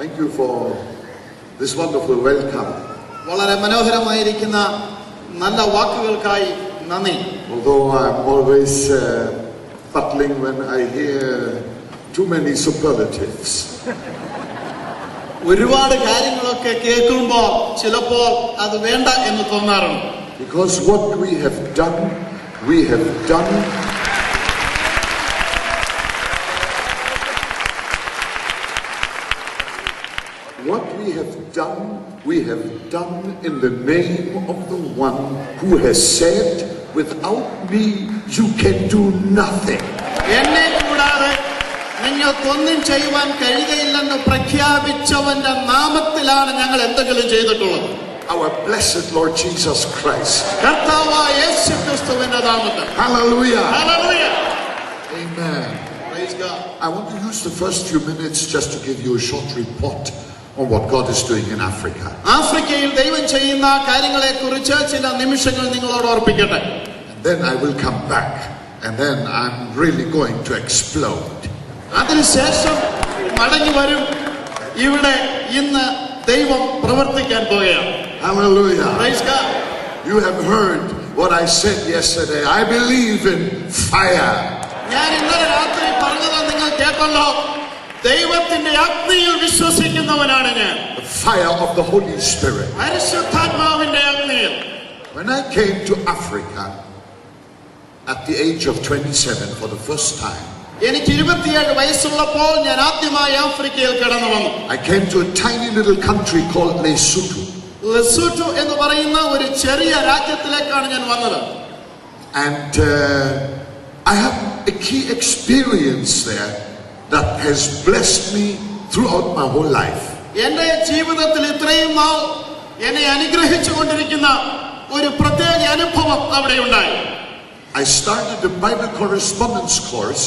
Thank you for this wonderful welcome. വളരെ മനോഹരമായിരിക്കുന്ന നല്ല വാക്കുകൾക്കായി നന്ദി. Although I'm always battling when I hear too many superlatives. ഒരുപാട് കാര്യങ്ങളൊക്കെ കേൾക്കുമ്പോൾ ചിലപ്പോൾ അത് വേണ്ട എന്ന് തോന്നാറുണ്ട്. Because what we have done in the name of the one who has said, without me you can do nothing. എന്നെ കൂടാതെ നിങ്ങൾക്കൊന്നും ചെയ്യുവാൻ കഴിയുകയില്ലെന്ന് പ്രഖ്യാപിച്ചവന്റെ നാമത്തിലാണ് ഞങ്ങൾ എന്തെങ്കിലും ചെയ്തിട്ടുള്ളത്. Our blessed Lord Jesus Christ. കർത്താവായ യേശുക്രിസ്തുവിന്റെ നാമത്തിൽ. Hallelujah. Hallelujah. Amen. Praise God. I want to use the first few minutes just to give you a short report on what God is doing in Africa. ആഫ്രിക്കയിൽ ദൈവം ചെയ്യുന്ന കാര്യങ്ങളെക്കുറിച്ച് ചില നിമിഷങ്ങൾ നിങ്ങളോട് ഓർപ്പിക്കട്ടെ. And then I will come back and then I'm really going to explode. അതിനുശേഷം മടങ്ങി വരും. ഇവിടെ ഇന്ന് ദൈവം പ്രവർത്തിക്കാൻ പോകുകയാണ്. Hallelujah. Praise God. You have heard what I said yesterday. I believe in fire. ഞാൻ ഇന്നലെ രാത്രി പറഞ്ഞത് നിങ്ങൾ കേട്ടല്ലോ. ദൈവത്തിന്റെ അഗ്നിയിൽ വിശ്വസിക്കുന്നവനാണ് ഞാൻ. The fire of the Holy Spirit. പരിശുദ്ധാത്മാവിന്റെ അഗ്നിയിൽ. When I came to Africa at the age of 27 for the first time, എനിക്ക് 27 വയസ്സുള്ളപ്പോൾ ഞാൻ ആദ്യമായി ആഫ്രിക്കയിൽ കടന്നു വന്നു. I came to a tiny little country called Lesotho. Lesotho എന്ന് പറയുന്ന ഒരു ചെറിയ രാജ്യത്തിലേക്കാണ് ഞാൻ വന്നത്. And I have a key experience there that has blessed me throughout my whole life. എന്റെ ജീവിതത്തിൽ ഇത്രയും നാൾ എന്നെ അനുഗ്രഹിച്ചു കൊണ്ടിരിക്കുന്ന ഒരു പ്രത്യേക അനുഭവം അവിടെ ഉണ്ടായി. I started the Bible correspondence course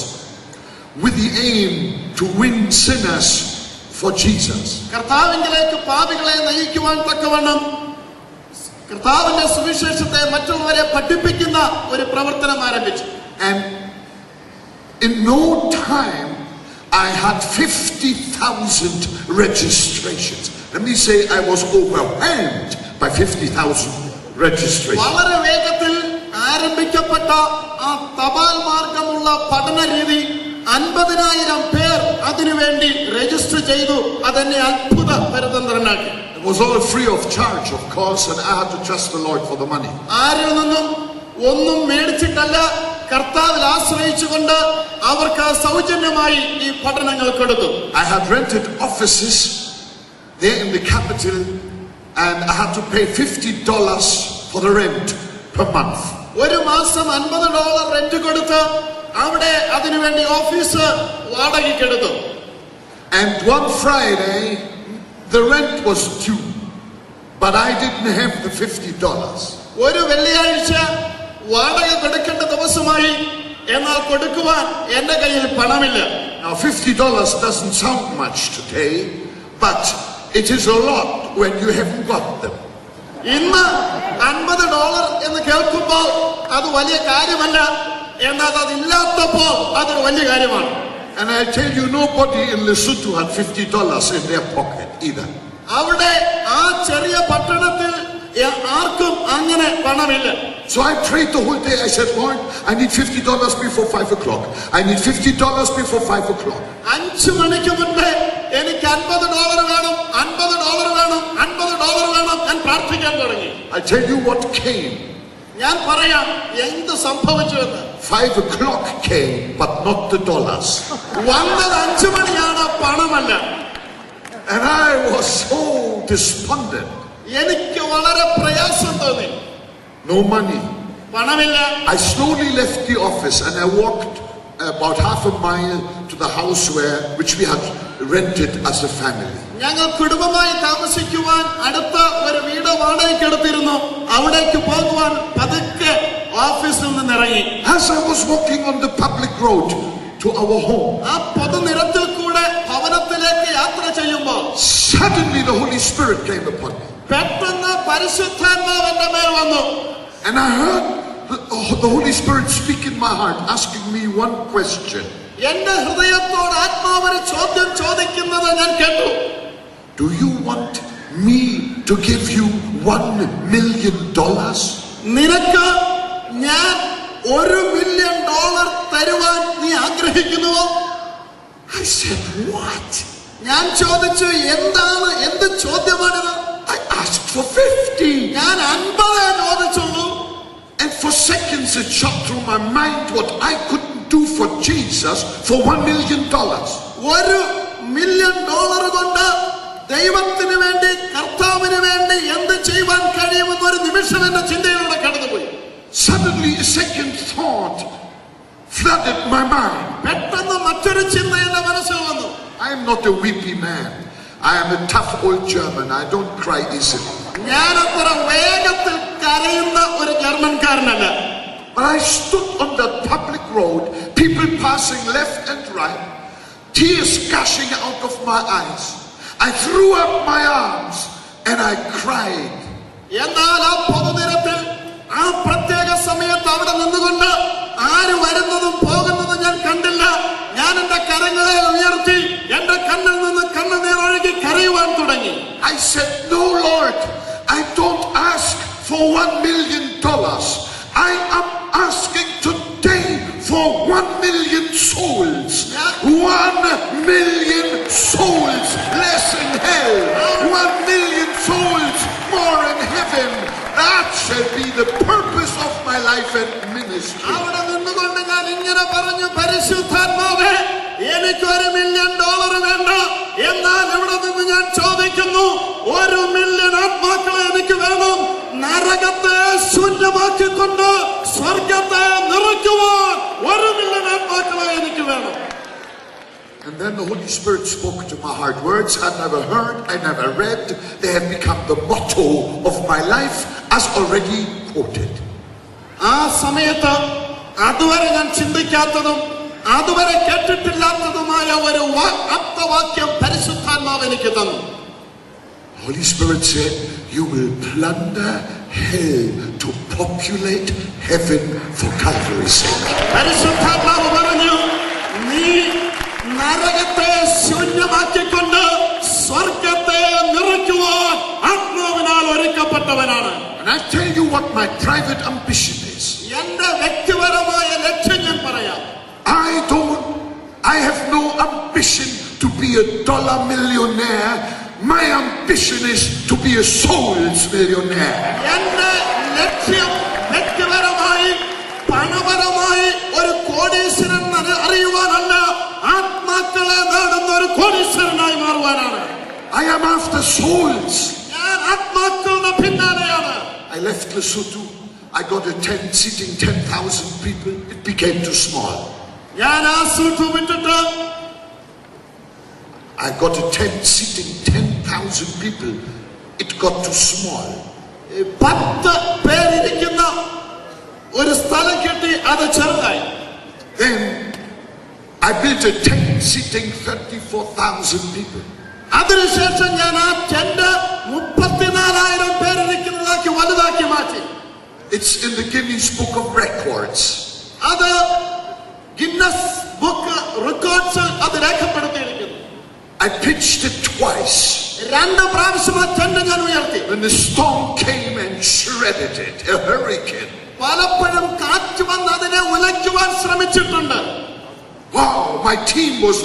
with the aim to win sinners for Jesus. കർത്താവിലേക്ക് പാപികളെ നയിക്കുവാൻ തക്കവണ്ണം കർത്താവിന്റെ സുവിശേഷത്തെ മറ്റുള്ളവരെ പഠിപ്പിക്കുന്ന ഒരു പ്രവർത്തനം ആരംഭിച്ചു. And in no time I had 50,000 registrations. Let me say I was overwhelmed by 50,000 registrations. വളരെ വേഗത്തിൽ ആരംഭിക്കപ്പെട്ട ആ തപാൽ മാർഗമുള്ള പഠന രീതി 50,000 പേർ അതിനുവേണ്ടി രജിസ്റ്റർ ചെയ്തു. അതെന്നെ അത്ഭുത പരതന്ത്രനാക്കി. It was all free of charge, of course, and I had to trust the Lord for the money. ആരിൽ നിന്നും ഒന്നും മേടിച്ചിട്ടല്ല, കർത്താവിൽ ആശ്രയിച്ചുകൊണ്ട് അവർക്ക് സൗജന്യമായി ഈ പഠനങ്ങൾ കൊടുത്തു. I had rented offices there in the capital and I had to pay $50 for the rent per month. ഒരു മാസം $50 റെന്റ് കൊടുത്ത് അവിടെ അതിനുവേണ്ടി office വാടകയ്ക്കെടുത്തു. And one Friday the rent was due, but I didn't have the $50. ഒരു വെള്ളിയാഴ്ച വാടക കൊടുക്കേണ്ട ദിവസമായി, എന്നാൽ കൊടുക്കുവാൻ എന്റെ കയ്യിൽ പണമില്ല. Now $50 doesn't sound much today, but it is a lot when you haven't got them. ഇന്ന് $50 എന്ന് കേൾക്കുമ്പോൾ അത് വലിയ കാര്യമല്ല, എന്നാൽ അതില്ലാത്തപ്പോൾ അതൊരു വലിയ കാര്യമാണ്. And I tell you, nobody in Lesotho had $50 in their pocket either. അവിടെ ആ ചെറിയ പട്ടണത്തിൽ ആർക്കും അങ്ങനെ പണമില്ല. So I prayed the whole day. I said, Lord, I need $50 before 5 o'clock. I need $50 before 5 o'clock. 5 മണിക്ക് മുൻപേ എനിക്ക് $50 വേണം, $50 വേണം, $50 വേണം. ഞാൻ പ്രാർത്ഥിക്കാൻ തുടങ്ങി. I tell you what came. ഞാൻ പറയാം എന്ത് സംഭവിച്ചുവെന്ന്. 5 o'clock came, but not the dollars. വന്നത് 5 മണിയാണ്, പണമല്ല. And I was so despondent. എനിക്ക് വളരെ പ്രയാസം തോന്നി. No money. പണമില്ല. I slowly left the office and I walked about half a mile to the house which we had rented as a family. ഞങ്ങൾ കുടുംബമായി താമസിക്കുവാൻ അടുത്ത ഒരു വീട് വാടകയ്ക്കെടുത്തിരുന്നു. അവിടേക്ക് പോകുവാൻ പതുക്കെ ഓഫീസിൽ നിന്ന് ഇറങ്ങി. As I was walking on the public road to our home, ആ പൊതുനിരത്തിൽ കൂടെ ഭവനത്തിലേക്ക് യാത്ര ചെയ്യുമ്പോൾ suddenly the Holy Spirit came upon me. പെട്ടെന്ന് പരിശുദ്ധാത്മാവ് എന്റെ മേൽ വന്നു. And I heard the Holy Spirit speak in my heart, asking me one question. എന്റെ ഹൃദയത്തോട് ആത്മാവിന് ചോദ്യം ചോദിക്കുന്നത് ഞാൻ കേട്ടു. Do you want me to give you $1 million? നിനക്ക് ഞാൻ $1 million തരുവാൻ നീ ആഗ്രഹിക്കുന്നുവോ? I said, what? ഞാൻ ചോദിച്ചു, എന്ത് ചോദ്യമാണിത്? I asked for 50. ഞാൻ 50 ചോദിച്ചുള്ളൂ. And for seconds it shot through my mind what I couldn't do for Jesus for $1 million. $1 million കൊണ്ട് ദൈവത്തിന് വേണ്ടി, കർത്താവിന് വേണ്ടി എന്ത് ചെയ്യുവാൻ കഴിയുമെന്ന് ഒരു നിമിഷം എന്റെ ചിന്തയിലൂടെ കടന്നുപോയി. Suddenly a second thought flooded my mind. പെട്ടെന്ന് മറ്റൊരു ചിന്ത എന്റെ മനസ്സിൽ വന്നു. I am not a weepy man. I am a tough old German. I don't cry easily. ഞാൻ അത്ര വേഗത്തിൽ കരയുന്ന ഒരു ജർമ്മൻകാരനല്ല. But I stood on that public road, people passing left and right, tears gushing out of my eyes. I threw up my arms and I cried. എന്നാൽ ആ പൊതുനിരത്തിൽ ആ പ്രത്യേക സമയത്ത് അവിടെ നിന്നുകൊണ്ട് ആര് വരുന്നതും പോകുന്നതും ഞാൻ കണ്ടില്ല. ഞാൻ എന്റെ കരങ്ങളെ ഉയർത്തി എന്റെ കണ്ണിൽ നിന്ന് കണ്ണുനീർ ഒഴുകി കരയുവാൻ തുടങ്ങി. I said, no Lord, I don't ask for $1 million. I am asking today for 1 million souls. 1 million souls less in hell. 1 million souls more in heaven. That shall be the purpose of my life and ministry. അവിടെ നിന്നുകൊണ്ട് ഞാൻ ഇങ്ങനെ പറഞ്ഞു, പരിശുദ്ധാത്മാവേ, എനിക്ക് $1 million വേണ്ട. എന്നാൽ ഇവിടെ നിന്ന് ഞാൻ ചോദിക്കുന്നു, 1 million ആത്മാക്കളെ എനിക്ക് വേണം. നരകത്തെ ശൂന്യമാക്കിക്കൊണ്ട് സ്വർഗത്തെ നിറയ്ക്കുവാൻ 1 million ആത്മാക്കളെ എനിക്ക് വേണം. And then the Holy Spirit spoke to my heart. Words I never heard, I never read. They have become the motto of my life as already quoted. ആ സമയത്ത് അതുവരെ ഞാൻ ചിന്തിക്കാത്തതും അതുവരെ കേട്ടിട്ടില്ലാത്തതുമായ ഒരു ആപ്തവാക്യം പരിശുദ്ധാത്മാവ് എനിക്ക് തന്നു. Holy Spirit said, you will plunder hell to populate heaven for Calvary's sake. പരിശുദ്ധാത്മാവ് പറഞ്ഞു, നീ നരകത്തെ ശൂന്യമാക്കിക്കൊണ്ട് സ്വർഗത്തെ നിറയ്ക്കുവാൻ ആത്മാവിനാൽ ഒരുക്കപ്പെട്ടവനാണ്. And I tell you what my private ambition is. എന്റെ വ്യക്തിപരമായ ലക്ഷ്യം ഞാൻ പറയാം. I have no ambition to be a dollar millionaire. My ambition is to be a souls millionaire. എന്റെ ലക്ഷ്യം വ്യക്തിപരമായി പണപരമായി ഒരു കോടീശ്വരൻ അറിയുവാനല്ല, ആത്മാക്കളെ നേടുന്ന ഒരു കോടീശ്വരനായി മാറുവാനാണ്. I am after souls. ഞാൻ ആത്മാക്കളുടെ പിന്നാലെയാണ്. I left Lesotho. I got a tent seating 10,000 people. It became too small. ഞാൻ ആ സൂട്ട് വിട്ടിട്ട് I got a tent seating 10,000 people. It got too small. 10 പേരിരിക്കുന്ന ഒരു സ്ഥലം കിട്ടി, അത് ചെറുതായി. Then I built a tent seating 34,000 people. അതിനുശേഷം ഞാൻ ആ ടെന്റ് 34,000 പേരിരിക്കുന്നതാക്കി വലുതാക്കി മാറ്റി. It's in the Guinness Book of Records. അത് ഗിന്നസ് ബുക്ക് റെക്കോർഡ്സിൽ അത് രേഖപ്പെടുത്തിയിരിക്കുന്നു. I pitched it twice. 2 പ്രാവശ്യം ആ ടെന്റ് ഞാൻ ഉയർത്തി. When the storm came and shredded it, a hurricane. പലപ്പോഴും കാറ്റ് വന്ന് അതിനെ ഉലയ്ക്കുവാൻ ശ്രമിച്ചിട്ടുണ്ട്. Wow, my team was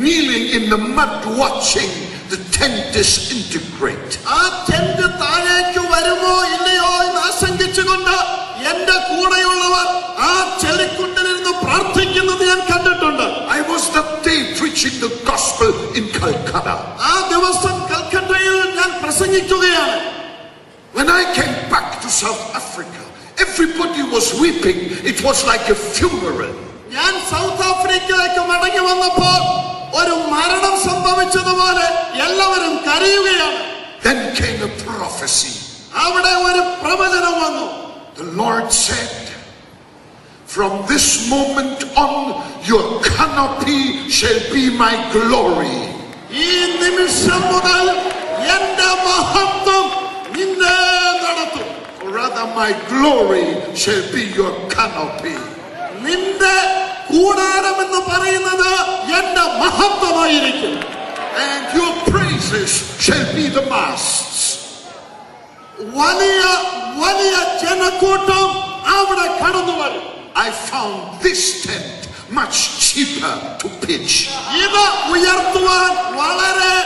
kneeling in the mud watching the tent disintegrate. ആ ടെന്റ് താഴേക്ക് വരുമോ ഇല്ലയോ എന്ന് ആശങ്കിച്ചുകൊണ്ട് എന്റെ കൂടെയുള്ളവർ ആ ചെളിക്കുണ്ടിലിരുന്ന് പ്രാർത്ഥിക്കുന്നത് ഞാൻ കണ്ടിട്ടുണ്ട്. I was that day preaching the gospel in Calcutta. ആ ദിവസം കൽക്കട്ടയിൽ ഞാൻ പ്രസംഗിക്കുകയാണ്. When I came back to South Africa, everybody was weeping. It was like a funeral. ഞാൻ സൗത്ത് ആഫ്രിക്കയിലേക്ക് മടങ്ങി വന്നപ്പോൾ ഒരു മരണം സംഭവിച്ചതുപോലെ എല്ലാവരും കരയുകയാണ്. Then came a prophecy. അവിടെ ഒരു പ്രവചനം വന്നു. The Lord said, from this moment on, your canopy shall be my glory. ഈ നിമിഷം മുതൽ എന്റെ മഹത്വം നിന്നെ നടത്തും. Or rather, my glory shall be your canopy. നിന്റെ കൂടാരം എന്ന് പറയുന്നത് എന്റെ മഹത്വമായിരിക്കും. And your praise masses shall be the masts. വലിയ വലിയ ജനക്കൂട്ടം അവിടെ കടന്നു വരും. I found this tent much cheaper to pitch. ഇത് ഉയർത്തുവാൻ വളരെ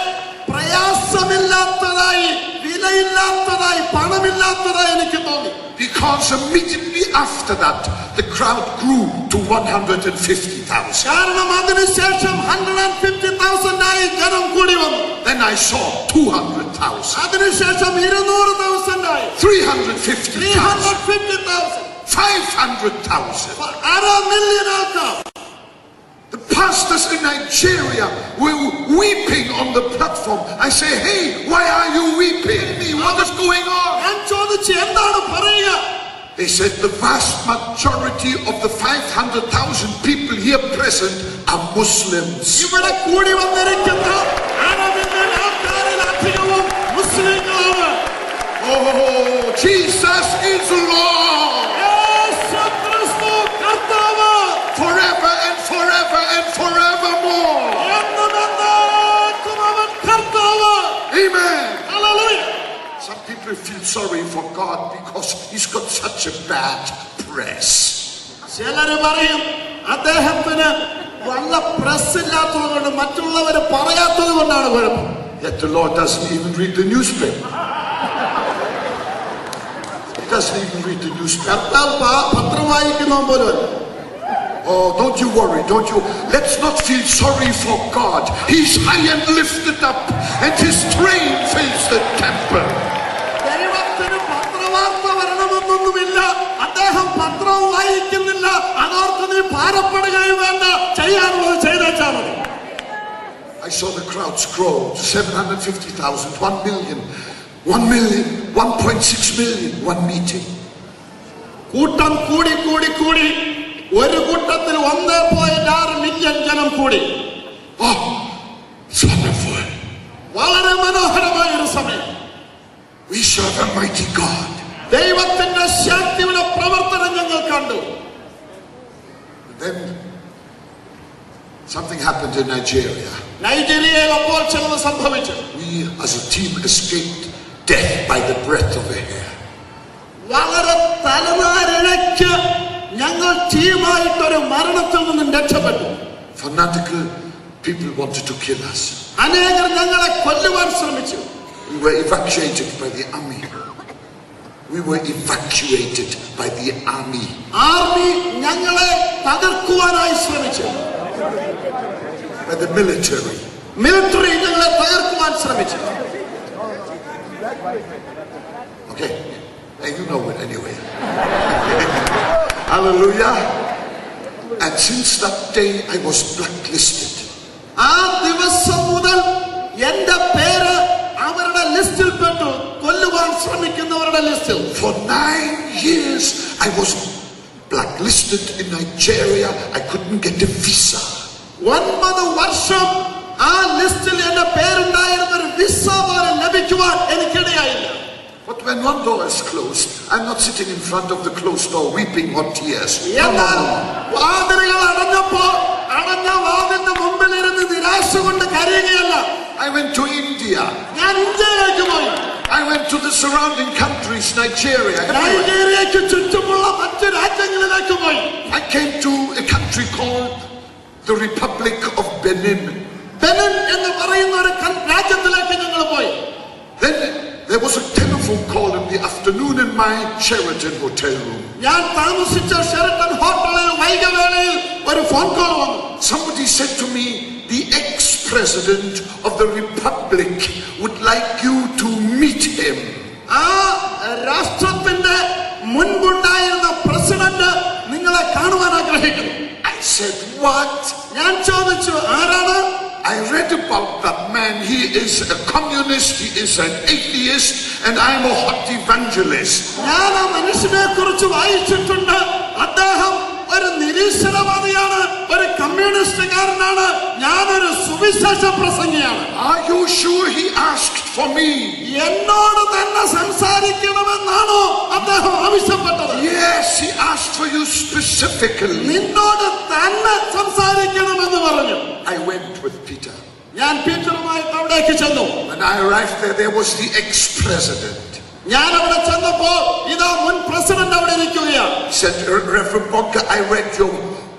പ്രയാസമില്ലാത്തതായി, വിലയില്ലാത്തതായി, പണമില്ലാത്തതായി എനിക്ക് തോന്നി. Because immediately after that, the crowd grew to 150,000. കാരണം അതിനുശേഷം 150,000 ആയി ജനം കൂടി വന്നു. Then I saw 200,000. അതിനുശേഷം 200,000 ആയി. 350,000. 350,000. 500,000. 500,000 ആൾക്കാർ. The pastors in Nigeria were weeping on the platform. I say, hey, why are you weeping? What is going on? ഞാൻ ചോദിച്ചു, എന്താണ് പറയുക? They said the vast majority of the 500,000 people here present are Muslims. ഇവിടെ കൂടി വന്നിരിക്കുന്ന അറബികൾ ആൾക്കാരിൽ അധികവും മുസ്ലിങ്ങളാണ്. Oh, Jesus is Lord. യേശുക്രിസ്തു കർത്താവ്. Forever and forever and forevermore. എന്നെന്നേക്കും അവൻ കർത്താവ്. Amen. Hallelujah. Some people feel sorry for God because he's got such a bad press. ചിലര് പറയും അദ്ദേഹത്തിന് നല്ല പ്രസ് ഇല്ലാത്തത് കൊണ്ട്, മറ്റുള്ളവർ പറയാത്തത് കൊണ്ടാണ് കുഴപ്പം. Yet the Lord doesn't even read the newspaper. He doesn't even read the newspaper. കർത്താവ് പത്രം വായിക്കുന്ന പോലും. Oh, don't you worry, don't you? Let's not feel sorry for God. He's high and lifted up, and his train fills the temple. ദൈവത്തിന് പത്രവാർത്ത വരണമെന്നൊന്നുമില്ല. അദ്ദേഹം പത്രം വായിക്കുന്നില്ല. അതോർത്ത് നീ ഭാരപ്പെടുകയും വേണ്ട. ചെയ്യാനുള്ളത് ചെയ്തേച്ചാ മതി. I saw the crowds grow to 750,000, 1 million, 1 million, 1.6 million, one meeting. കൂട്ടം കൂടി കൂടി കൂടി ഒരു കൂട്ടത്തിൽ 1.6 മില്യൺ ജനം കൂടി. Oh, it's wonderful. വളരെ മനോഹരമായ ഒരു സമയം. We serve a mighty God. ദൈവത്തിന്റെ ശക്തിയുടെ പ്രവർത്തനം ഞങ്ങൾ കണ്ടു. Then something happened in Nigeria. നൈജീരിയയിൽ അപ്പോൾ ചിലത് സംഭവിച്ചു. We as a team escaped death by the breadth of a hair. വളരെ തലനാരിഴയ്ക്ക് ഞങ്ങൾ ടീമായിട്ടൊരു മരണത്തിൽ നിന്നും രക്ഷപ്പെട്ടു. Fanatical people wanted to kill us. അനേകർ ഞങ്ങളെ കൊല്ലുവാൻ ശ്രമിച്ചു. We were evacuated by the army. We were evacuated by the army. Army ഞങ്ങളെ തകർക്കുവാനായി ശ്രമിച്ചു. By the military. മിലിറ്ററി ഞങ്ങളെ തകർക്കുവാൻ ശ്രമിച്ചു. Okay, you know it anyway. Hallelujah. And since that day I was blacklisted. ആ ദിവസം മുതൽ എന്റെ പേര് അവരുടെ ലിസ്റ്റിൽ പെട്ടു. കൊല്ലുവാൻ ശ്രമിക്കുന്നവരുടെ ലിസ്റ്റിൽ. For 9 years I was blacklisted in Nigeria. I couldn't get a visa. 9 വർഷം ആ ലിസ്റ്റിൽ എന്റെ പേരുണ്ടായിരുന്ന ഒരു വിസ പോലും ലഭിക്കുവാൻ എനിക്കിടയായില്ല. But when one door is closed, I'm not sitting in front of the closed door weeping hot tears. എന്നാൽ വാതിലുകൾ അടഞ്ഞപ്പോൾ അടഞ്ഞ വാതിലിന്റെ മുമ്പിൽ ഇരുന്ന് നിരാശ കൊണ്ട് കരയുകയല്ല. I went to India. ഞാൻ ഇന്ത്യയിലേക്ക് പോയി. I went to the surrounding countries, Nigeria. നൈജീരിയയ്ക്ക് ചുറ്റുമുള്ള മറ്റു രാജ്യങ്ങളിലേക്ക് പോയി. I came to a country called the Republic of Benin. Benin എന്ന് പറയുന്ന ഒരു രാജ്യത്തിലേക്ക് ഞങ്ങൾ പോയി. Then there was a telephone call in the afternoon in my Sheraton hotel room. ഞാൻ താമസിച്ച ഷെറട്ടൺ ഹോട്ടലിൽ വൈകുന്നേരയിൽ ഒരു ഫോൺ കോൾ വന്നു. Somebody said to me, the ex-president of the Republic would like you to meet him. ആ രാഷ്ട്രത്തിന്റെ മുൻപുണ്ടായിരുന്ന president നിങ്ങളെ കാണുവാൻ ആഗ്രഹിക്കുന്നു. I said, what? ഞാൻ ചോദിച്ചു, ആരാണ്? I read about that man. He is a communist, he is an atheist, and I'm a hot evangelist. ഞാൻ ആ മനുഷ്യനെ കുറിച്ച് വായിച്ചിട്ടുണ്ട്. അദ്ദേഹം ഒരു നിരീശ്വരവാദിയാണ്, ഒരു കമ്മ്യൂണിസ്റ്റുകാരനാണ്, ഞാനൊരു സുവിശേഷ പ്രസംഗിയാണ്. Are you sure he asked for me? എന്നോട് തന്നെ സംസാരിക്കണമെന്നാണോ അദ്ദേഹം ആവശ്യപ്പെട്ടത്? Yes, he asked for you specifically. നിന്നോട് തന്നെ സംസാരിക്കണമെന്ന് പറഞ്ഞു. I went with Peter. ഞാൻ പീറ്ററുമായിട്ട് അവിടേക്ക് ചെന്നു. When I arrived there was the ex-president. ഞാൻ അവിടെ ചെന്നപ്പോൾ ഇതാ മുൻ പ്രസിഡന്റ് അവിടെ ഇരിക്കുകയാണ്. He said, Reverend Bonke,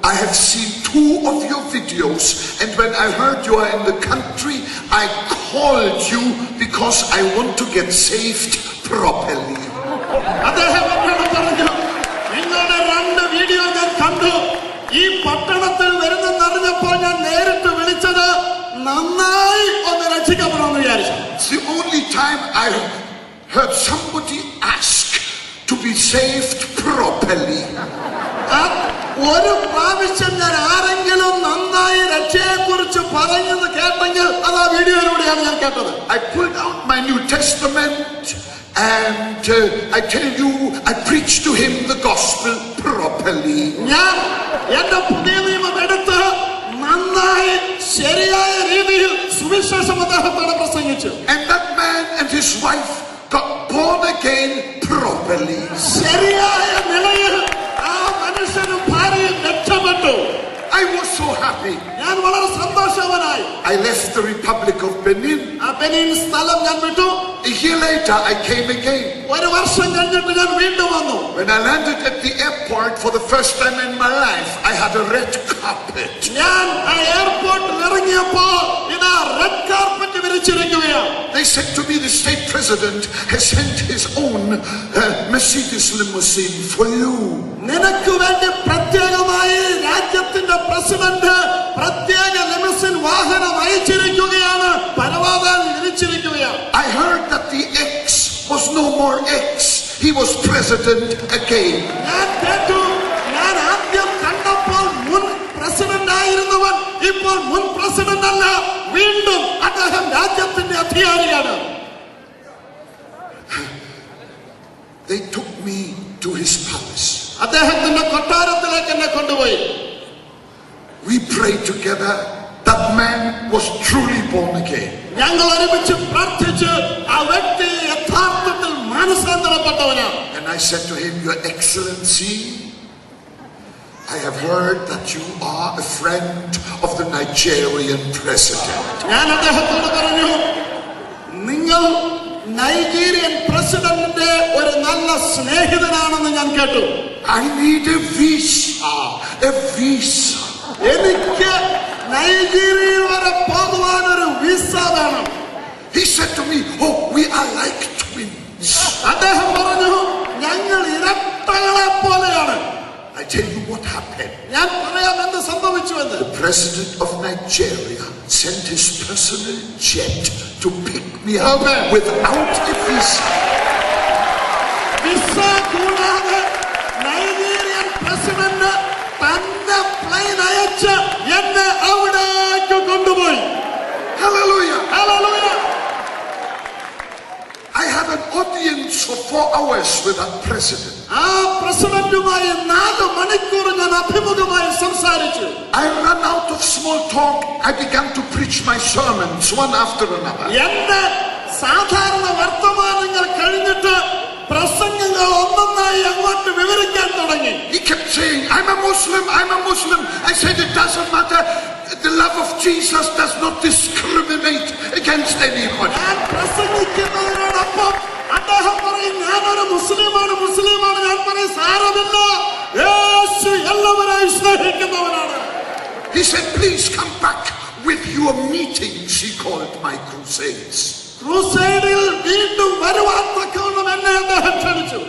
I have seen 2 of your videos, and when I heard you are in the country, I called you because I want to get saved properly. അദ്ദേഹം എന്നോട് പറഞ്ഞു, നിങ്ങളുടെ 2 വീഡിയോ ഞാൻ കണ്ടു, ഈ പട്ടണത്തിൽ വരുന്നെന്നറിഞ്ഞപ്പോൾ ഞാൻ നേരിട്ട് വിളിച്ചത് നന്നായി ഒന്ന് രക്ഷിക്കണമെന്ന് വിചാരിച്ചു. It's the only time I heard somebody ask to be saved properly. ഒരു പ്രാവശ്യം ഞാൻ ആരെങ്കിലും നന്നായി രക്ഷയെക്കുറിച്ച് പറയുന്നത് കേട്ടെങ്കിൽ അത് ആ വീഡിയോയിലൂടെയാണ് ഞാൻ കേട്ടത്. I pulled out my New Testament and I tell you, I preached to him the gospel properly. ഞാൻ എന്റെ പുതിയ നിയമം എടുത്ത് നന്നായി ശരിയായ രീതിയിൽ സുവിശേഷം അദ്ദേഹത്തോട് പ്രസംഗിച്ചു. And that man and his wife got born again properly. ശരിയായ നിലയിൽ ആ മനുഷ്യനും ഭാര്യയും രക്ഷപ്പെട്ടു. I was so happy. ഞാൻ വളരെ സന്തോഷവാനായി. I left the Republic of Benin. ആ ബെനിൻ സ്ഥലം ഞാൻ വിട്ടു. A year later I came again. ഒരു വർഷം കഴിഞ്ഞിട്ട് ഞാൻ വീണ്ടും വന്നു. When I landed at the airport for the first time in my life, I had a red carpet. ഞാൻ ആ എയർപോർട്ടിൽ ഇറങ്ങിയപ്പോൾ ഇതാ റെഡ് കാർപ്പറ്റ് വിരിച്ചിരിക്കുകയാണ്. They said to me, the state president has sent his own Mercedes limousine for you. നിനക്ക് വേണ്ടി പ്രത്യേകമായി രാജ്യത്തിന്റെ പ്രസിഡന്റ് പ്രത്യേക ലിമസിൻ വാഹനം അയച്ചിരിക്കുകയാണ്, പരവാതാൽ വിരിച്ചിരിക്കുകയാണ്. I heard that the ex was no more ex. He was president again. ഞാൻ കേട്ടു, ഞാൻ ആദ്യം കണ്ടപ്പോൾ മുൻ പ്രസിഡന്റ് ആയിരുന്നവൻ ഇപ്പോൾ മുൻ പ്രസിഡന്റ് അല്ല, വീണ്ടും അദ്ദേഹം രാജ്യത്തിന്റെ അധികാരിയാണ്. They took me to his palace. അദ്ദേഹത്തിന്റെ കൊട്ടാരത്തിലേക്ക് എന്നെ കൊണ്ടുപോയി. We prayed together. That man was truly born again. ഞങ്ങൾ ഒരുമിച്ച് പ്രാർത്ഥിച്ച് ആ വ്യക്തി യഥാർത്ഥത്തിൽ മാനസാന്തരപ്പെട്ടവനാണ്. And I said to him, Your Excellency, I have heard that you are a friend of the Nigerian president. ഞാൻ അദ്ദേഹത്തോട് പറഞ്ഞു, നിങ്ങൾ നൈജീരിയൻ പ്രസിഡന്റിന്റെ ഒരു നല്ല സ്നേഹിതനാണെന്ന് ഞാൻ കേട്ടു. I need a visa. A visa. എനിക്ക് നൈജീരിയയിൽ വരെ പോകുവാൻ ഒരു വിസ വേണം. He said to me, Oh, we are like twins. അദ്ദേഹം പറഞ്ഞു, ഞങ്ങൾ ഇരട്ടകളെ പോലെയാണ്. I tell you what happened. ഞാൻ പറയാം എന്ത് സംഭവിച്ചുവെന്ന്. The president of Nigeria sent his personal jet to pick me up without a visa. Visa കൂടാതെ നൈജീരിയൻ പ്രസിഡന്റ് തന്റെ പ്ലെയിൻ അയച്ച് എന്നെ അവിടേക്ക് കൊണ്ടുപോയി. Hallelujah. Hallelujah. I had an audience for 4 hours with that president. ആ പ്രസിഡന്റുമായി 4 മണിക്കൂർ ഞാൻ അഭിമുഖമായി സംസാരിച്ചു. I ran out of small talk. I began to preach my sermons one after another. എന്റെ സാധാരണ വർത്തമാനങ്ങൾ കഴിഞ്ഞിട്ട് പ്രസംഗങ്ങൾ ഒന്നൊന്നായി അങ്ങോട്ട് വിവരിക്കാൻ തുടങ്ങി. He kept saying, I'm a Muslim, I'm a Muslim. I said, it doesn't matter. The love of Jesus does not discriminate against anyone. ഞാൻ പ്രസംഗിക്കുന്നതിനോടൊപ്പം അദ്ദേഹം പറയും, ഞാനൊരു മുസ്ലിമാണ്. ഞാൻ പറയും, സാരമില്ല, യേശു എല്ലാവരെയും സ്നേഹിക്കുന്നവനാണ്. He said, please come back with your meetings. He called my crusades. ക്രൂസൈഡിൽ വീണ്ടും വരുവാൻ തക്കവണ്ണം എന്നെ അദ്ദേഹം ക്ഷണിച്ചു.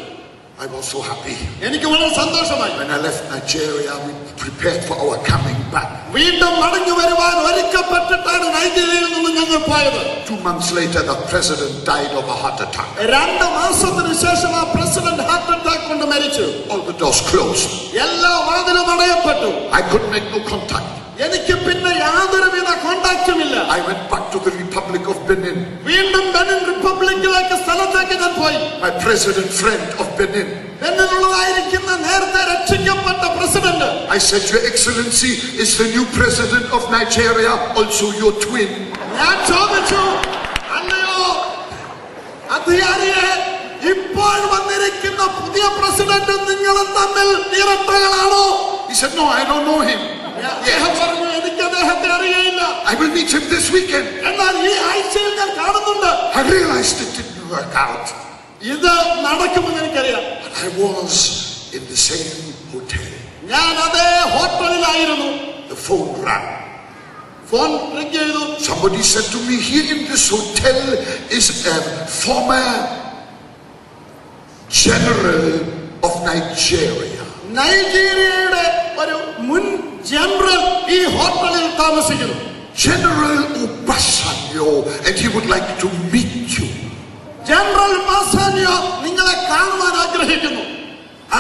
I was so happy. എനിക്ക് വളരെ സന്തോഷമായി. When I left Nigeria, we prepared for our coming back. വീണ്ടും മടങ്ങി വരുവാൻ ഒരുക്കപ്പെട്ടിട്ടാണ് നൈജീരിയയിൽ നിന്ന് ഞങ്ങൾ പോയത്. 2 months later, the president died of a heart attack. 2 മാസത്തിന് ശേഷം ആ പ്രസിഡന്റ് ഹാർട്ട് അറ്റാക്ക് കൊണ്ട് മരിച്ചു. All the doors closed. എല്ലാ വാതിലും അടയപ്പെട്ടു. I could make no contact. എനിക്ക് പിന്നെ യാതൊരുവിധ കോണ്ടാക്റ്റും ഇല്ല. I went back to the Republic of Benin. വീണ്ടും ബെനിൻ റിപ്പബ്ലിക്കിലേക്ക് സ്ഥലത്തേക്ക് ഞാൻ പോയി. My president friend of Benin. ബെനിനുള്ളതായിരിക്കുന്ന നേരത്തെ രക്ഷിക്കപ്പെട്ട president. I said, Your Excellency, is the new president of Nigeria also your twin? ഞാൻ ചോദിച്ചു, അല്ലയോ അധികാരിയെ, ഇപ്പോൾ വന്നിരിക്കുന്ന പുതിയ പ്രസിഡന്റ് നിങ്ങളും തമ്മിൽ ഇരട്ടകളാണോ? He said, No, I don't know him. അദ്ദേഹം പറഞ്ഞു, എനിക്കത് അദ്ദേഹത്തെ അറിയയില്ല. I will meet him this weekend. എന്നാൽ ഈ ആഴ്ചയിൽ ഞാൻ കാണുന്നുണ്ട്. I realized it didn't work out. ഇത് നടക്കുമെന്ന് എനിക്കറിയാം. I was in the same hotel. ഞാൻ അതേ ഹോട്ടലിലായിരുന്നു. The phone rang. Phone ring ചെയ്തു. Somebody said to me, here in this hotel is a former general of Nigeria. നൈജീരിയയുടെ ഒരു മുൻ general ഈ ഹോട്ടലിൽ താമസിക്കുന്നു. General Obasanjo, and he would like to meet you. General മാസാനിയോ നിങ്ങളെ കാണുവാൻ ആഗ്രഹിക്കുന്നു.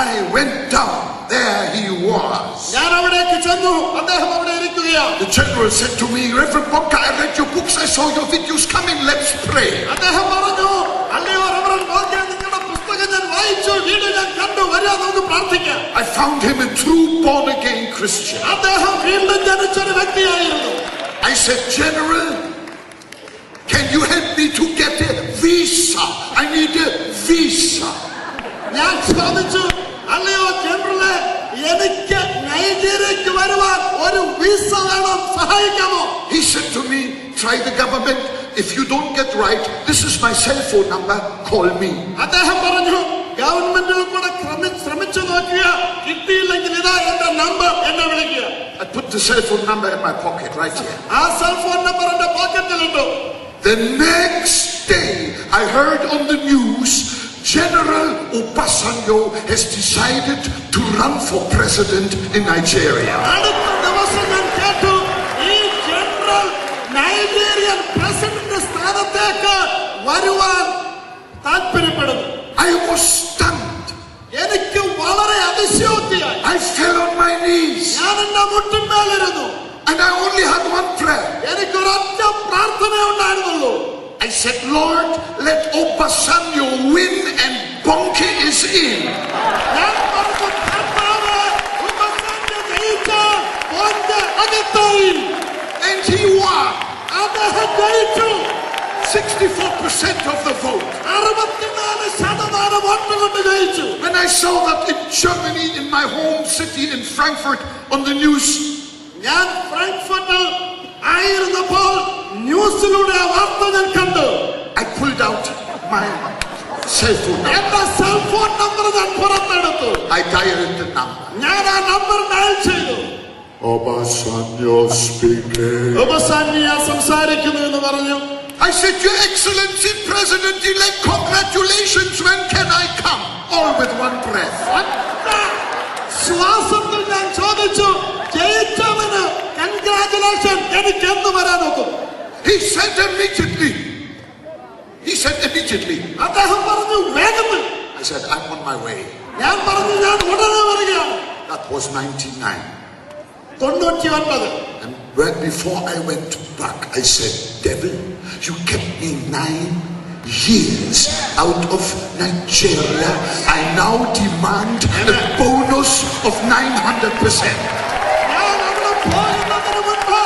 I went down. There he was. ഞാൻ അവിടേക്ക് ചെന്നു. അദ്ദേഹം അവിടെ ഇരിക്കുകയാണ്. The general said to me, Reverend Bonka, I read your books, I saw your videos, come in, let's pray. അദ്ദേഹം പറഞ്ഞു, അല്ലയോ റവറൻഡ് ബോങ്ക, നിങ്ങളുടെ പുസ്തകം ഞാൻ വായിച്ചു, വീഡിയോ ഞാൻ കണ്ടു, വരിക നമുക്ക് പ്രാർത്ഥിക്കാം. I found him a true born-again Christian. അദ്ദേഹം വീണ്ടും ജനിച്ചൊരു വ്യക്തിയായിരുന്നു. I said, General, can you help me to get a visa? I need a visa. ഞാൻ ചോദിച്ചു, അല്ലയോ ജനറലെ, എനിക്ക് നൈജീരിയക്ക് വരുവാൻ ഒരു വിസ വേണം, സഹായിക്കാമോ? He said to me, try the government. If you don't get right, this is my cell phone number, call me. അദ്ദേഹം പറഞ്ഞു, ഗവൺമെന്റിൽ കൂടെ ശ്രമിച്ചു നോക്കുക, കിട്ടിയില്ലെങ്കിൽ ഇതാ എന്റെ നമ്പർ, എന്നെ വിളിക്കുക. I put the cell phone number in my pocket right here. ആ സെൽ ഫോൺ നമ്പർ എന്റെ പോക്കറ്റിലുണ്ട്. The next day, I heard on the news, General Obasanjo has decided to run for president in Nigeria. അടുത്ത ദിവസം ഞാൻ കേട്ടു, ഈ general Nigerian president സ്ഥാനത്തേക്ക് വരുവാൻ താല്പര്യപ്പെടുന്നു. I was stunned. എനിക്ക് വളരെ അതിശയോക്തിയായി. I fell on my knees. ഞാൻ എന്റെ മുട്ടിന്മേലിരുന്നു. And I only had one prayer. എനിക്കൊരൊറ്റ പ്രാർത്ഥന ഉണ്ടായിരുന്നുള്ളൂ. I said, Lord, let Obasanjo win and Bonke is in. ഞാൻ പറഞ്ഞു, കർത്താവേ, ഉപാസന്യോ ജയിച്ചാൽ ബോങ്കെ അകത്തായി. And he won. അദ്ദേഹം ജയിച്ചു. 64% of the vote. 64% വോട്ട് കൊണ്ട് ജയിച്ചു. When I saw that in Germany, in my home city in Frankfurt, on the news, ഞാൻ ഫ്രാങ്ക്ഫർട്ടിൽ ആയിരുന്നപ്പോൾ ന്യൂസിലൂടെ ആ വാർത്ത ഞാൻ കണ്ടു. I pulled out my cell phone number. എന്റെ സെൽ ഫോൺ നമ്പർ ഞാൻ പുറത്തെടുത്തു. I dialed the number. ഞാൻ ആ നമ്പർ ഡയൽ ചെയ്തു. Obasanjo speaking. ഉപാസന്യ സംസാരിക്കുന്നു എന്ന് പറഞ്ഞു. I said, Your Excellency, President-elect, congratulations. When can I come? All with one breath. ശ്വാസത്തിൽ ഞാൻ ചോദിച്ചു, ജയിച്ചവന് കൺഗ്രാജുലേഷൻ, എനിക്ക് എന്ന് വരാൻ നോക്കും. He said immediately. അദ്ദേഹം പറഞ്ഞു, വേഗത്തിൽ. I said, I'm on my way. ഞാൻ പറഞ്ഞു, ഞാൻ ഉടനെ വരികയാണ്. That was 99. 99. And when before I went back, I said, Devil, you kept me 9 years out of Nigeria. I now demand a bonus of 900%. ഞാൻ അവിടെ പോകുന്നതിന് മുൻപ്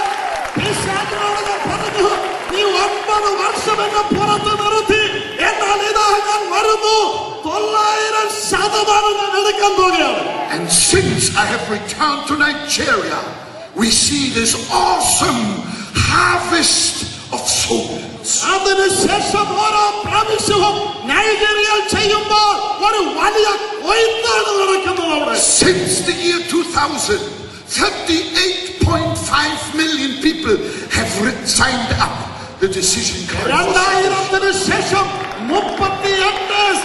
പിശാചിനോട് ഞാൻ പറഞ്ഞു, നീ 9 വർഷം എന്നെ പുറത്ത് നിർത്തി, എന്നാൽ ഇതാ ഞാൻ വരുന്നു, 900% ഞാൻ എടുക്കാൻ പോകുകയാണ്. And since I have returned to Nigeria, we see this awesome harvest of souls. അതിനുശേഷം ഓരോ പ്രാവശ്യവും നൈജീരിയയിൽ ചെയ്യുമ്പോൾ ഒരു വലിയ കൊയ്ത്താണ് നടക്കുന്നത് അവിടെ. Since the year 2000, 38.5 million people have signed up the decision card. 2000-ന് ശേഷം 38.5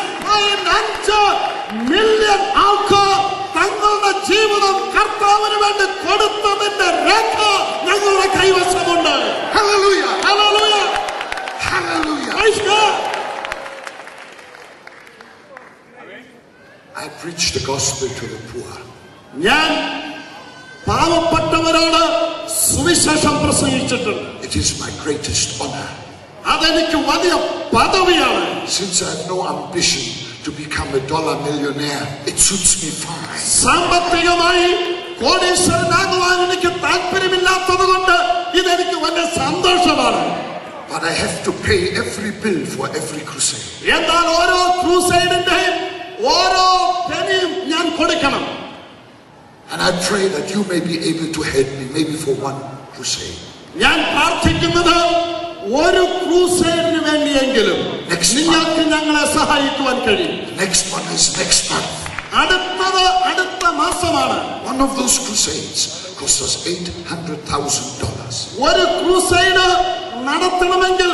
മില്യൺ ആൾക്കാർ തങ്ങളുടെ ജീവിതം കർത്താവിന് വേണ്ടി കൊടുത്തതിന്റെ രേഖ ഞങ്ങളുടെ കൈവശമുണ്ട്. Hallelujah! Hallelujah! Hallelujah! Praise God! I preach the gospel to the poor. ഞാൻ പാവപ്പെട്ടവരോട് സുവിശേഷം പ്രസംഗിച്ചിട്ടുണ്ട്. It is my greatest honor. അതെനിക്ക് വലിയ പദവിയാണ്. Since I have no ambition to become a dollar millionaire, it suits me fine. സാമ്പത്തികമായി കോടീശ്വരനാകുവാൻ എനിക്ക് താല്പര്യമില്ലാത്തത് കൊണ്ട് ഇതെനിക്ക് വലിയ സന്തോഷമാണ്. But I have to pay every bill for every crusade. എന്നാൽ ഓരോ ക്രൂസൈഡിന്റെയും ഓരോ പെനിയും ഞാൻ കൊടുക്കണം. And I pray that you may be able to help me, maybe for 1 crusade. ഞാൻ പ്രാർത്ഥിക്കുന്നത് ഒരു ക്രൂസൈഡിന് വേണ്ടിയെങ്കിലും നിങ്ങൾക്ക് ഞങ്ങളെ സഹായിക്കുവാൻ കഴിയും. Next one is next month. അടുത്ത മാസമാണ്. One of those crusades cost us $800,000. ഒരു ക്രൂസൈഡ് നടത്തണമെങ്കിൽ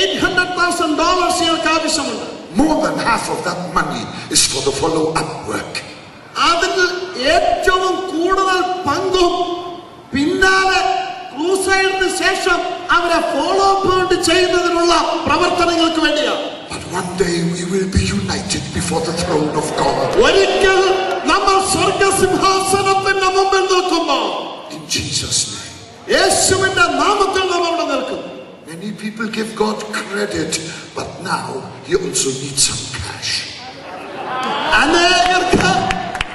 $800,000 ഞങ്ങൾക്ക് ആവശ്യമുണ്ട്. More than half of that money is for the follow-up work. അതിൽ ഏറ്റവും കൂടുതൽ പങ്കും പിന്നാലെ ക്രൂസൈഡിന് ശേഷം അവരെ ഫോളോ അപ്പ് ചെയ്യുന്നതിനുള്ള പ്രവർത്തനങ്ങൾക്ക് വേണ്ടിയാണ്. But one day we will be united before the throne of God. ഒരിക്കൽ നമ്മൾ സ്വർഗ്ഗസിംഹാസനത്തിന്റെ മുമ്പിൽ നിൽക്കുമ്പോൾ In Jesus' name. യേശുവിന്റെ നാമത്തിൽ നാം അവിടെ നിൽക്കും. Many people give God credit, but now he also needs some cash. അനേകർക്ക്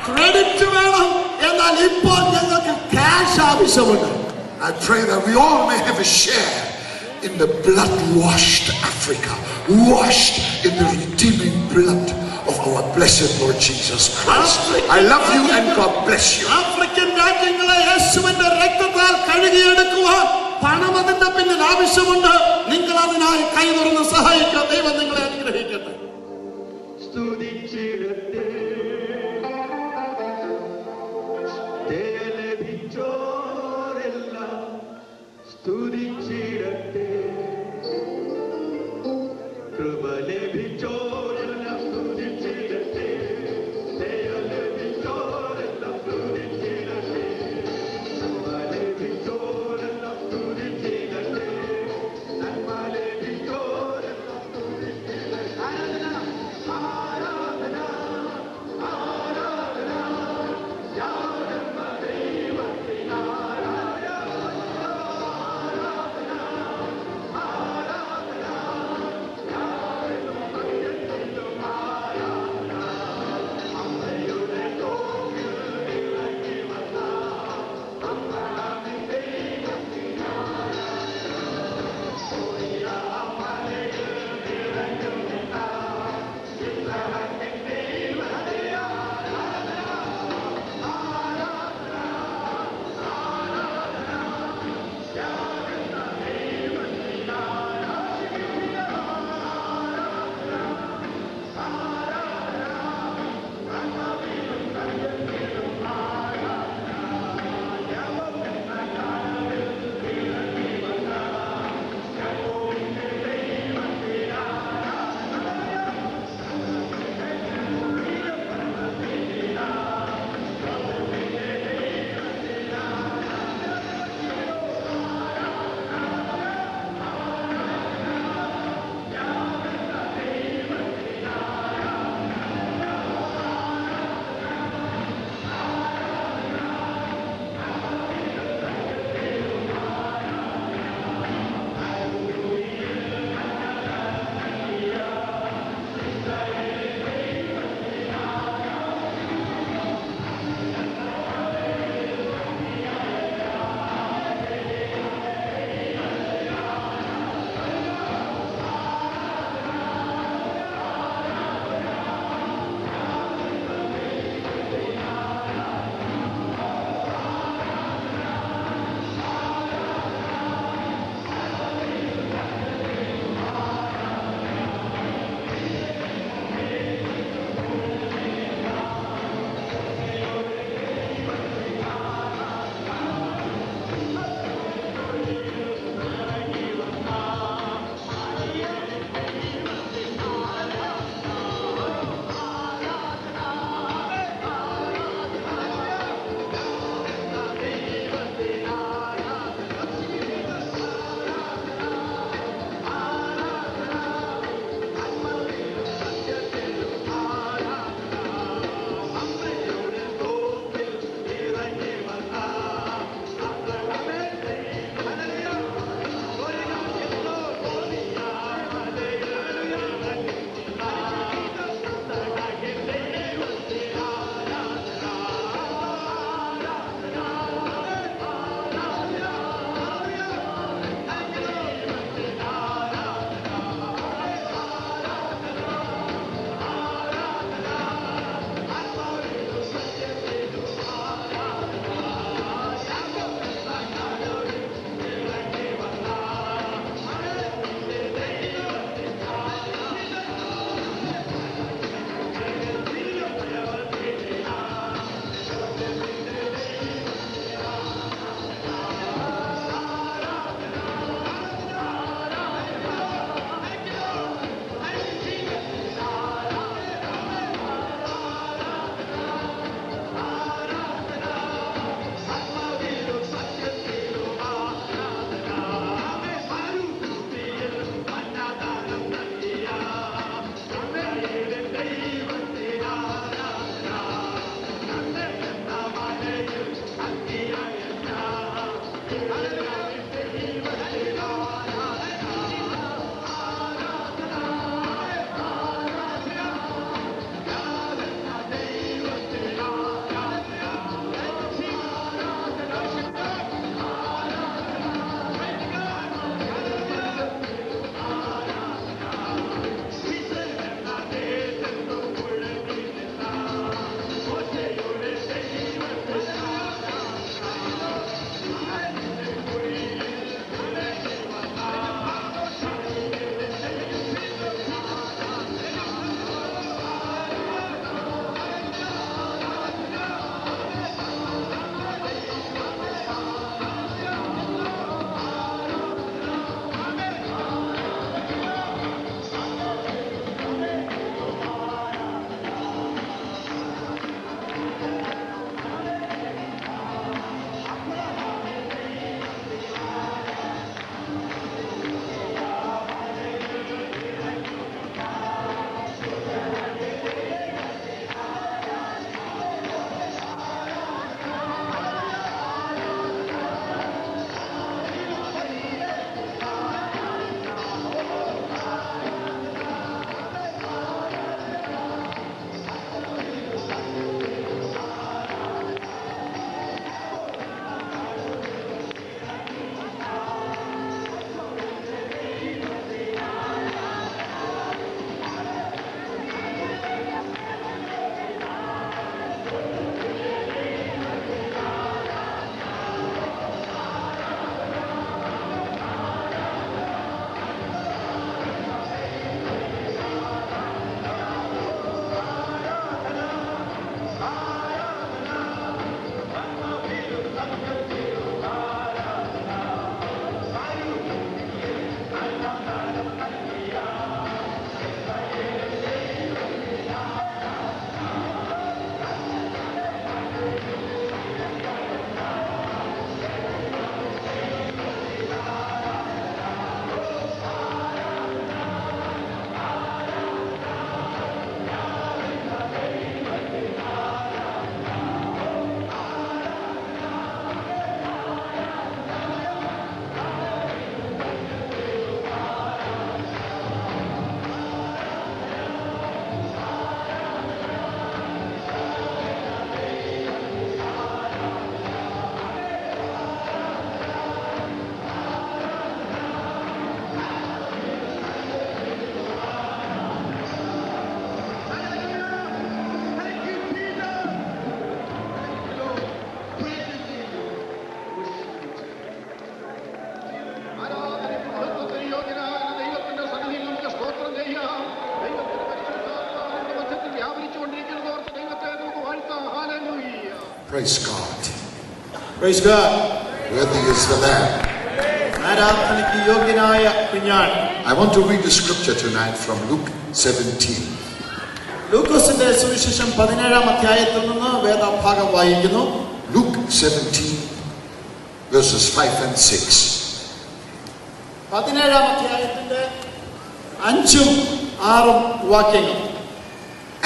ക്രെഡിറ്റ് വേണം, എന്നാൽ ഇപ്പോൾ ഞങ്ങൾക്ക് ക്യാഷ് ആവശ്യമുണ്ട്. I pray that we all may have a share in the blood-washed Africa, washed in the redeeming blood of our blessed Lord Jesus Christ. I love you and God bless you. African രാജ്യങ്ങളെ യേശുവിന്റെ രക്തത്താൽ കഴുകിയെടുക്കുവാൻ പണം അതിന്റെ പിന്നിൽ ആവശ്യമുണ്ട്. നിങ്ങൾ അതിനായി കൈ തുറന്ന് സഹായിക്കുക. ദൈവം നിങ്ങളെ അനുഗ്രഹിക്കട്ടെ. സ്തുതിച്ചിടട്ടെ, കൃപ ലഭിച്ചോരെല്ലാം സ്തുതിച്ചിടട്ടെ, ദയ ലഭിച്ചോരെല്ലാം സ്തുതിച്ചിടട്ടെ, കൃപ ലഭിച്ചോരെല്ലാം സ്തുതിച്ചിടട്ടെ, നന്മ ലഭിച്ചോരെല്ലാം സ്തുതിച്ചിടട്ടെ. ആരാധന ആരാധന യാതൊരു ദൈവത്തിനാരാധന. Praise God. Praise God. Worthy is the Lamb. ആരാധനയ്ക്ക് യോഗ്യനായ കുഞ്ഞാട്. I want to read the scripture tonight from Luke 17. ലൂക്കോസിന്റെ സുവിശേഷം 17-ാം അധ്യായത്തിൽ നിന്ന് വേദഭാഗം വായിക്കുന്നു. Luke 17 verses 5 and 6. 17-ാം അധ്യായത്തിന്റെ 5ഉം 6ഉം വാക്യങ്ങൾ.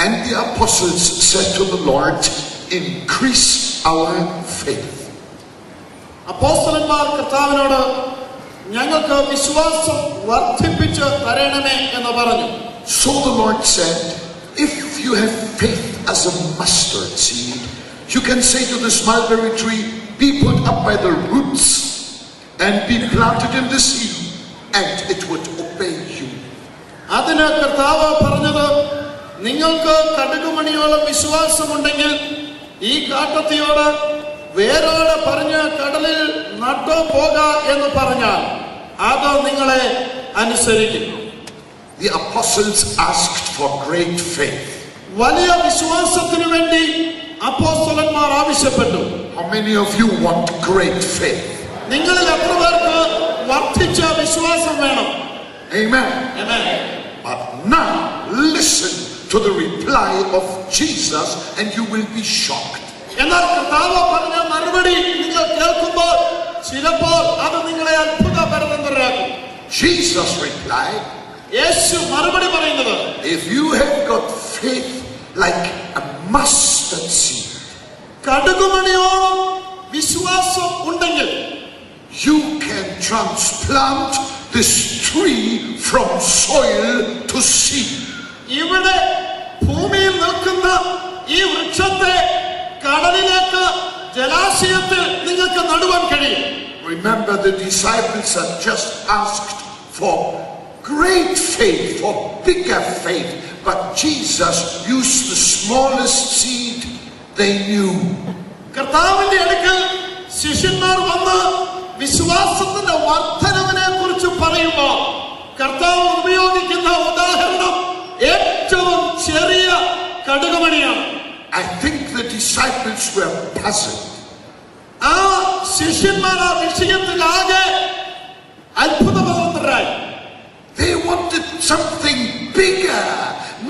And the apostles said to the Lord, increase our faith. അപ്പോസ്തലന്മാർ കർത്താവിനോട് ഞങ്ങൾക്ക് വിശ്വാസം വർദ്ധിപ്പിച്ച് തരണമേ എന്ന് പറഞ്ഞു. So the Lord said, if you have faith as a mustard seed, you can say to this mulberry tree, be put up by the roots and be planted in the sea, and it would obey you. അതിന് കർത്താവ് പറഞ്ഞത്, നിങ്ങൾക്ക് കടുകുമണിയോളം വിശ്വാസമുണ്ടെങ്കിൽ ഈ കാട്ടത്തിയോട് വേരോടെ പറഞ്ഞ് കടലിൽ നട്ടോ പോക എന്ന് പറഞ്ഞാൽ അത് നിങ്ങളെ അനുസരിക്കും. The apostles asked for great faith. വലിയ വിശ്വാസത്തിനു വേണ്ടി അപ്പോസ്തലന്മാർ ആവശ്യപ്പെട്ടു. How many of you want great faith? നിങ്ങളിൽ എത്ര പേർക്ക് വർദ്ധിച്ച വിശ്വാസം വേണം? Amen. Amen. But now listen to the reply of Jesus and you will be shocked. എന്നാൽ കർത്താവ് പറഞ്ഞ മറുപടി നിങ്ങൾ കേൾക്കുമ്പോൾ ചിലപ്പോൾ അത് നിങ്ങളെ അത്ഭുതപരമെന്നറിയാക്കും. Jesus replied, യേശു മറുപടി പറയുന്നത്, if you have got faith like a mustard seed, കടുകുമണിയോളം വിശ്വാസം ഉണ്ടെങ്കിൽ you can transplant this tree from soil to sea. ഇവിടെ ഭൂമിയിൽ നിൽക്കുന്ന ഈ വൃക്ഷത്തെ കടലിലേക്ക് ജലാശയത്തിൽ നിങ്ങൾക്ക് നടുവാൻ കഴിയും. Remember, the disciples had just asked for great faith, for bigger faith, but Jesus used the smallest seed they knew. കർത്താവിന്റെ അടുക്കൽ ശിഷ്യന്മാർ വന്ന് വിശ്വാസത്തിന്റെ വർധനവിനെ കുറിച്ച് പറയുമ്പോൾ കർത്താവ് ഉപയോഗിക്കുന്ന ഉദാഹരണം ഏറ്റവും ചെറിയ കടുകുമണിയാണ്. I think the disciples were puzzled. ആ ശിഷ്യന്മാർ ആ വിഷയത്തിൽ ആകെ അത്ഭുതപരരായി. They wanted something bigger,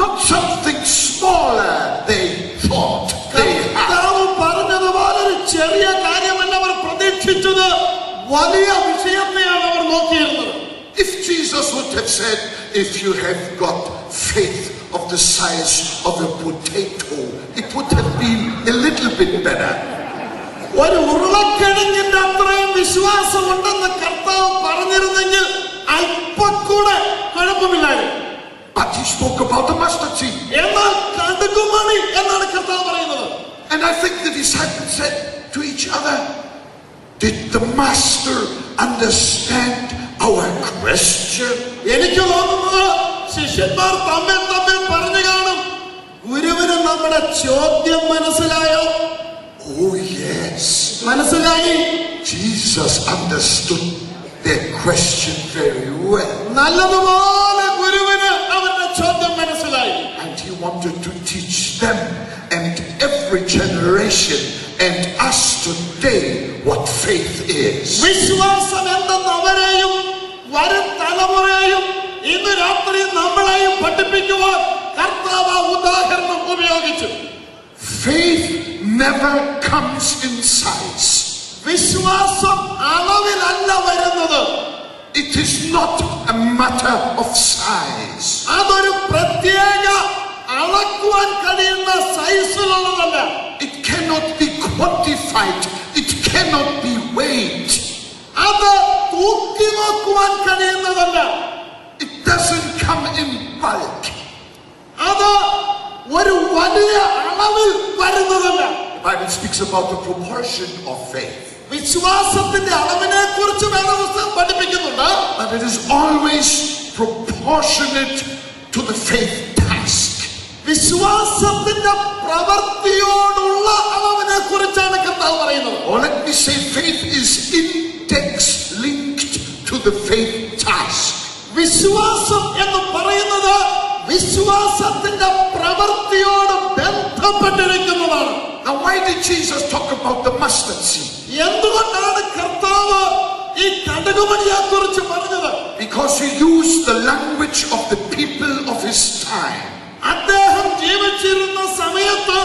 not something smaller, they thought they had. കർത്താവ് പറഞ്ഞതുപോലെ ഒരു ചെറിയ കാര്യമല്ല അവർ പ്രതീക്ഷിച്ചത്, വലിയ വിഷയത്തെയാണ് അവർ നോക്കിയിരുന്നത്. If Jesus would have said, if you have got faith of the size of a potato, it would have been a little bit better. ഒരു ഉരുളക്കിഴങ്ങിന്റെ അത്രയും വിശ്വാസമുണ്ടെന്ന് കർത്താവ് പറഞ്ഞിരുന്നെങ്കിൽ അല്പക്കൂടെ കുഴപ്പമില്ലായിരുന്നു. But he spoke about the mustard seed. എന്നാൽ കടുകുമണി എന്നാണ് കർത്താവ് പറയുന്നത്. And I think the disciples said to each other, did the master understand our question? എനിക്ക് തോന്നുന്നത് ശിഷ്യന്മാർ തമ്മിൽ പറഞ്ഞു കാണും, ഗുരുവിന് നമ്മുടെ ചോദ്യം മനസ്സിലായോ? Oh yes. മനസ്സിലായി. Jesus understood their question very well. നല്ലതുപോലെ ഗുരുവിന് അവരുടെ ചോദ്യം മനസ്സിലായി. And he wanted to teach them and every generation and us today what faith is. വിശ്വാസം എന്തെന്ന് അവരെയും വരും തലമുറയെയും ഇന്ന് രാത്രി നമ്മളെയും പഠിപ്പിക്കുവാൻ കർത്താവ് ആ ഉദാഹരണം ഉപയോഗിച്ചു. Faith never comes in size. വിശ്വാസം അളവിലല്ല വരുന്നത്. It is not a matter of size. അതൊരു പ്രത്യേക അളക്കുവാൻ കഴിയുന്ന സൈസിലുള്ളതല്ല. It cannot be quantified. It cannot be weighed. അത് തൂക്കി നോക്കുവാൻ കഴിയുന്നതല്ല. It doesn't come in bulk. അത് ഒരു വലിയ അളവിൽ വരുന്നതല്ല. The Bible speaks about the proportion of faith. വിശ്വാസത്തിന്റെ അളവിനെ കുറിച്ച് വേദപുസ്തകം പഠിപ്പിക്കുന്നുണ്ട്. But it is always proportionate to the faith task. വിശ്വാസത്തിന്റെ പ്രവൃത്തിയോടുള്ള അളവിനെ കുറിച്ചാണ് കർത്താവ് പറയുന്നത്. Or let me say, faith is index linked to the faith task. വിശ്വാസം എന്ന് പറയുന്നത് വിശ്വാസത്തിന്റെ പ്രവൃത്തിയോട് ബന്ധപ്പെട്ടിരിക്കുന്നതാണ്. Now, why did Jesus talk about the mustard seed? എന്തുകൊണ്ടാണ് കർത്താവ് ഈ കടുകുമണിയെ കുറിച്ച് പറഞ്ഞത്? Because he used the language of the people of his time. അദ്ദേഹം ജീവിച്ചിരുന്ന സമയത്ത്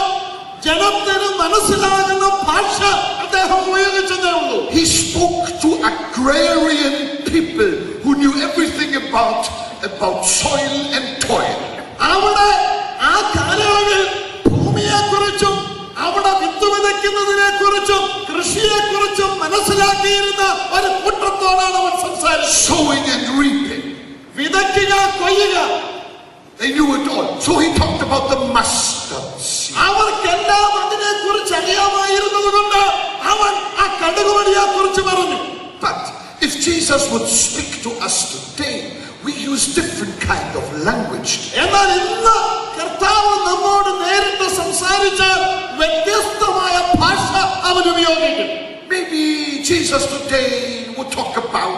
ജനത്തിന് മനസ്സിലാകുന്ന ഭാഷ അദ്ദേഹം ഉപയോഗിച്ചതേ ഉള്ളൂ. He spoke to agrarian people who knew everything about soil and toil. അവിടെ ആ കാലയളവിൽ ഭൂമിയെ കുറിച്ചും അവിടെ വിത്ത് വിതയ്ക്കുന്നതിനെ കുറിച്ചും കൃഷിയെ കുറിച്ചും മനസ്സിലാക്കിയിരുന്ന ഒരു കൂട്ടത്തോടാണ് അവൻ സംസാരിച്ചത്. Sowing and reaping. വിതയ്ക്കുക, കൊയ്യുക. They knew it all. So he talked about the mustard seed. അവർക്കെല്ലാം അതിനെ കുറിച്ച് അറിയാമായിരുന്നത് കൊണ്ട് അവൻ ആ കടുകുമണിയെ കുറിച്ച് പറഞ്ഞു. But if Jesus would speak to us today, we use different kind of language. എന്നാൽ ഇന്ന് കർത്താവ് നമ്മോട് നേരിട്ട് സംസാരിച്ചാൽ വ്യത്യസ്തമായ ഭാഷ അവൻ ഉപയോഗിക്കും. Maybe Jesus today would talk about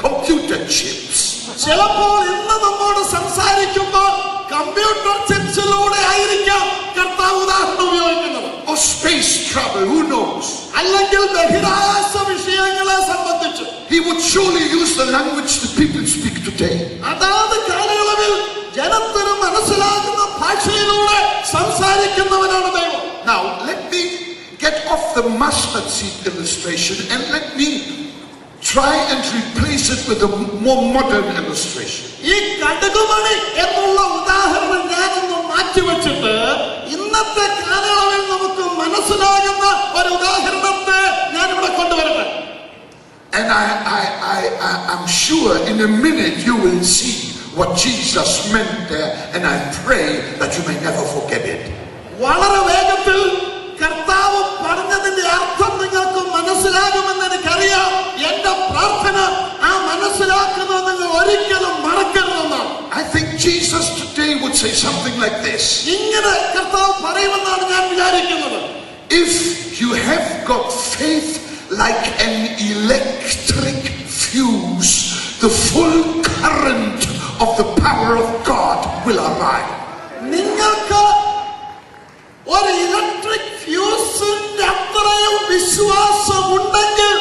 computer chips. ചിലപ്പോൾ ഇന്ന് നമ്മോട് സംസാരിക്കുമ്പോൾ കമ്പ്യൂട്ടർ ചിപ്സിലൂടെ ആയിരിക്കാം കർത്താവ് ഉദാഹരണം ഉപയോഗിക്കുന്നത്. Or space travel, who knows? അല്ലെങ്കിൽ ബഹിരാകാശ വിഷയങ്ങളെ സംബന്ധിച്ച് He would surely use the language that people speak today. അതാത് കാലയളവിൽ ജനത്തിന് മനസ്സിലാകുന്ന ഭാഷയിലൂടെ സംസാരിക്കുന്നവനാണ് ദൈവം. Now, let me get off the mustard seed illustration and let me try and replace it with a more modern illustration. ഈ കടുകുമണി എന്നുള്ള ഉദാഹരണം ഞാനൊന്ന് മാറ്റിവെച്ചിട്ട് ഇന്നത്തെ കാലയളവിൽ നമുക്ക് മനസ്സിലാകുന്ന ഒരു ഉദാഹരണത്തെ ഞാനിവിടെ കൊണ്ടുവരട്ടെ. And I'm sure in a minute you will see what Jesus meant there, and I pray that you may never forget it. വളരെ വേഗത്തിൽ കർത്താവ് പറഞ്ഞതിന്റെ അർത്ഥം നിങ്ങൾക്ക് മനസ്സിലാകുമെന്ന് എനിക്കറിയാം. എന്റെ പ്രാർത്ഥന ആ മനസ്സിലാക്കുന്നത് നിങ്ങൾ ഒരിക്കലും മറക്കരുതെന്നാണ്. I think Jesus today would say something like this. ഇങ്ങനെ കർത്താവ് പറയുമെന്നാണ് ഞാൻ വിചാരിക്കുന്നത്. If you have got faith like an electric fuse, the full current of the power of God will arrive. നിങ്ങൾക്ക് ഒരു ഇലക്ട്രിക് ഫ്യൂസിന്റെ അത്രയും വിശ്വാസമുണ്ടെങ്കിൽ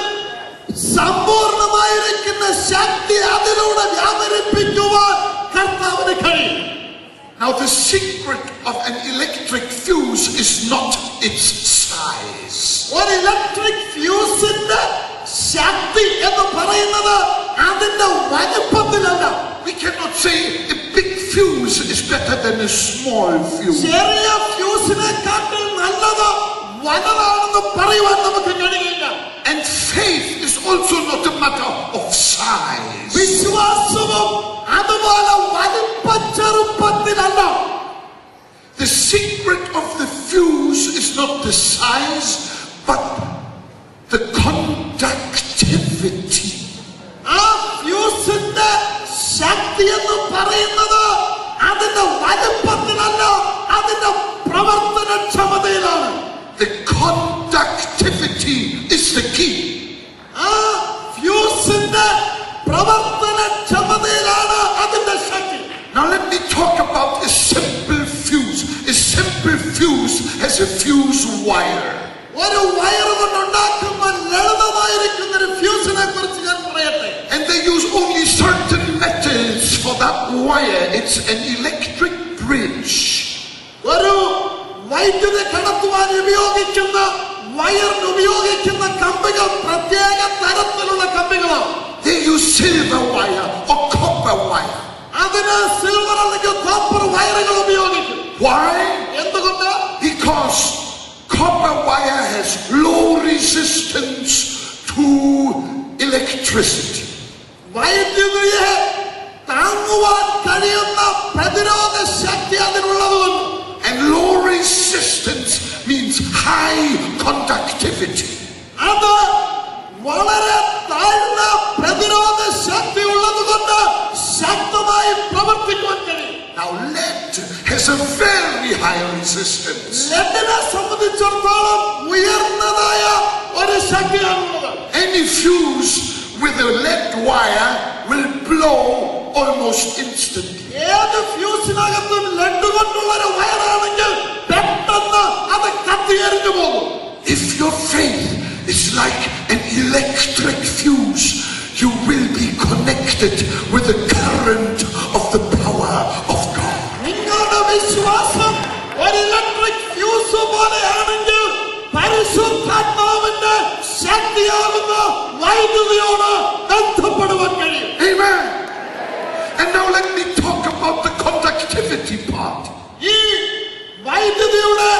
സമ്പൂർണമായിരിക്കുന്ന ശക്തി അതിലൂടെ വ്യാപരിപ്പിക്കുവാൻ കർത്താവിന് കഴിയും. Now, the secret of an electric fuse is not its size. ഒരു electric ഫ്യൂസിന്റെ ശക്തി എന്ന് പറയുന്നത് അതിന്റെ വലിപ്പത്തിലല്ല. We cannot say a big fuse is better than a small fuse. ചെറിയ ഫ്യൂസിനെക്കാട്ടിൽ നല്ലത് വലുതാണെന്ന് പറയുവാൻ നമുക്ക് കഴിയില്ല. And faith is also not a matter of size. വിശ്വാസവും അതുപോലെ വലിപ്പ ചെറുപ്പത്തിലല്ല. The secret of the fuse is not the size, but the conductivity. ആ ഫ്യൂസിന്റെ ശക്തി എന്ന് പറയുന്നത് അതിന്റെ വലിപ്പത്തിലല്ല, അതിന്റെ പ്രവർത്തനക്ഷമതയിലാണ്. The conductivity is the key. ആ ഫ്യൂസിന്റെ പ്രവർത്തനക്ഷമതയിലാണ് അതിന്റെ ശക്തി. Now let me talk about a simple fuse. A simple fuse has a fuse wire. ഒരു wire കൊണ്ടുണ്ടാക്കുന്ന ലളിതമായിരിക്കുന്ന ഒരു ഫ്യൂസിനെ കുറിച്ച് ഞാൻ പറയട്ടെ. And they use only certain metals for that wire. It's an electric bridge. ഒരു വൈദ്യുതി കടത്തുവാൻ ഉപയോഗിക്കുന്ന വയറിന് ഉപയോഗിക്കുന്ന കമ്പികൾ പ്രത്യേക തരത്തിലുള്ള കമ്പികളാണ്. They use silver wire or copper wire. അതിന് സിൽവർ അല്ലെങ്കിൽ കോപ്പർ വയറുകൾ ഉപയോഗിക്കും. Why? എന്തുകൊണ്ട്? Because copper wire has low resistance to electricity. വൈദ്യുതിയെ താങ്ങുവാൻ കഴിയുന്ന പ്രതിരോധ ശക്തി അതിനുള്ളതുകൊണ്ട്. And low resistance means high conductivity. അത് വളരെ താഴ്ന്ന പ്രതിരോധ ശക്തി ഉള്ളതുകൊണ്ട് ശക്തമായി പ്രവർത്തിക്കുവാൻ കഴിയും. Now lead has a very high resistance. ലെഡിനെ സംബന്ധിച്ചിടത്തോളം ഉയർന്നതായ ഒരു ശക്തിയാണുള്ളത്. Any fuse with a lead wire will blow almost instantly. ഏത് ഫ്യൂസിനകത്തും ലെഡ് കൊണ്ടുള്ള ഒരു വയറാണെങ്കിൽ പെട്ടെന്ന് അത് കത്തിയെറിഞ്ഞു your faith is like an electric fuse, you will be connected with the current of the power of God. നിങ്ങളുടെ വിശ്വാസം ഒരു ഇലക്ട്രിക് ഫ്യൂസ് പോലെയാണെങ്കിൽ പരിശുദ്ധാത്മാവിന്റെ ശക്തിയാകുന്ന വൈദ്യുതിയോട് ബന്ധപ്പെടുവാൻ കഴിയും. Amen. And now let me talk about the conductivity part. ഈ വൈദ്യുതിയുടെ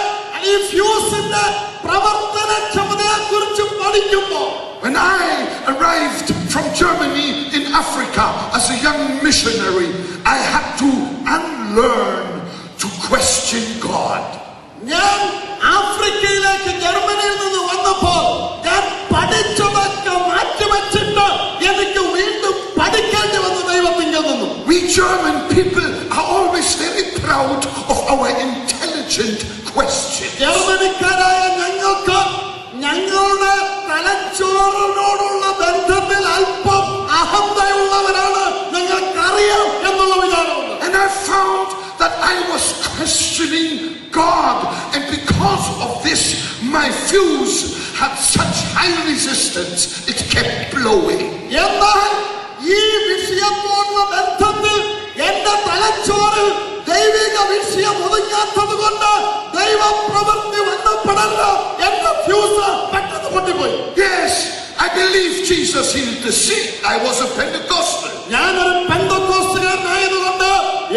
ഈ ഫ്യൂസിന്റെ പ്രവർത്തനക്ഷമതയെ കുറിച്ച് പഠിക്കുമ്പോൾ, When I arrived from Germany in Africa as a young missionary, I had to unlearn to question God. ഞാൻ ആഫ്രിക്കയിലേക്ക് ജർമ്മനിയിൽ നിന്ന് വന്നപ്പോൾ ഞാൻ പഠിച്ചതൊക്കെ മാറ്റിവെച്ചിട്ട് എനിക്ക് വീണ്ടും പഠിക്കേണ്ടി വന്നു ദൈവത്തിങ്കിൽ നിന്നും. We German people are always very proud of our intelligent questions. ജർമ്മനിക്കാരായ ഞങ്ങൾക്ക് ഞങ്ങളുടെ തലച്ചോറിനോടുള്ള ബന്ധത്തിൽ അല്പം അഹന്തയുള്ളവരാണ്, ഞങ്ങൾക്കറിയാം എന്നുള്ള വിചാരമുണ്ട്. And I found that I was questioning God, and because of this my fuse had such high resistance, it kept blowing. എന്നാൽ ഈ വിഷയത്തോടുള്ള ബന്ധത്തിൽ എന്റെ തലച്ചോറിൽ ദൈവിക വിഷയം ഒതുങ്ങാത്തത് കൊണ്ട് ദൈവപ്രവൃത്തി വന്നപ്പെടല്ല, എന്റെ ഫ്യൂസ് പെട്ടെന്ന് പൊട്ടിപ്പോയി. Yes, I believe Jesus healed the sick. I was a Pentecostal. ഞാനൊരു പെന്തക്കോസ്തുകാരനായതുകൊണ്ട്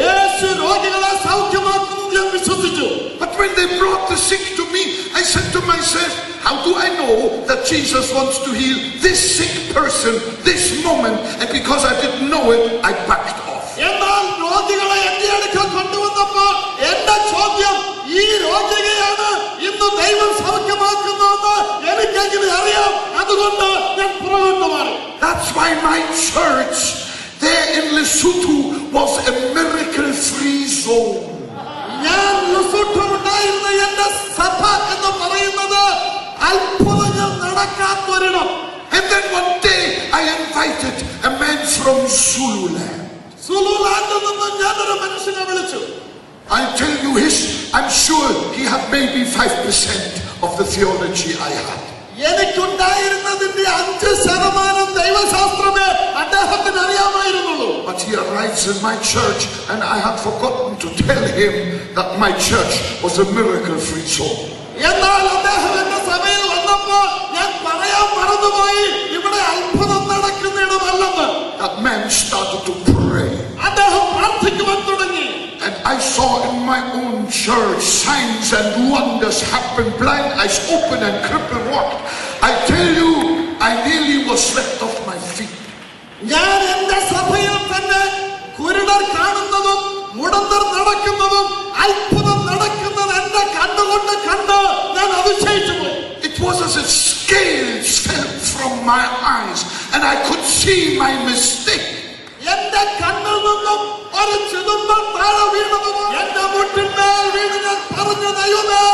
യേശു രോഗികളെ സൗഖ്യമാക്കുന്നു ഞാൻ വിശ്വസിച്ചു. But when they brought the sick to me, I said to myself, how do I know that Jesus wants to heal this sick person this moment? And because I didn't know it, I backed off. എന്നാൽ രോഗികളെ എന്റെ അടുക്കൽ കൊണ്ടുവന്നപ്പോൾ എന്റെ ചോദ്യം, ഈ രോഗിയെയാണ് ഇന്ന് ദൈവം സൗഖ്യമാക്കുന്നതെന്ന് എനിക്കെങ്ങനെ അറിയാം? അതുകൊണ്ട് ഞാൻ പുറകോട്ട് മാറി. That's why my church there in Lesotho was a miracle-free zone. ഞാൻ ലുസോട്ടോ ഉണ്ടായിരുന്ന എന്റെ സഭ എന്ന് പറയുന്നത് അത്ഭുതങ്ങൾ നടക്കാത്തൊരിടം. And then one day I invited a man from Zululand. സുലുലാൻഡിൽ നിന്ന് ഞാനൊരു മനുഷ്യനെ വിളിച്ചു. I'll tell you I'm sure he had maybe 5% of the theology I had. എനിക്കുണ്ടായിരുന്നതിന്റെ 5% ദൈവശാസ്ത്രമേ അദ്ദേഹത്തിന് അറിയാമായിരുന്നുള്ളൂ. But he arrives in my church and I had forgotten to tell him that my church was a miracle-free zone. എന്നാൽ അദ്ദേഹം എന്റെ സഭയിൽ വന്നപ്പോൾ ഞാൻ പറയാൻ മറന്നുപോയി, ഇവിടെ അത്ഭുതം നടക്കുന്നിടമല്ലെന്ന്. That man started to pray. അദ്ദേഹം പ്രാർത്ഥിക്കുവാൻ തുടങ്ങി. And I saw in my own church signs and wonders happen. Blind eyes open and crippled walked. I tell you, I nearly was swept off my feet. ഞാൻ എന്റെ സഭയിൽ തന്നെ കുരുടർ കാണുന്നതും മുടന്തർ നടക്കുന്നതും അത്ഭുതം നടക്കുന്നത് എന്റെ കണ്ണുകൊണ്ട് കണ്ട് ഞാൻ അതിശയിച്ചു പോയി. It was as if scales fell from my eyes and I could see my mistake. എന്റെ കണ്ണിൽ നിന്നും ഒരു ചിതുമ്പൽ താഴെ വീണതും എന്റെ മുട്ടിന്മേൽ വീണ് ഞാൻ പറഞ്ഞു, ദൈവമേ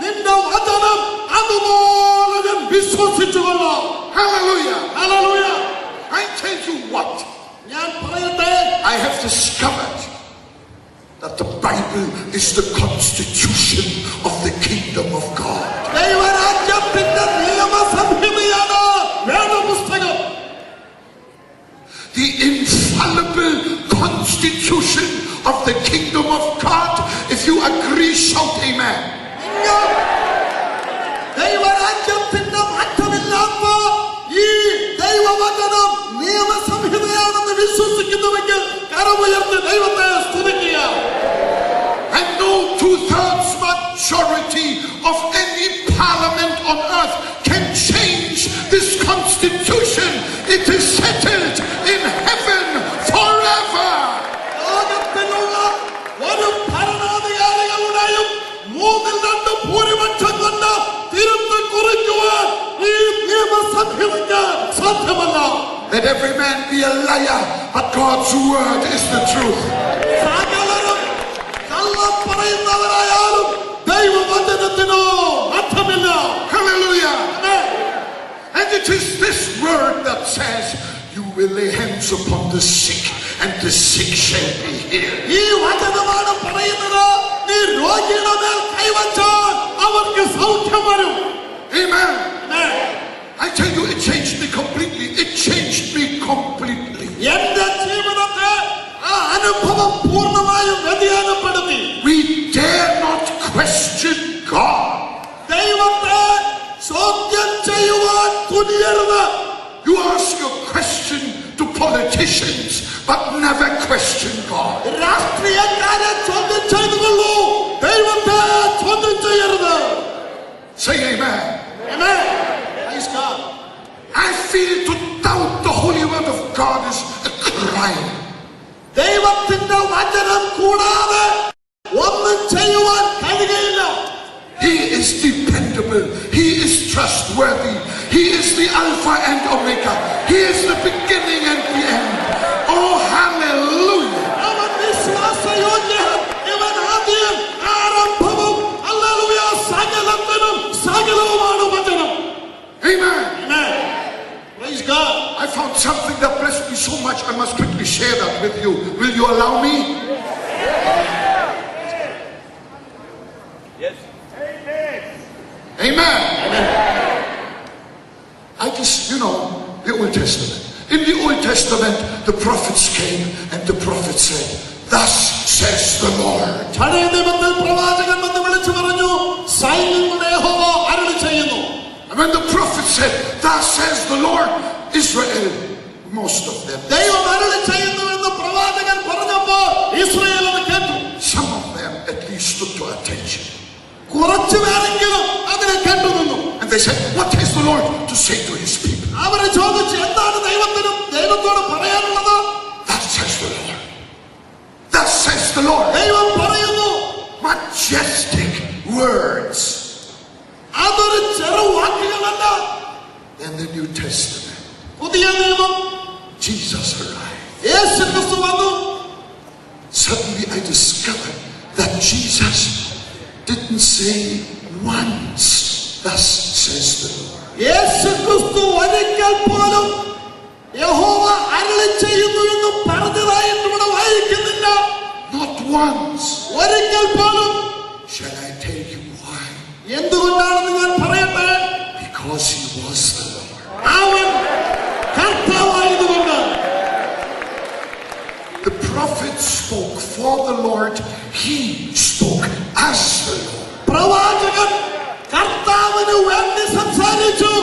നിന്റെ വചനം അതുപോലെ ഞാൻ വിശ്വസിച്ചുകൊള്ളാം. Hallelujah. Hallelujah. I tell you what, ഞാൻ പറയട്ടെ, I have discovered that the Bible is the constitution of the kingdom of God. ദൈവരാജ്യത്തിന്റെ നിയമസംഹിതയാണ് വേദപുസ്തകം. The infallible constitution of the kingdom of God. If you agree, shout amen. ദൈവരാജ്യത്തിന്റെ മാറ്റമില്ലാത്ത ഈ ദൈവവചനം നിയമസംഹിതയാണെന്ന് വിശ്വസിക്കുന്നുവെങ്കിൽ കരമുയർത്തി ദൈവത്തെ സ്തുതിക്കുക. And no 2/3 majority of any parliament on earth can change this constitution. It is settled in heaven forever. ലോകത്തിലുള്ള ഒരു ഭരണാധികാരികളുടെയും 3/2 ഭൂരിപക്ഷം കൊണ്ട് തിരുത്തി കുറിക്കുവാൻ ഈ നിയമസംഹിതയ്ക്ക് സാധ്യമല്ല. Let every man be a liar, but God's word is the truth. സകലരും കള്ളം പറയുന്നവരായാലും ദൈവവചനത്തിനോ അർത്ഥമില്ല. Hallelujah. And it is this word that says, you will lay hands upon the sick and the sick shall be healed. ഈ വചനമാണ് പറയുന്നത്, നീ രോഗിയുടെ മേൽ കൈവച്ചാൽ അവർക്ക് സൗഖ്യം വരും. Amen. Amen. I tell you, it changed me completely. It changed me completely. എന്റെ ജീവിതത്തെ ആ അനുഭവം പൂർണ്ണമായും വ്യതിയാനപ്പെടുത്തി. We dare not question God. ദൈവത്തെ ചോദ്യം ചെയ്യുവാൻ തുനിയരുത്. You ask a question to politicians, but never question God. രാഷ്ട്രീയക്കാരെ ചോദ്യം ചെയ്തുകൊള്ളൂ, ദൈവത്തെ ചോദ്യം ചെയ്യരുത്. Say amen. Amen. Praise God. I feel to doubt the holy word of God is a crime. ദൈവത്തിന്റെ വചനം കൂടാതെ ഒന്നും ചെയ്യുവാൻ കഴിയുകയില്ല. He is dependable. He is trustworthy. He is the Alpha and Omega. He is the beginning and the end. Oh, hallelujah. അവൻ വിശ്വാസയോഗ്യൻ, ഇവൻ ആദ്യം ആരംഭവും. Hallelujah. സകലത്തിനും സകലവുമാണ് വചനം. Amen. Amen. Praise God. I found something that blessed me so much. I must quickly share that with you. Will you allow me? Amen. I just, the Old Testament. In the Old Testament, the prophets came and the prophets said, "Thus says the Lord." പഴയ നിയമത്തിൽ പ്രവാചകൻ വന്ന് വിളിച്ചു പറഞ്ഞു, സൈന്യങ്ങളുടെ യഹോവ അരുളി ചെയ്യുന്നു. And when the prophet said, "Thus says the Lord," Israel, most of them, ദൈവം അരുളി ചെയ്യുന്നു എന്ന് പ്രവാചകൻ പറഞ്ഞപ്പോൾ ഇസ്രായേൽ അത് കേട്ടു. some of them at least took to attention. കുറച്ചുപേരെങ്കിലും അതിനെ കേട്ടു നിന്നു. And they said, "What has the Lord to say to his people?" അവരെ ചോദിച്ചു, എന്താണ് ദൈവത്തോട് പറയാനുള്ളത്? Thus says the Lord. Thus says the Lord. ദൈവം പറയുന്നു. Majestic words. അതൊരു ചെറു വാക്കുകളല്ല. In the New Testament, പുതിയ നിയമം, Jesus arrived. യേശു ക്രിസ്തു വന്നു. Suddenly I discovered that Jesus didn't say once, "Thus says the Lord." യേശു ക്രിസ്തു ഒരിക്കൽ പോലും യഹോവ അരുളി ചെയ്യുന്നു എന്ന് പറഞ്ഞതായിട്ട് ഇവിടെ വായിക്കുന്നില്ല. Not once. ഒരിക്കൽ പോലും. Shall I tell you why? എന്തുകൊണ്ടാണെന്ന് ഞാൻ പറയട്ടെ. Because he was the Lord. അവൻ കർത്താവായതുകൊണ്ട്. The prophet spoke for the Lord. He spoke as the Lord. പ്രവാചകൻ കർത്താവിന് വേണ്ടി സംസാരിച്ചു.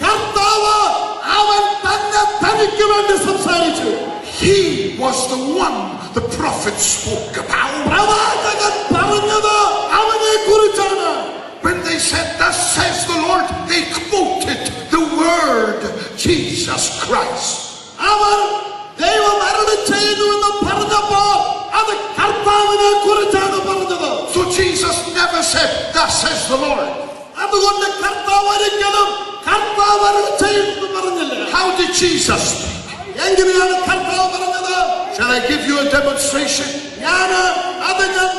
കർത്താവ് അവൻ തന്നെ തനിക്ക് വേണ്ടി സംസാരിച്ചു. He was the one the prophet spoke about. പ്രവാചകൻ പറഞ്ഞത് അവനെ കുറിച്ചാണ്. When they said, "Thus says the Lord," they quoted the word Jesus Christ. അവർ ദൈവം അരുളി ചെയ്യുന്നു എന്ന് പറഞ്ഞപ്പോൾ അത് കർത്താവിനെ കുറിച്ചാണ് പറഞ്ഞത്. So Jesus never said, "Thus says the Lord." അതുകൊണ്ട് കർത്താവ് ഒരിക്കലും കർത്താവ് അരുളി ചെയ്യുന്നു പറഞ്ഞില്ല. How did Jesus speak? എങ്ങനെയാണ് കർത്താവ് പറഞ്ഞത്? Shall I give you a demonstration? ഞാൻ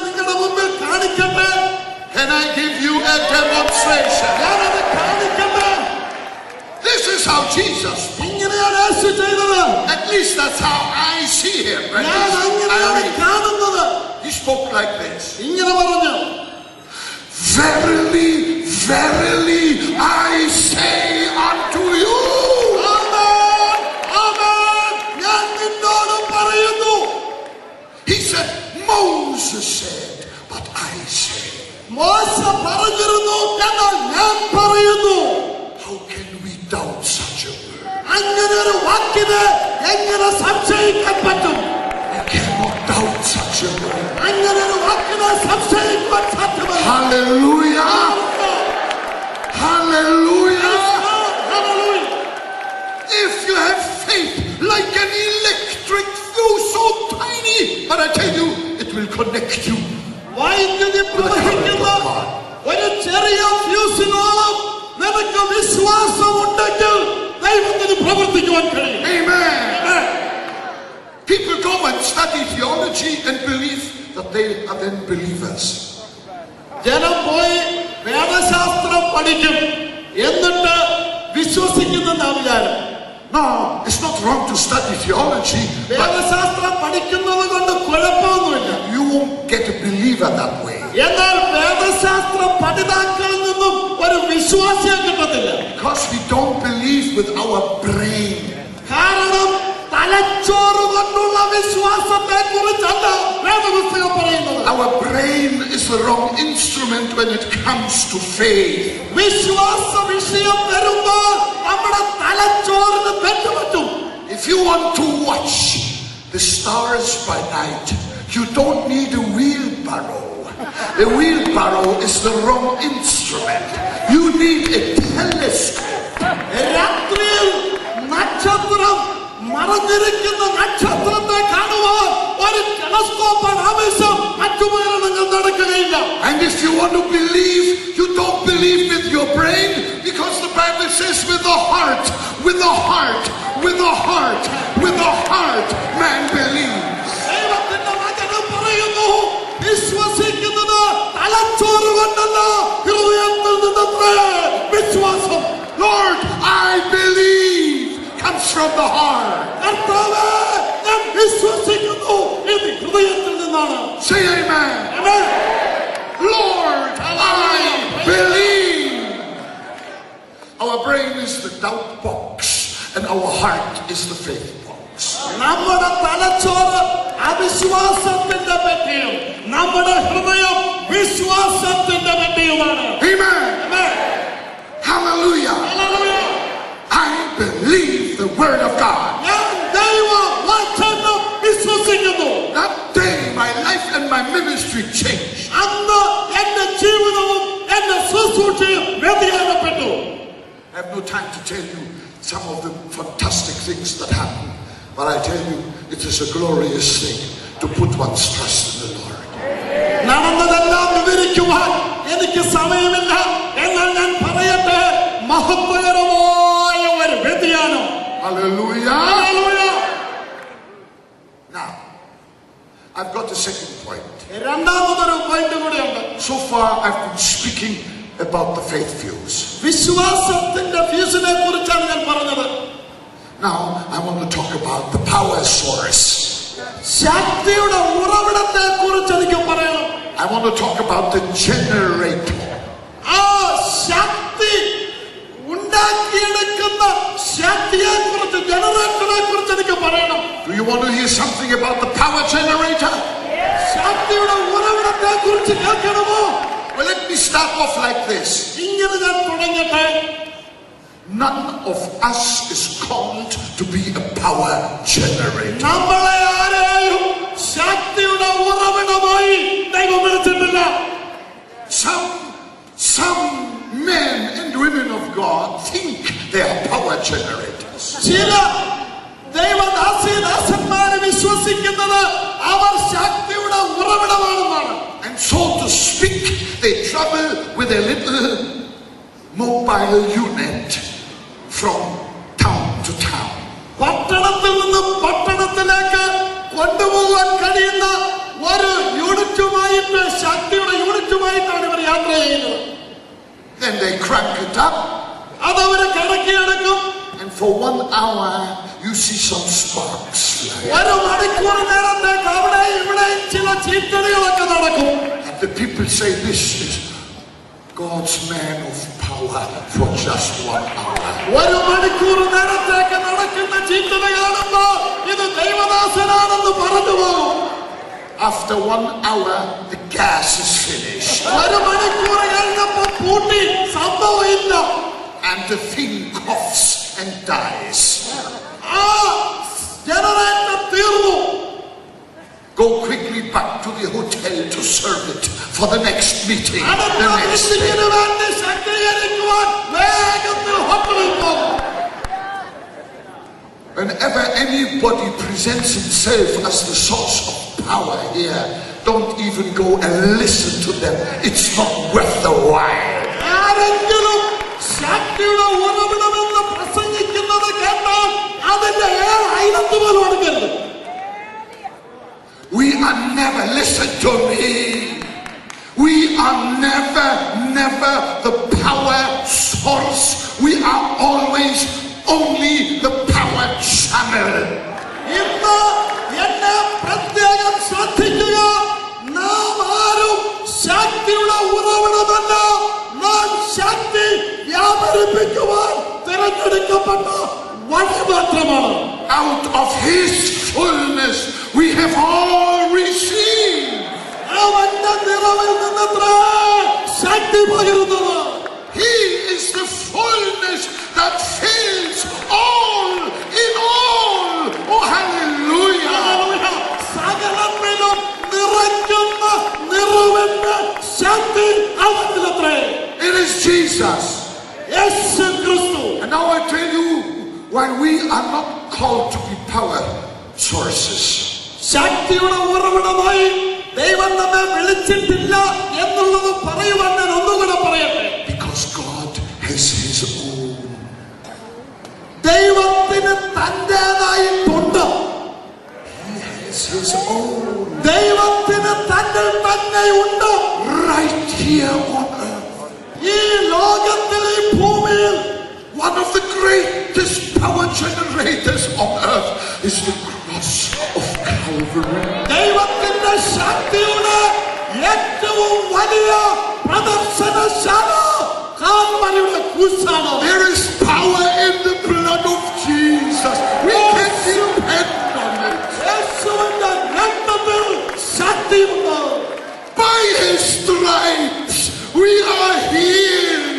നിങ്ങളുടെ മുമ്പിൽ കാണിക്കട്ടെ. Can I give you a demonstration? ഞാനത് കാണിക്കട്ടെ. This is how Jesus spoke. ഇങ്ങനെയാണ് യേശു ചെയ്തത്. At least that's how I see him. Right? ഞാൻ അങ്ങനെയാണ് കാണുന്നത്. He spoke like this. ഇങ്ങനെ പറഞ്ഞു, "Verily, verily, I say unto you." ആമേൻ, ആമേൻ, ഞാൻ നിന്നോട് പറയുന്നു. He said, "Moses said, but I say." മോശ പറഞ്ഞിരുന്നു, എന്നാൽ ഞാൻ പറയുന്നു. How can we doubt such a word? അങ്ങനെ ഒരു വാക്കിനെ എങ്ങനെ സംശയിക്കാൻ പറ്റും? We cannot doubt such a word. അങ്ങനെ ഒരു വാക്കിനെ സംശയിക്കാൻ സാധ്യമല്ല. Hallelujah. Hallelujah. Hallelujah. If you have faith like an electric fuse, so tiny, but I tell you, it will connect you. വൈദ്യുതി പ്രവഹിക്കുന്ന ഒരു ചെറിയ ഫ്യൂസിനോളം നിനക്ക് വിശ്വാസം ഉണ്ടെങ്കിൽ ദൈവത്തിന് പ്രവർത്തിക്കുവാൻ കഴിയും. Amen. People go and study theology and believe that they are then believers. ജനം പോയി വേദശാസ്ത്രം പഠിക്കും, എന്നിട്ട് വിശ്വസിക്കുന്ന വിചാരം. No, it's not wrong to study theology, but വേദശാസ്ത്രം പഠിക്കുന്നത് കൊണ്ട് കുഴപ്പമൊന്നുമില്ല. you won't get a believer that way. എന്നാൽ വേദ വേദശാസ്ത്ര പഠിതാക്കളിൽ നിന്നും ഒരു വിശ്വാസിയെ കിട്ടത്തില്ല. Because we don't believe with our brain. കാരണം തലച്ചോറ് കൊണ്ടുള്ള വിശ്വാസത്തെ കുറിച്ചല്ല വേദപുസ്തകം പറയുന്നത്. Our brain is the wrong instrument when it comes to faith. വിശ്വാസ വിഷയം വരുമ്പോൾ നമ്മുടെ തലച്ചോറിന് തെറ്റുപറ്റും. If you want to watch the stars by night, you don't need a wheelbarrow. A wheelbarrow is the wrong instrument. You need a telescope. രാത്രിയിൽ നക്ഷത്രം മറഞ്ഞിരിക്കുന്ന നക്ഷത്രത്തെ കാണുവാൻ ഒരു ടെലസ്കോപ്പാണ് ആവശ്യം. മറ്റുപകരണങ്ങൾ നടക്കുകയില്ല. And if you want to believe, you don't believe with your brain, because the Bible says with the heart, with the heart, with the heart, with the heart man believes. ദൈവത്തിന്റെ വചനം പറയുന്നു, വിശ്വസിക്കുന്നത് തലച്ചോറ് കൊണ്ടല്ല, ഹൃദയത്തിൽ നിന്നത്രേ വിശ്വാസം. Lord, I believe comes from the heart. കർത്താവേ, ഞാൻ വിശ്വസിക്കുന്നു, ഇത് ഹൃദയത്തിൽ നിന്നാണ്. Say amen. Amen. Lord, I believe. Our brain is the doubt box and our heart is the faith box. നമ്മുടെ തലച്ചോറ് അവിശ്വാസത്തിന്റെ പെട്ടിയും നമ്മുടെ ഹൃദയം വിശ്വാസത്തിന്റെ പെട്ടിയുമാണ്. Amen. Amen. Hallelujah. Hallelujah. I believe the word of God. ഞാൻ ദൈവവചനം വിശ്വസിക്കുന്നു. That day my life and my ministry changed. അന്ന് എന്റെ ജീവിതവും എന്റെ ശുശ്രൂഷയും വ്യതിയാനപ്പെട്ടു. I have no time to tell you some of the fantastic things that happen, but I tell you it is a glorious thing to put one's trust in the Lord. നടന്നതെല്ലാം വിവരിക്കുവാൻ എനിക്ക് സമയമില്ല. എന്നാൽ ഞാൻ പറയട്ടെ, മഹത്വകരമായ ഒരു വ്യതിയാനം. Hallelujah. Hallelujah. Now, I've got a second point. രണ്ടാമതൊരു point കൂടിയുണ്ട്. So far I've been speaking about the faith fuse. വിശ്വാസത്തിന്റെ ഫ്യൂസിനെ കുറിച്ചാണ് ഞാൻ പറഞ്ഞത്. Now I want to talk about the power source. ശക്തിയുടെ ഉറവിടത്തെ കുറിച്ച് എനിക്ക് പറയണം. I want to talk about the generator. ആ ശക്തി ഉണ്ടാക്കിയെടുക്കുന്ന ശക്തിയെ കുറിച്ച്, ജനറേറ്ററെ കുറിച്ച് എനിക്ക് പറയണം. Do you want to hear something about the power generator? ശക്തിയുടെ ഉറവിടത്തെ കുറിച്ച് കേൾക്കണമോ? Well, let me start off like this. ഇങ്ങനെ ഞാൻ തുടങ്ങട്ടെ. None of us is called to be a power generator. നമ്മളെ ആരെയും ശക്തിയുടെ ഉറവിടമായി ദൈവം വിളിച്ചിട്ടില്ല. Some men and women of God think they are power generators. ചില ദൈവദാസന്മാരെ വിശ്വസിക്കുന്നത് അവർ ശക്തിയുടെ ഉറവിടമാണെന്നാണ്. And so to speak, they travel with a little mobile unit from town to town. പട്ടണത്തിൽ നിന്ന് പട്ടണത്തിലേക്ക് കൊണ്ടുപോകാൻ കഴിയുന്ന ഒരു യൂണിറ്റുമായിട്ട്, ശക്തിയുടെ യൂണിറ്റുമായിട്ടാണ് ഇവർ യാത്ര ചെയ്യുന്നത്. Then they crank it up, അതവര് കണക്കിയെടുക്കും. and for 1 hour you see some sparks fly. ഒരു മണിക്കൂർ നേരത്തേക്ക് അവിടെ ഇവിടെ ചില ചീറ്റടികളൊക്കെ നടക്കും. And the people say this is God's man of power for just 1 hour. ഒരു മണിക്കൂർ നേരത്തേക്ക് നടക്കുന്ന ചീറ്റടി കാണുമ്പോൾ ഇത് ദൈവദാസനാണെന്ന് പറഞ്ഞു പോകും. After 1 hour, the gas is finished. ഒരു മണിക്കൂർ കഴിഞ്ഞപ്പോൾ പൂട്ടി, സംഭവമില്ല. And the thing coughs and dies. ആ ജനറേറ്റർ തീർന്നു. Go quickly back to the hotel to serve it for the next meeting. അടുത്ത The next day. മീറ്റിംഗിന് വേണ്ടി ശക്തീകരിക്കുവാൻ വേഗത്തിൽ ഹോട്ടലിൽ പോകും. Whenever anybody presents himself as the source of power here, don't even go and listen to them. It's not worth the while. ആരെങ്കിലും ശക്തിയുടെ ഉറവിടമെന്ന് പ്രസംഗിക്കുന്നത് കേട്ടാൽ അതിന്റെ അയലത്ത് പോലും എടുക്കരുത്. We are never, listen to me. We are never the power source. We are always only the power channel. ഇന്ന് എന്നെ പ്രത്യേകം ശ്രദ്ധിക്കുക. നാം ആരും ശക്തിയുടെ ഉറവിടം അവതരിപ്പിക്കുവാൻ തിരഞ്ഞെടുക്കപ്പെട്ട വഴി മാത്രമാണ്. Out of his fullness we have all received. അവന്റെ നിറവിൽ നിന്നത്ര ശക്തി പകരുന്നത്. He is the fullness that fills all in all. Oh, hallelujah. സകലത്തിലും നിറയ്ക്കുന്ന നിറവിന്റെ ശക്തി അവനിലത്രേ. It is Jesus. യേശു ക്രിസ്തു. And now I tell you, while we are not called to be power sources, ശക്തിയുടെ ഉറവിടമായി ദൈവം നമ്മെ വിളിച്ചിട്ടില്ല എന്നുള്ളത് പറയുവാൻ ഞാൻ ഒന്നുകൂടെ പറയട്ടെ. because God has his own. ദൈവത്തിന് തന്റേതായിട്ടുണ്ട്. He has his own. ദൈവത്തിന് തന്നിൽ തന്നെയുണ്ട്. Right here on earth. ഈ ലോകത്തിൽ ഈ ഭൂമിയിൽ One of the greatest power generators on earth is the cross of Calvary. ദൈവത്തിന്റെ ശക്തിയുടെ ഏറ്റവും വലിയ പ്രദർശനശാല കാൽവരിയുടെ ക്രൂശാണ്. There is power in the blood of Jesus. We can depend on it. യേശുവിന്റെ രക്തത്തിൽ ശക്തിയുണ്ട്. By his stripes we are healed.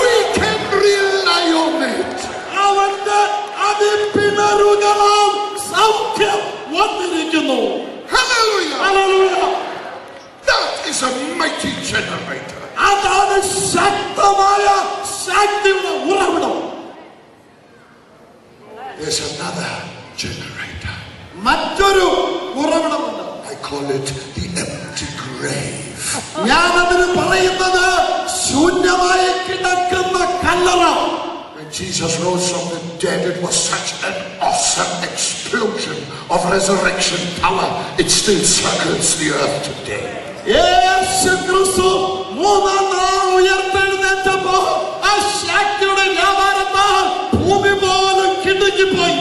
We can rely on it. അവന്റെ അതിപിണരുകളാൽ സൗഖ്യം വന്നിരിക്കുന്നു. Hallelujah. Hallelujah. That is a mighty generator. അതാണ് ശക്തമായ ശക്തിയുടെ ഉറവിടം. There's another generator. മറ്റൊരു ഉറവിടമുണ്ട്. I call it the empty grave. ഞാൻ അതിന് പറയുന്നത് ശൂന്യമായി കിടക്കുന്ന കല്ലറ. When Jesus rose from the dead, it was such an awesome explosion of resurrection power. It still circles the earth today. യേശു ക്രിസ്തു മൂന്നാം നാൾ ഉയർത്തെഴുന്നേറ്റപ്പോൾ ആ ശക്തിയുടെ വ്യാപാരത്താൽ ഭൂമി പോലും കിടുങ്ങിപ്പോയി.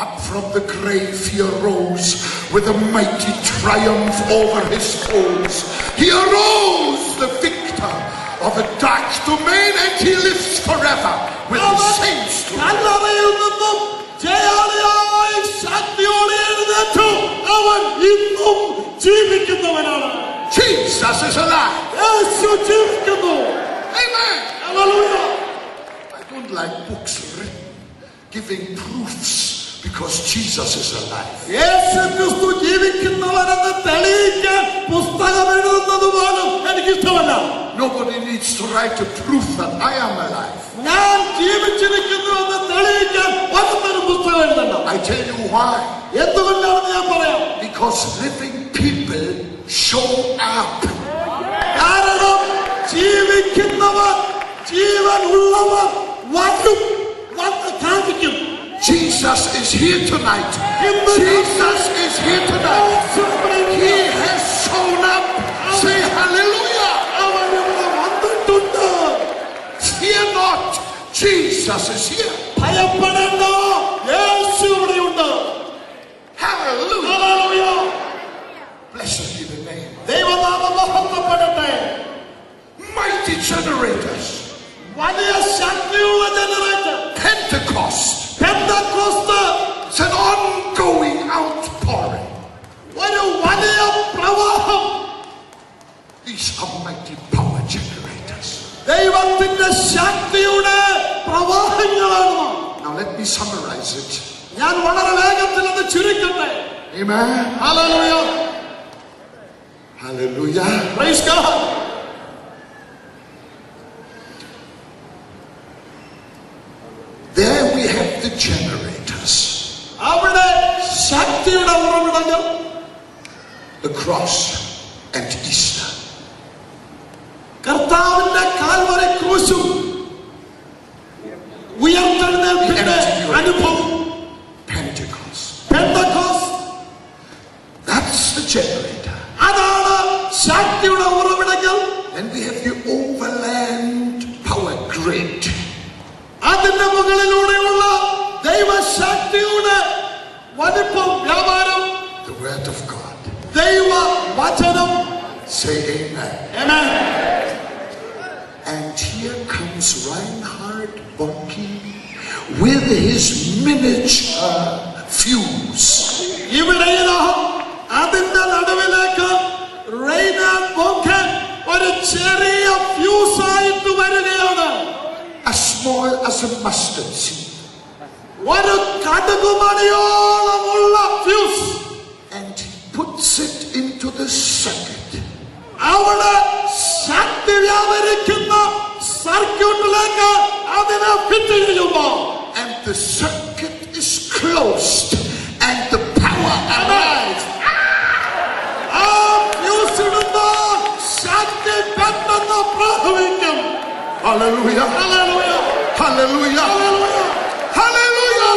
Up from the grave he arose with a mighty triumph over his foes. He arose the victor of a dark domain, and he lives forever with the saints to കല്ലറയിൽ നിന്നും ജയാളിയായി ശക്തിയോടെ എഴുന്നേറ്റു. അവൻ ഇന്നും ജീവിക്കുന്നവനാണ്. Jesus is alive. യേശു ജീവിക്കുന്നു. Amen. Hallelujah. I don't like books written giving proofs because Jesus is alive. യേശു ക്രിസ്തു ജീവിക്കുന്നവനെന്ന് തെളിയിക്കാൻ പുസ്തകം എഴുതുന്നത് പോലും എനിക്കിഷ്ടമല്ല. Nobody needs to write a proof that I am alive. ഞാൻ ജീവിച്ചിരിക്കുന്നുവെന്ന് തെളിയിക്കാൻ ഒരൊന്നും പുസ്തകം എഴുതണ്ട. I tell you why. എന്തുകൊണ്ടാണെന്ന് ഞാൻ പറയാം. Because living people show up. കാരണം ജീവിക്കുന്നവർ ജീവൻ ഉള്ളവർ വരും, വന്ന് കാണിക്കും. Jesus is here tonight. Jesus is here tonight. He has shown up. Say hallelujah. അവൻ ഇവിടെ വന്നിട്ടുണ്ട്. Fear not. Jesus is here. ഭയപ്പെടേണ്ട, യേശു ഇവിടെയുണ്ട്. Hallelujah. Hallelujah. Blessed be the name. ദൈവനാമം മഹത്വപ്പെടട്ടെ. Mighty generators. വലിയ ശക്തിയുള്ള generator. Pentecost. Pentecost It's an ongoing outpouring. ഒരു വലിയ പ്രവാഹം. These are mighty power generators. ദൈവത്തിന്റെ ശക്തിയുടെ പ്രവാഹങ്ങളാണ്. Now let me summarize it. ഞാൻ വളരെ വേഗത്തിൽ അത് ചുരുക്കട്ടെ. Amen. Hallelujah. Hallelujah. Praise God. There we have the generators. അവിടെ ശക്തിയുടെ ഉറവിടങ്ങൾ. The cross and Easter. കർത്താവിന്റെ കാൽവരി ക്രൂശും ഉയർത്തെഴുന്നേൽപ്പിന്റെ അനുഭവം. Pentecost. Pentecost. That's the generator. അതാണ് ശക്തിയുടെ ഉറവിടങ്ങൾ. Then we have the overland power grid. അതിന്റെ മുകളിലൂടെയുള്ള ദൈവശക്തിയുടെ വലിപ്പം വ്യാപാരം. The word of God. ദൈവ വചനം. Say amen. Amen. And here comes Reinhard Bonnke with his miniature fuse. ഇവിടെ ഇതാ അതിന്റെ നടുവിലേക്ക് റെയ്നാർഡ് ബോങ്കെ ഒരു ചെറിയ ഫ്യൂസ് ആയിട്ട് വരികയാണ്. As small as a mustard seed. ഒരു കടുകുമണിയോളമുള്ള fuse. And he puts it into the circuit. അവിടെ ശക്തി വ്യാപരിക്കുന്ന സർക്യൂട്ടിലേക്ക് അതിനെ ഫിറ്റ് ചെയ്യുന്നു. And the circuit is closed. And the power arrives. ആ ഫ്യൂസ് ഇടുമ്പോൾ ശക്തി പെട്ടെന്ന് പ്രവഹിക്കും. Hallelujah. Hallelujah. Hallelujah. Hallelujah. Hallelujah.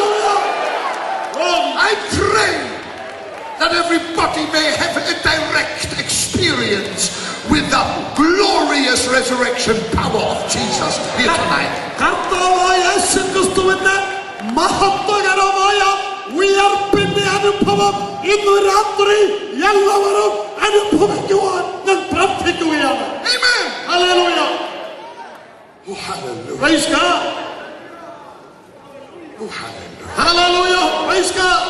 I pray that everybody may have a direct experience with the glorious resurrection power of Jesus here tonight. കർത്താവായ യേശുക്രിസ്തുവിന്റെ മഹത്വകരമായ ഉയർപ്പിന്റെ അനുഭവം ഇന്ന് രാത്രി എല്ലാവരും അനുഭവിക്കുവാൻ ഞാൻ പ്രാർത്ഥിക്കുകയാണ്. Amen. Hallelujah. Oh, hallelujah. Praise God. Oh, hallelujah. Hallelujah. Praise God.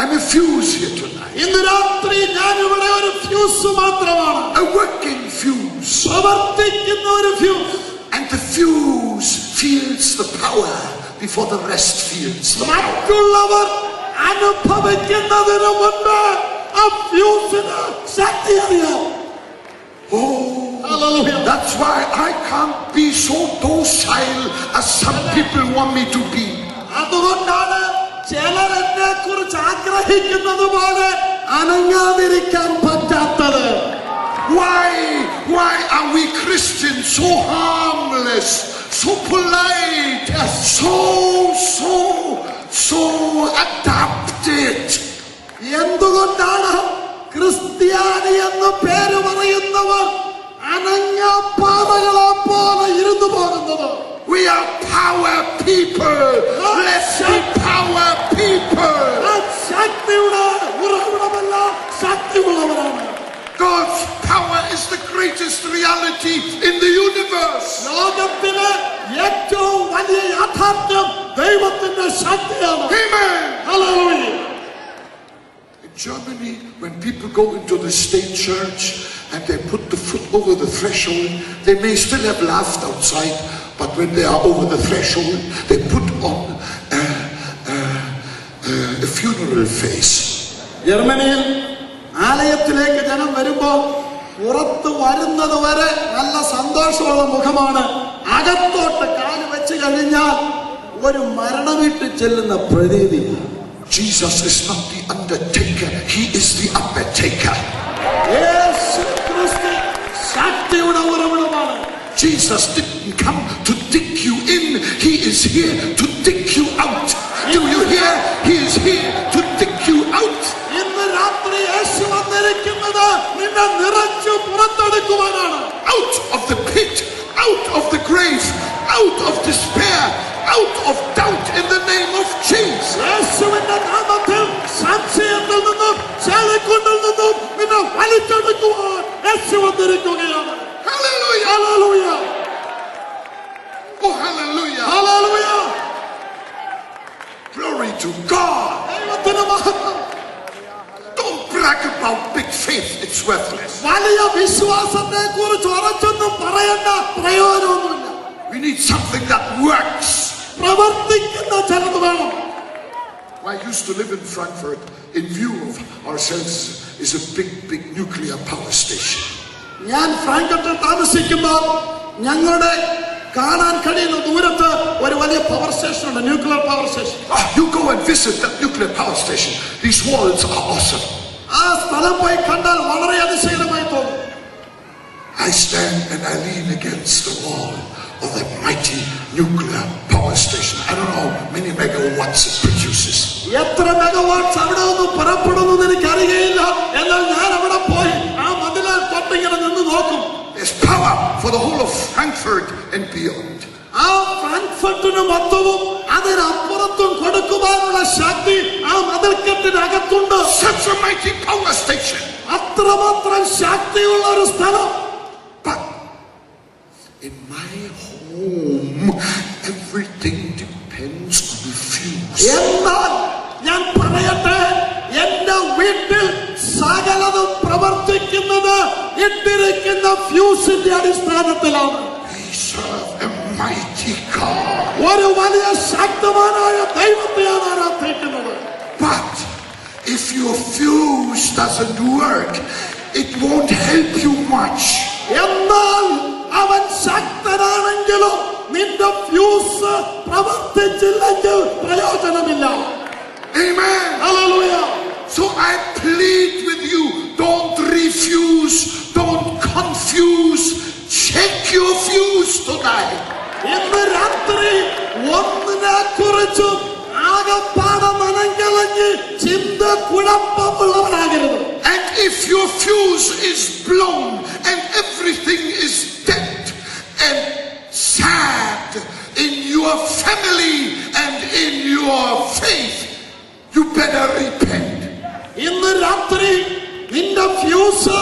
I'm a fuse here tonight. ഇന്ന് രാത്രി ഞാൻ ഇവിടെ ഒരു ഫ്യൂസ് മാത്രമാണ്. A working fuse. പ്രവർത്തിക്കുന്ന ഒരു fuse. And the fuse feels the power before the rest feels the power. മറ്റുള്ളവർ അനുഭവിക്കുന്നതിന് മുൻപ് ആ ഫ്യൂസിന് ശക്തി അറിയാം. Oh, Hallelujah. that's why I can't be so docile as some people want me to be. അതുകൊണ്ടാണ് ചിലർ എന്നെ കുറിച്ച് ആഗ്രഹിക്കുന്നത് പോലെ അനങ്ങാതിരിക്കാൻ പറ്റാത്തത്. Why are we Christians so harmless, so polite, so adapted? എന്തുകൊണ്ടാണ് ക്രിസ്ത്യാനി എന്ന് പേര് പറയുന്നവർ അനങ്ങാപ്പാതകളെ പോലെ ഇരുന്നു പോകുന്നത്? We are power people. Let's be power people. ശക്തിയുടെ ഉറവിടമല്ല, ശക്തിയുള്ളവരാണ്. God's power is the greatest reality in the universe. ലോകത്തിലെ ഏറ്റവും വലിയ യാഥാർത്ഥ്യം ദൈവത്തിന്റെ ശക്തിയാണ്. Amen. Hallelujah. In Germany, when people go into the state church and they put the foot over the threshold, they may still have laughed outside, but when they are over the threshold, they put on a funeral face. ജർമ്മനിയിൽ ആലയത്തിലേക്ക് ജനം വരുമ്പോൾ പുറത്ത് വരുന്നത് വരെ നല്ല സന്തോഷമുള്ള മുഖമാണ്. അകത്തോട്ട് കാല് വെച്ച് കഴിഞ്ഞാൽ ഒരു മരണവീട്ടിൽ ചെല്ലുന്ന പ്രതീതി. Jesus is not the undertaker, he is the undertaker. യേശു ക്രിസ്തു ശക്തിയുടെ ഉറവിടമാണ്. Jesus didn't come to dig you in, he is here to dig you out. Do you hear? He is here to dig you out. ഇന്ന് രാത്രി യേശു വന്നിരിക്കുന്നത് നിന്നെ നിറച്ചു പുറത്തെടുക്കുവാനാണ്. Out of the pit, out of the grave, out of despair, out of doubt in the name of Jesus. യേശുവിന്റെ നാമത്തിൽ സംശയത്തിൽ നിന്നും ചാലക്കുണ്ടിൽ നിന്നും നിന്നെ വലിച്ചെടുക്കുവാൻ യേശു വന്നിരിക്കുകയാണ്. Hallelujah. Hallelujah. Oh, hallelujah. Hallelujah. Glory to God. ദൈവത്തിന് മഹത്വം. Don't brag about big faith, it's worthless. വലിയ വിശ്വാസത്തെ കുറിച്ച് ഉറച്ചൊന്നും പറയേണ്ട, പ്രയോജനമൊന്നുമില്ല. We need something that works. പ്രവർത്തിക്കുന്ന ചിലത് വേണം. I used to live in Frankfurt. In view of ourselves is a big nuclear power station. ഞാൻ ഫ്രാങ്ക്ഫർട്ടിൽ താമസിക്കുമ്പോൾ ഞങ്ങളുടെ കാണാൻ കഴിയുന്ന ദൂരത്ത് ഒരു വലിയ പവർ സ്റ്റേഷൻ ഉണ്ട്, nuclear power station. You go and visit that nuclear power station. These walls are awesome. ആ സ്ഥലം പോയി കണ്ടാൽ വളരെ അതിശയകരമായി തോന്നും. I stand and I lean against the wall of that mighty nuclear power station. I don't know how many megawatts it produces. എത്ര megawatts അവിടെ നിന്ന് പുറപ്പെടുന്നു എനിക്ക് അറിയില്ല. എന്നാൽ ഞാൻ അവിടെ പോയി ആ മതിലിൽ തൊട്ടിങ്ങനെ നിന്ന് നോക്കും. There's power for the whole of Frankfurt and beyond. ആ ഫ്രാങ്ക്ഫർട്ടിന് മൊത്തവും അതിനപ്പുറത്തും കൊടുക്കുവാനുള്ള ശക്തി ആ മതിൽക്കെട്ടിനകത്തുണ്ട്. Such a mighty power station. അത്രമാത്രം ശക്തിയുള്ള ഒരു സ്ഥലം. But In my home, everything depends on the fuse. എന്നാൽ ഞാൻ പറയട്ടെ, എന്റെ വീട്ടിൽ സകലതും പ്രവർത്തിക്കുന്നത് ഇട്ടിരിക്കുന്ന ഫ്യൂസിന്റെ അടിസ്ഥാനത്തിലാണ്. We serve a mighty God. ഒരു വലിയ ശക്തമാനായ ദൈവത്തെയാണ് ആരാധിക്കുന്നത്. But if your fuse doesn't work, it won't help you much. എന്നാൽ അവൻ ശക്തനാണെങ്കിലും നിന്റെ ഫ്യൂസ് പ്രവർത്തിച്ചില്ലെങ്കിൽ പ്രയോജനമില്ല. Amen. Hallelujah. So I plead with you, don't refuse, don't confuse. Check your fuse tonight. ഇന്ന് രാത്രി ഒന്നിനെ കുറിച്ചും ആകപ്പാടെ മനങ്കലങ്ങി ചിന്ത കുഴപ്പമുള്ളവരാകരുത്. And if your fuse is blown and everything is dead and sad in your family and in your faith, you better repent. ഇന്ന് രാത്രി നിന്റെ fuse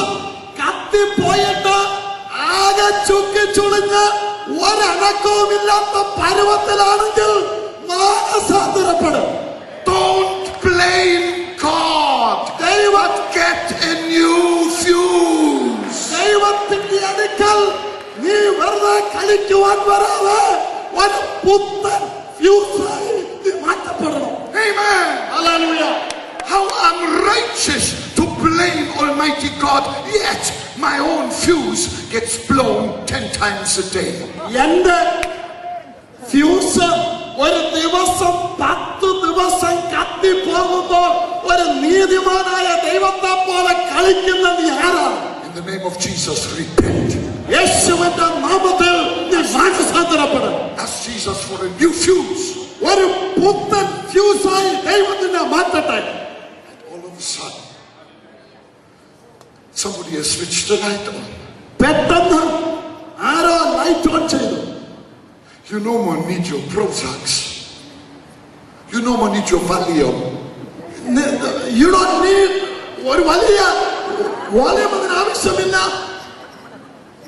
കത്തിപ്പോയിട്ട് ആകെ ചുക്കിച്ചുളിഞ്ഞ് ഒരനക്കവുമില്ലാത്ത പരുവത്തിലാണെങ്കിൽ മാനസാന്തരപ്പെടും. Don't blame God. ദൈവം Get a new fuse. ദൈവത്തിന്റെ അടുക്കൽ നീ വെറുതെ കളിക്കുവാൻ വരാതെ ഒരു പുത്തൻ ഫ്യൂസായി നീ മാറ്റപ്പെടണം. Amen. Hallelujah. How unrighteous to blame Almighty God, yet my own fuse gets blown 10 times a day. എന്റെ ഫ്യൂസ് ഒരു ദിവസം 10 ദിവസം കത്തിപ്പോകുമ്പോൾ ഒരു നീതിമാനായ ദൈവത്തെ പോലെ കളിക്കുന്ന നീ ആരാണ്? In the name of Jesus, repent. യേശുവിന്റെ നാമത്തിൽ നീ മാനസാന്തരപ്പെടും. Ask Jesus for a new fuse. ഒരു പുത്തൻ ഫ്യൂസായി ദൈവത്തിനെ മാറ്റട്ടെ. All of a sudden, somebody has switched the light on. പെട്ടെന്ന് ആരോ ലൈറ്റ് ഓൺ ചെയ്തു. You no more need your Prozac. You no more need your Valium. You don't need ഒരു വലിയ volume അതിന് ആവശ്യമില്ല.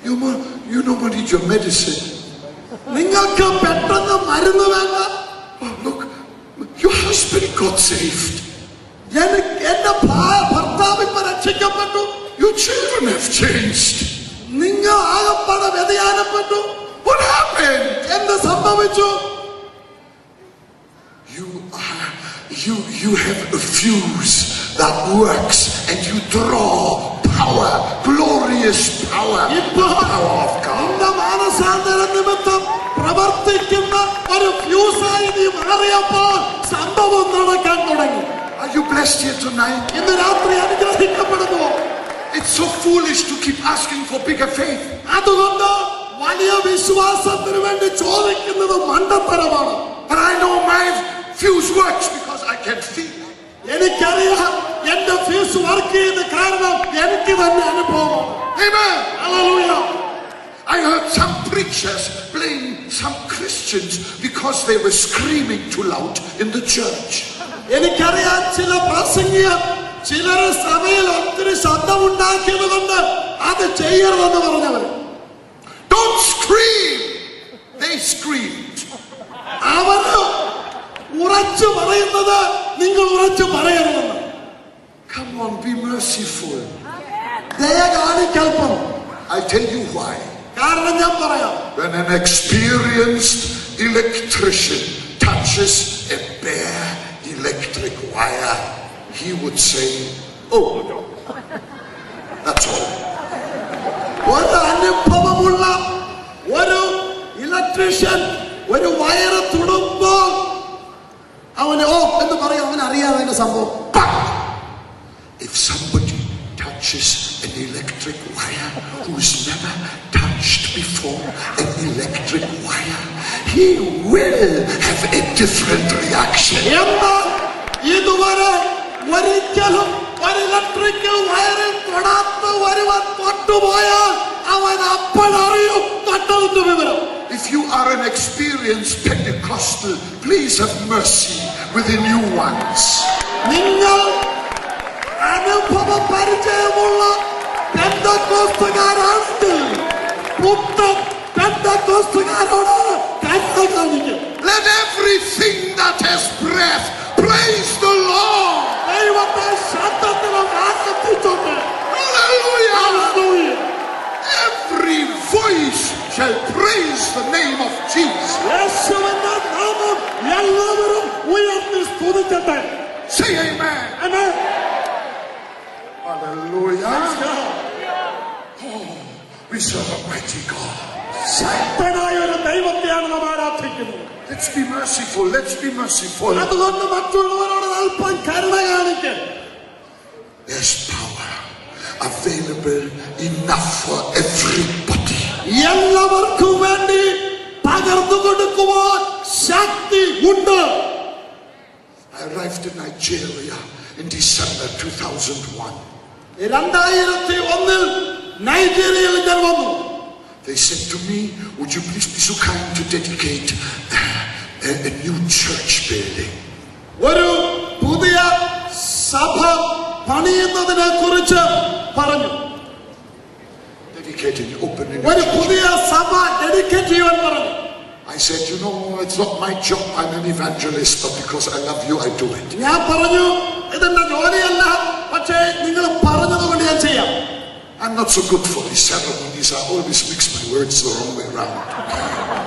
You no more need your medicine. നിങ്ങൾക്ക് പെട്ടെന്ന് മരുന്ന് വേണ്ട. Oh, look, your husband got saved. എന്റെ ഭർത്താവ് ഇപ്പൊ രക്ഷിക്കപ്പെട്ടു. Your children have changed. നിങ്ങൾ ആകപ്പാടെ വ്യതിയാനപ്പെട്ടു. What happened? എന്ത് സംഭവിച്ചു? You have a fuse that works and you draw power, glorious power, ഇപ്പൊ power of God. നിന്റെ മാനസാന്തര നിമിത്തം പ്രവർത്തിക്കുന്ന ഒരു ഫ്യൂസായി നീ മാറിയപ്പോൾ സംഭവം നടക്കാൻ തുടങ്ങി. Are you blessed here tonight? ഇന്ന് രാത്രി അനുഗ്രഹിക്കപ്പെടുന്നു. It's so foolish to keep asking for bigger faith. അതുകൊണ്ട് വലിയ വിശ്വാസത്തിന് വേണ്ടി ചോദിക്കുന്നത് മണ്ടത്തരമാണ്. But I know my fuse works because I can feel. എനിക്കറിയാം എന്റെ ഫ്യൂസ് വർക്ക് ചെയ്യുന്ന കാരണം എനിക്ക് തന്നെ അനുഭവമാണ്. Amen. Hallelujah. I heard some preachers blame some Christians because they were screaming too loud in the church. എനിക്കറിയാം ചില പ്രസംഗികർ ചിലര് സഭയിൽ ഒത്തിരി ശബ്ദമുണ്ടാക്കിയത് കൊണ്ട് അത് ചെയ്യരുതെന്ന് പറഞ്ഞവർ. Don't scream. They screamed. അവര് ഉറച്ചു പറയുന്നത് നിങ്ങൾ ഉറച്ചു പറയരുതെന്ന്. Come on, be merciful. ദയ കാണിക്കൽപ്പം. I tell you why. കാരണം ഞാൻ പറയാം. When an experienced electrician touches a bare electric wire, he would say, "Oh, that's all." ഒരു അനുഭവമുള്ള ഒരു ഇലക്ട്രീഷ്യൻ ഒരു വയറ് തൊടുമ്പോൾ അവന് ഓ എന്ന് പറയും. അവൻ അറിയാതെ അതിന്റെ സംഭവം. But if somebody touches an electric wire who's never touched before an electric wire, he will have a different reaction. എന്നാൽ ഇതുവരെ ഒരിക്കലും ഒരു ഇലക്ട്രിക്കൽ വയറിൽ തൊടാത്ത ഒരുവൻ തൊട്ടുപോയാൽ അവൻ അപ്പോഴറിയും തൊട്ടതിന്റെ വിവരം. If you are an experienced Pentecostal, please have mercy with the new ones. നിങ്ങൾ അനുഭവ പരിചയമുള്ള പെന്തക്കോസ്തുകാരാണെങ്കിൽ പുത്തൻ പെന്തക്കോസ്തുകാരോട് കരുണ കാണിക്കും. Let everything that has breath praise the Lord. ദൈവത്തെ ശബ്ദത്തിലും ആർത്തിച്ചുകൊണ്ട് Hallelujah. Hallelujah. Every voice shall praise the name of Jesus. യേശുവിന്റെ നാമം എല്ലാവരും ഉയർത്തി സ്തുതിക്കട്ടെ. Say amen. Amen. Hallelujah. We serve a mighty God. ശക്തനായ ഒരു ദൈവത്തെയാണ് നാം ആരാധിക്കുന്നത്. Let's be merciful. Let's be merciful. അതുകൊണ്ട് മറ്റുള്ളവരോട് അല്പം കരുണ കാണിക്കുക. There's power available enough for everybody. എല്ലാവർക്കും വേണ്ടി പകർന്നു കൊടുക്കുവാൻ ശക്തി ഉണ്ട്. I arrived in Nigeria in December 2001. 2001 നൈജീരിയയിൽ ഞാൻ വന്നു. They said to me, would you please be so kind to dedicate a new church building? ഒരു പുതിയ സഭ പണിയുന്നതിനെ കുറിച്ച് പറഞ്ഞു. Dedicating, opening. ഒരു പുതിയ സഭ ഡെഡിക്കേറ്റ് ചെയ്യാൻ പറഞ്ഞു. I said, you know, it's not my job. I'm an evangelist, but because I love you, I do it. ഞാൻ പറഞ്ഞു, ഇതെന്റെ ജോലിയല്ല, പക്ഷേ നിങ്ങൾ പറഞ്ഞതുകൊണ്ട് ഞാൻ ചെയ്യാം. I'm not so good for these ceremonies. I always mix my words the wrong way around.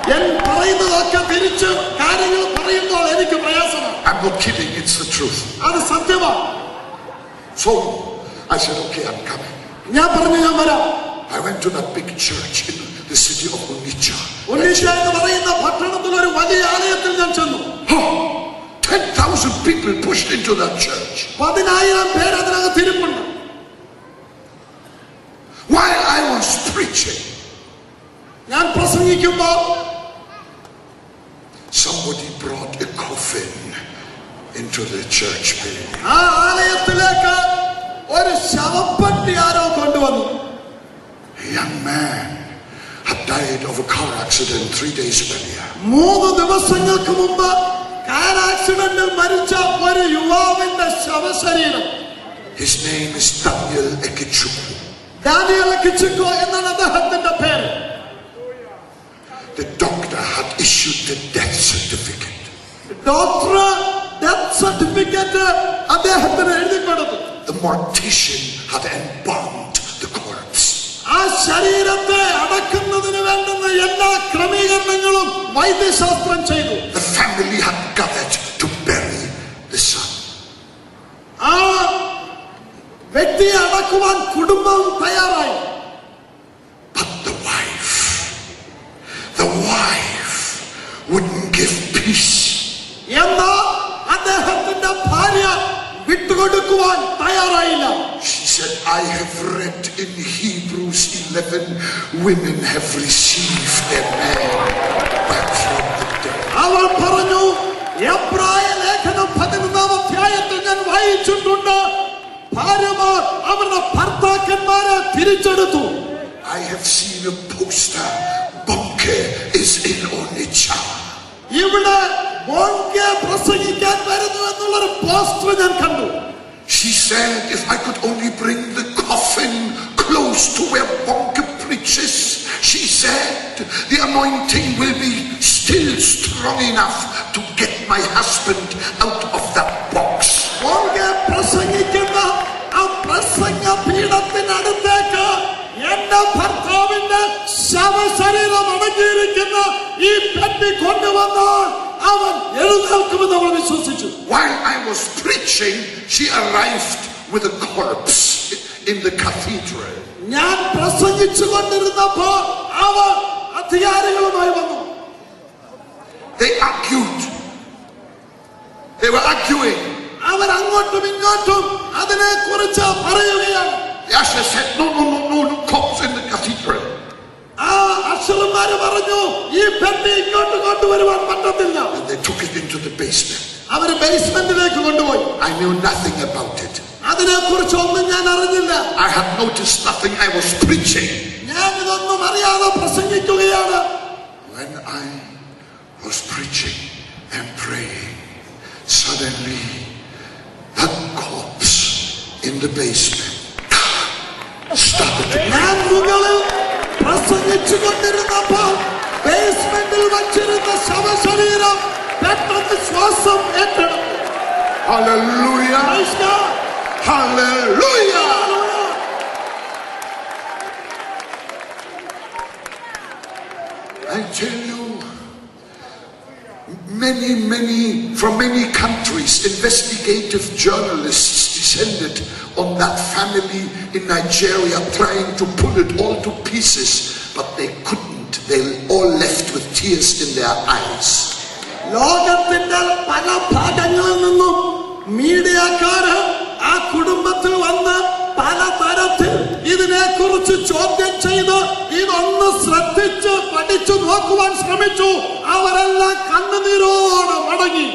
ഞാൻ പറയുന്നതൊക്കെ തിരിച്ച് കാര്യങ്ങൾ പറയുമ്പോൾ എനിക്ക് പ്രയാസമാണ്. I'm not kidding. It's the truth. അത് സത്യമാണ്. So I said, okay, I'm coming. ഞാൻ പറഞ്ഞു ഞാൻ വരാം. I went to that big church in the city of Onitsha. ഒന്നീഷ എന്ന് പറയുന്ന പട്ടണത്തിൽ ഒരു വലിയ ആലയത്തിൽ ഞാൻ ചെന്നു. 10,000 people pushed into that church. 10,000 പേര് അതിനകത്ത് ഇരിപ്പുണ്ട്. While I was preaching, ഞാൻ പ്രസംഗിക്കുമ്പോൾ somebody brought a coffin into the church building. ആ ആലയത്തിലേക്ക് ഒരു ശവപ്പെട്ടി ആരോ കൊണ്ടുവന്നു. A young man had died of a car accident 3 days earlier. 3 ദിവസങ്ങൾക്ക് മുമ്പ് കാർ ആക്സിഡന്റിൽ മരിച്ച ഒരു യുവാവിന്റെ ശവശരീരം. His name is Daniel Ekichukwu. Daniel Ekichukwu എന്നാണ് അദ്ദേഹത്തിന്റെ പേര്. The doctor had issued the death certificate. Doctor death certificate അദ്ദേഹത്തിന് എഴുതി കൊടുത്തു. The mortician had embalmed the corpse. ആ ശരീരത്തെ അടക്കുന്നതിന് വേണ്ടുന്ന എല്ലാ ക്രമീകരണങ്ങളും വൈദ്യശാസ്ത്രം ചെയ്തു. The family had gathered to bury the son. ആ വ്യക്തിയെ അടക്കുവാൻ കുടുംബം തയ്യാറായി. But the wife wouldn't give peace. എന്നാൽ അദ്ദേഹത്തിന്റെ ഭാര്യ വിട്ടുകൊടുക്കുവാൻ തയ്യാറായില്ല. She said, I have read in Hebrews 11, women have received their man back from the dead. അവൾ പറഞ്ഞു, എബ്രായ ലേഖനം 11-ാം അധ്യായത്തിൽ ഞാൻ വായിച്ചിട്ടുണ്ട്, ഭാര്യമാർ അവരുടെ ഭർത്താക്കന്മാരെ തിരിച്ചെടുത്തു. I have seen a poster. Bonke is in Onitsha. ഇവിടെ ബോങ്കെ പ്രസംഗിക്കാൻ വരുന്നു എന്നുള്ളൊരു പോസ്റ്റർ ഞാൻ കണ്ടു. She said, if I could only bring the coffin close to where Bonke preaches, she said, the anointing will be still strong enough to get my husband out of that box. ബോങ്കെ പ്രസംഗിക്കുന്ന ആ പ്രസംഗ പീഠത്തിനടുത്തേക്ക് എന്റെ ഭർത്താവിന്റെ ശവശരീരം അടങ്ങിയിരിക്കുന്ന ഈ പെട്ടി കൊണ്ടുവന്നാൽ അവൻ എഴുന്നേൽക്കുമെന്ന് അവൾ വിശ്വസിച്ചു. While I was preaching, she arrived with a corpse in the cathedral. ഞാൻ പ്രസംഗിച്ചു കൊണ്ടിരുന്നപ്പോൾ അവൻ അധികാരികളുമായി വന്നു. They argued. They were arguing. അവർ അങ്ങോട്ടും ഇങ്ങോട്ടും അതിനെ കുറിച്ച് പറയുകയാണ്. The usher said, no corpse in the cathedral. ആ അക്ഷരന്മാര് പറഞ്ഞു, ഈ പെട്ടി ഇങ്ങോട്ട് കൊണ്ടുവരുവാൻ പറ്റത്തില്ല. And they took it into the basement. അവര് ബേസ്മെന്റിലേക്ക് കൊണ്ടുപോയി. I knew nothing about it. അതിനെ കുറിച്ച് ഒന്നും ഞാൻ അറിഞ്ഞില്ല. I had noticed nothing. I was preaching. ഞാൻ ഇതൊന്നും അറിയാതെ പ്രസംഗിക്കുകയാണ്. When I was preaching and praying, suddenly that corpse in the basement started to ഞാൻ മുകളിൽ പ്രസംഗിച്ചു കൊണ്ടിരുന്നപ്പോൾ ശ്വാസം ഏറ്റെടുത്തു. Hallelujah. Praise God. Hallelujah. I tell you, many from many countries, investigative journalists descended on that family in Nigeria, trying to pull it all to pieces, but they couldn't. They all left with tears in their eyes. ലോകത്തിന്റെ പല ഭാഗങ്ങളിൽ നിന്നും മീഡിയക്കാര് ആ കുടുംബത്തിൽ വന്ന് പലതരത്തിൽ ഇതിനെക്കുറിച്ച് ചോദ്യം ചെയ്ത് ഇതൊന്ന് ശ്രദ്ധിച്ച് പഠിച്ചു നോക്കുവാൻ ശ്രമിച്ചു. അവരെല്ലാം കണ്ണുനീരോടെ മടങ്ങി.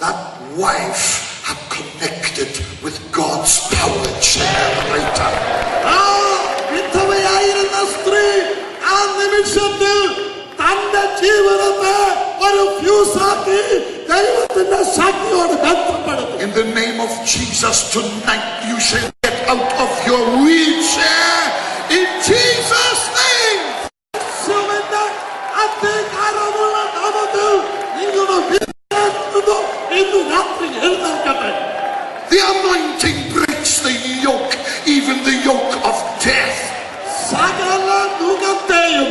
That wife had connected with God's power generator. ആ വിധവയായിരുന്ന സ്ത്രീ ആ നിമിഷത്തിൽ തന്റെ ജീവിതത്തെ ഒരു ഫ്യൂസാക്കി ദൈവത്തിന്റെ ശക്തിയോട് ബന്ധപ്പെടുത്തി. In the name of Jesus, tonight you shall get out of your wheelchair in Jesus' name. യേശുവിന്റെ അധികാരമുള്ള നാമത്തിൽ നിങ്ങളുടെ വിശ്വാസം ഇന്ന് രാത്രി എഴുന്നേൽക്കട്ടെ. The anointing breaks the yoke, even the yoke of death. സകല നുകത്തെയും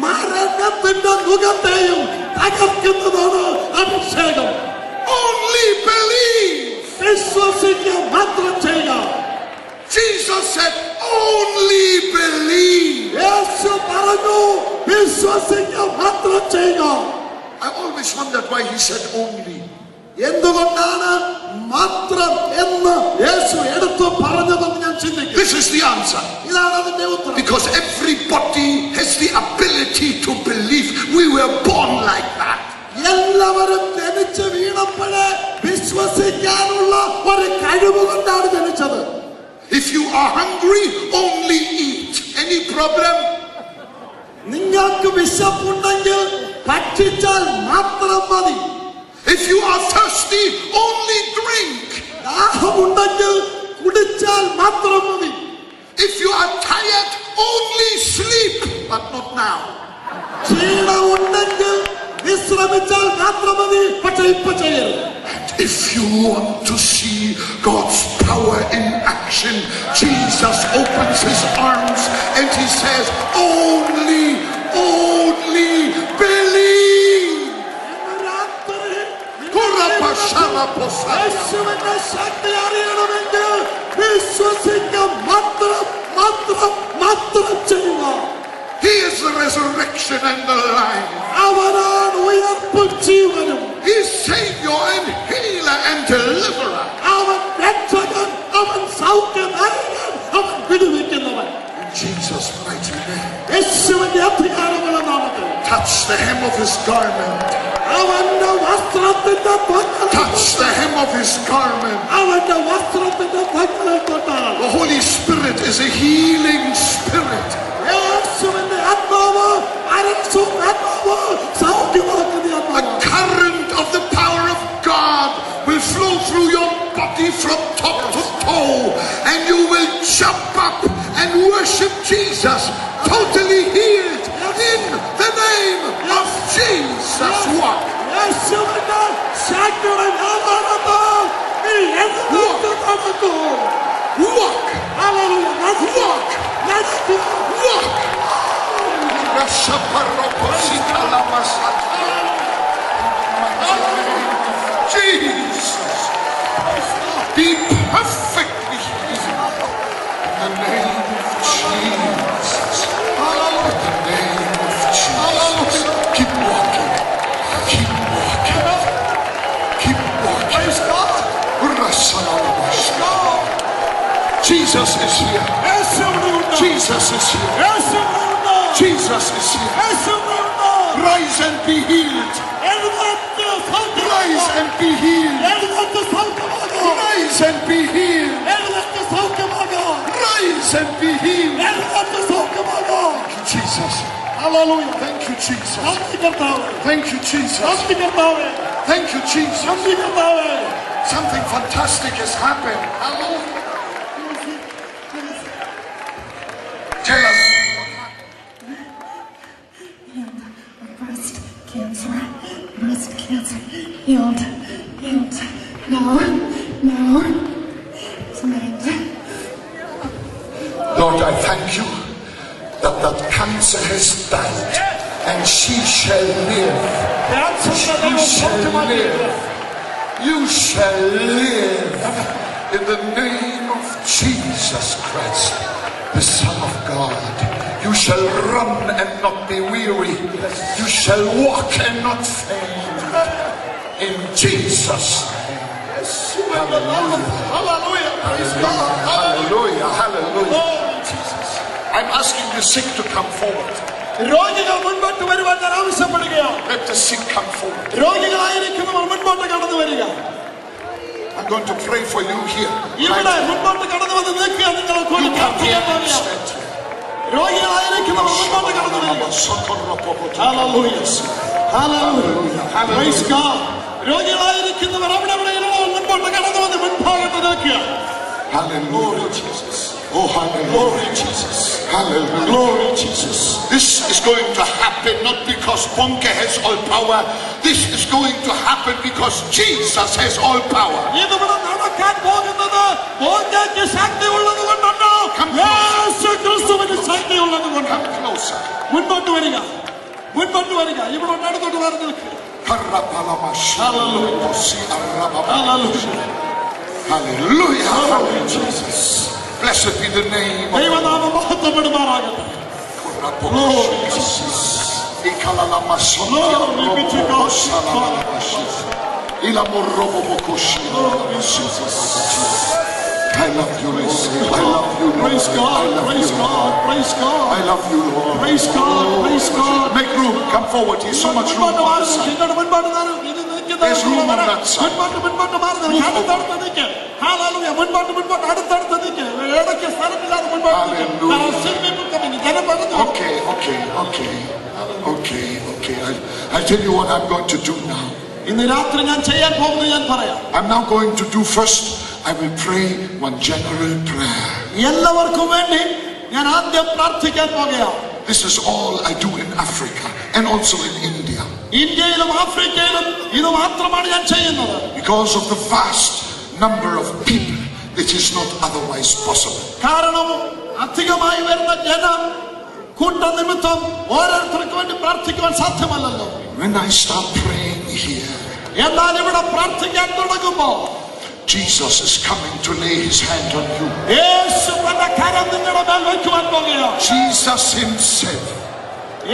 മരണത്തിന്റെ നുകത്തെയും തകർക്കുന്നതാണ് അഭിഷേകം. Only believe. വിശ്വസിക്കുക മാത്രം ചെയ്യുക. Jesus said, only believe. യേശു പറഞ്ഞു വിശ്വസിക്കുക മാത്രം ചെയ്യുക. I always wondered why he said only. എന്തുകൊണ്ടാണ് മാത്രം എന്ന് യേശു എടുത്തു പറഞ്ഞതെന്ന് ഞാൻ ചിന്തിക്കുന്നു. This is the answer. ഇതാണ് അതിന്റെ ഉത്തരം. Because everybody has the ability to believe. We were born like that. എല്ലാവരും ജനിച്ച് വീണപ്പോഴേ വിശ്വസിക്കാനുള്ള ഒരു കഴിവ് കൊണ്ടാണ് ജനിച്ചത്. If you are hungry, only eat. Any problem? നിങ്ങൾക്ക് വിശപ്പുണ്ടെങ്കിൽ ഭക്ഷിച്ചാൽ മാത്രം മതി. If you are thirsty, only drink. ദാഹമുണ്ടെങ്കിൽ കുടിച്ചാൽ മാത്രം മതി. If you are tired, only sleep. But not now. ക്ഷീണമുണ്ടെങ്കിൽ വിശ്രമിച്ചാൽ മാത്രം മതി. പക്ഷെ ഇപ്പൊ ചെയ്യരുത്. If you want to see God's power in action, Jesus opens his arms and he says, only believe. യേശുവിന്റെ ശക്തി അറിയണമെങ്കിൽ വിശ്വസിക്കുക മാത്രം ചെയ്യുക. He is the resurrection and the life. അവനാണ് ഉയർപ്പും ജീവനും. He is Savior and healer and deliverer. അവൻ രക്ഷകൻ, അവൻ സൗഖ്യദായകൻ, അവൻ വിടുവിക്കുന്നവൻ. In Jesus' mighty name. യേശുവിന്റെ അധികാരമുള്ള നാമത്തിൽ Touch the hem of his garment. അവന്റെ വസ്ത്രത്തിന്റെ Touch the hem of his garment. അവന്റെ വസ്ത്രത്തിന്റെ പക്കലിൽ തൊട്ടാൽ The Holy Spirit is a healing spirit. യേശുവിന്റെ ആത്മാവ് ആത്മാവ് സൗഖ്യമാക്കുന്ന The ആത്മാവ്. current of the power of God will flow through your body from top to toe, and you will jump up and worship Jesus, totally healed in the name of Jesus. Walk. യേശുവിന്റെ ശക്തിയുടെ നാമത്തിൽ നീ എഴുന്നേറ്റ് നടക്കൂ. Walk. Hallelujah. Walk. നടക്കൂ. Walk. Jesus, be perfectly healed in the name of Jesus. In the name of Jesus. Keep walking. Keep walking. Keep walking. Jesus is here. Jesus is here. Jesus is here. Rise and be healed. Rise and be healed. Rise and be healed. Rise and be healed. Thank you, Jesus. Hallelujah. Thank you, Jesus. നന്ദി കർത്താവേ. Thank you, Jesus. നന്ദി കർത്താവേ. Thank you, Jesus. നന്ദി കർത്താവേ. Something fantastic has happened. Tell us. Breast cancer healed. Now, Samantha. Lord, I thank you that cancer has died and she shall live. You shall live. You shall live in the name of Jesus Christ, the Son of God. You shall run and not be weary. You shall walk and not faint. In Jesus' name. Hallelujah. Praise God. Hallelujah. Hallelujah. Glory to Jesus. I'm asking the sick to come forward. രോഗികൾ മുൻപോട്ട് വരുവാൻ ഞാൻ ആവശ്യപ്പെടുകയാണ്. Let the sick come forward. രോഗികളായിരിക്കുന്നവർ മുൻപോട്ട് കടന്നു വരിക. I'm going to pray for you here. ഇവിടെ മുൻപോട്ട് കടന്നു വന്ന് നിൽക്കുക. നിങ്ങൾ You come here and stand here. രോഗികളായിരിക്കുന്നവർ മുൻപോട്ട് കടന്നു വരിക. Hallelujah. Hallelujah. Praise God. രോഗികളായിരിക്കുന്നവർ അവിടെ മുൻപോട്ട് കടന്നു വന്ന് മുൻഭാഗത്ത് നിൽക്കുക. Hallelujah, Jesus. Oh, hallelujah, Jesus. Hallelujah. Glory, Jesus. This is going to happen not because Bonke has all power. This is going to happen because Jesus has all power. ഇതിവിടെ നടക്കാൻ പോകുന്നത് ബോങ്കയ്ക്ക് ശക്തിയുള്ളത് കൊണ്ടല്ലോ. യേശു ക്രിസ്തുവിന് ശക്തിയുള്ളത് കൊണ്ട്. Come closer. മുൻപോട്ട് വരിക. മുൻപോട്ട് വരിക. ഇവിടെ അടുത്തോട്ട് വന്ന് നിൽക്കുക. Hallelujah. Hallelujah. Hallelujah. Hallelujah, Jesus. Blessed be the name of ദൈവനാമം മഹത്വപ്പെടുമാറാകട്ടെ. Glory to Jesus. I love you, Lord. I love you, Lord. Praise God. Praise God. Praise God. I love you, Lord. Praise God. Praise God. Make room. Come forward. Here's so much room on this side. There's room on that side. മുൻപോട്ട് മാറുന്നത് അടുത്തടുത്ത് നിൽക്കുക. Hallelujah. മുൻപോട്ട് അടുത്തടുത്ത് നിൽക്കുക. ഇടയ്ക്ക് സ്ഥലമില്ലാതെ മുൻപോട്ട് Okay. I'll tell you what I'm going to do now. ഇന്ന് രാത്രി ഞാൻ ചെയ്യാൻ പോകുന്നത് ഞാൻ പറയാം. I'm now going to do first, I will pray one general prayer. എല്ലാവർക്കും വേണ്ടി ഞാൻ ആദ്യം പ്രാർത്ഥിക്കാൻ പോകുകയാണ്. This is all I do in Africa and also in India. ഇന്ത്യയിലും ആഫ്രിക്കയിലും ഇത് മാത്രമാണ് ഞാൻ ചെയ്യുന്നത്. Because of the vast number of people, it is not otherwise possible. കാരണം അധികമായി വരുന്ന ജനം കൂട്ടനിമിത്തം ഓരോരുത്തർക്ക് വേണ്ടി പ്രാർത്ഥിക്കുവാൻ സാധ്യമല്ലല്ലോ. When I start praying here, എന്നാൽ ഇവിടെ പ്രാർത്ഥിക്കാൻ തുടങ്ങുമ്പോൾ Jesus is coming to lay his hand on you. യേശു തന്റെ കരം നിങ്ങളുടെ മേൽ വയ്ക്കുവാൻ പോകുകയാണ്. Jesus himself.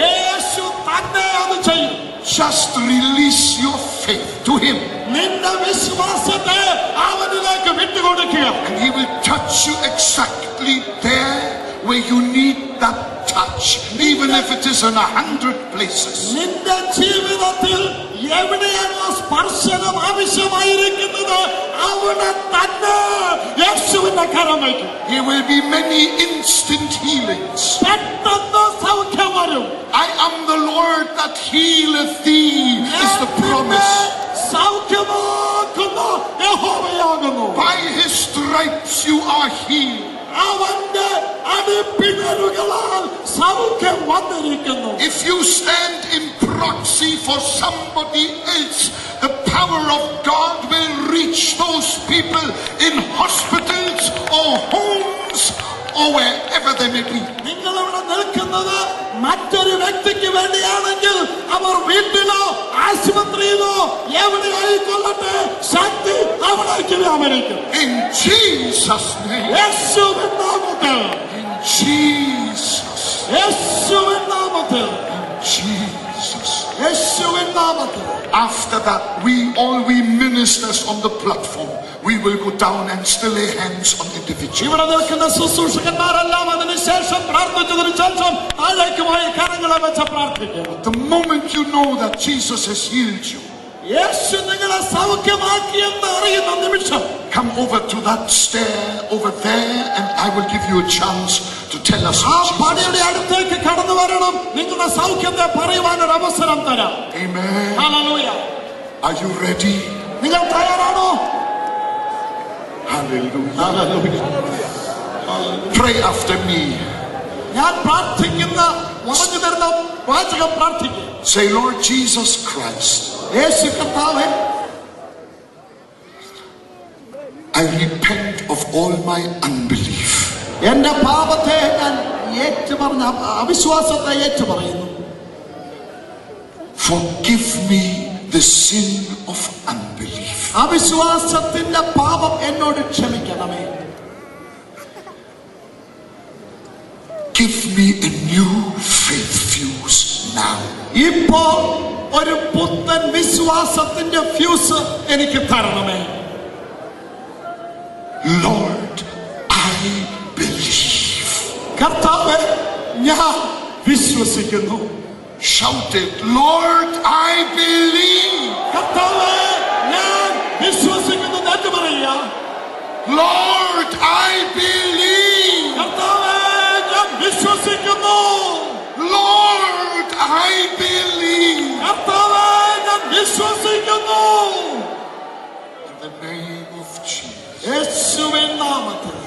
യേശു തന്നെ അത് ചെയ്യും. Just release your faith to him. നിന്റെ വിശ്വാസത്തെ അവനിലേക്ക് വിട്ടുകൊടുക്കുക. And he will touch you exactly there where you need that touch, even if it is in 100 places. നിന്റെ ജീവിതത്തിൽ എവിടെയാണോ സ്പർശനം ആവശ്യമായിരിക്കുന്നത് അവിടെ തന്നെ യേശുവിന്റെ കരം വയ്ക്കും. There will be many instant healings. പെട്ടെന്ന് സൗഖ്യം വരും. I am the Lord that healeth thee is the promise. സൗഖ്യമാക്കുന്ന യഹോവയാകുന്നു. By his stripes you are healed. അവന്റെ അടിപ്പിണരുകളാൽ സൗഖ്യം വന്നിരിക്കുന്നു. If you stand in proxy for somebody else, the power of God will reach those people in hospitals or homes or wherever they may be. നിങ്ങൾ ഇവിടെ നിൽക്കുന്നത് മറ്റൊരു വ്യക്തിക്ക് വേണ്ടിയാണെങ്കിൽ അവർ വീട്ടിലോ ആശുപത്രിയിലോ എവിടെയായിക്കൊള്ളട്ടെ ശക്തി അവിടേക്ക് വ്യാപരിക്കും. In Jesus' name. യേശുവിൻ നാമത്തിൽ. In Jesus. യേശുവിൻ നാമത്തിൽ. Jesus. യേശുവിൻ നാമത്തിൽ. After that, all we ministers on the platform, we will go down and still lay hands on individuals. ഇവിടെ നിൽക്കുന്ന ശുശ്രൂഷകന്മാരെല്ലാം അതിനുശേഷം പ്രാർത്ഥിച്ചതിനു ശേഷം താഴേക്ക് പോയി കരങ്ങളെ വെച്ച് പ്രാർത്ഥിക്കും. The moment you know that Jesus has healed you, യേശു നിങ്ങളെ സൗഖ്യമാക്കിയെന്ന് അറിയുന്ന നിമിഷം come over to that stair over there and I will give you a chance to tell us ആ what പടിയുടെ Jesus is. അടുത്തേക്ക് കടന്നു വരണം. നിങ്ങളുടെ സൗഖ്യത്തെ പറയുവാൻ ഒരു അവസരം തരാം. Amen. Hallelujah. Are you ready? നിങ്ങൾ തയ്യാറാണോ? Hallelujah. Pray after me. ഞാൻ പ്രാർത്ഥിക്കുന്ന പറഞ്ഞു തരുന്ന വാചകം പ്രാർത്ഥിക്കുക. Say, Lord Jesus Christ, യേശു കർത്താവേ, I repent of all my unbelief. എന്റെ പാപത്തെ ഞാൻ ഏറ്റുപറഞ്ഞ അവിശ്വാസത്തെ ഏറ്റുപറയുന്നു. Forgive me the sin of unbelief. അവിശ്വാസത്തിന്റെ പാപം എന്നോട് ക്ഷമിക്കണമേ. Give me a new faith fuse now. ഇപ്പോൾ ഒരു പുത്തൻ വിശ്വാസത്തിന്റെ ഫ്യൂസ് എനിക്ക് തരണമേ. Lord, I believe. കർത്താവേ, ഞാൻ വിശ്വസിക്കുന്നു. Shout it, Lord, I believe. കർത്താവേ, ഞാൻ വിശ്വസിക്കുന്നു എന്ന് പറയുക. Lord, I believe. കർത്താവേ, ഞാൻ വിശ്വസിക്കുന്നു. Lord, I believe. കർത്താവേ, ഞാൻ വിശ്വസിക്കുന്നു. In the name of Jesus. യേശുവിൻ നാമത്തിൽ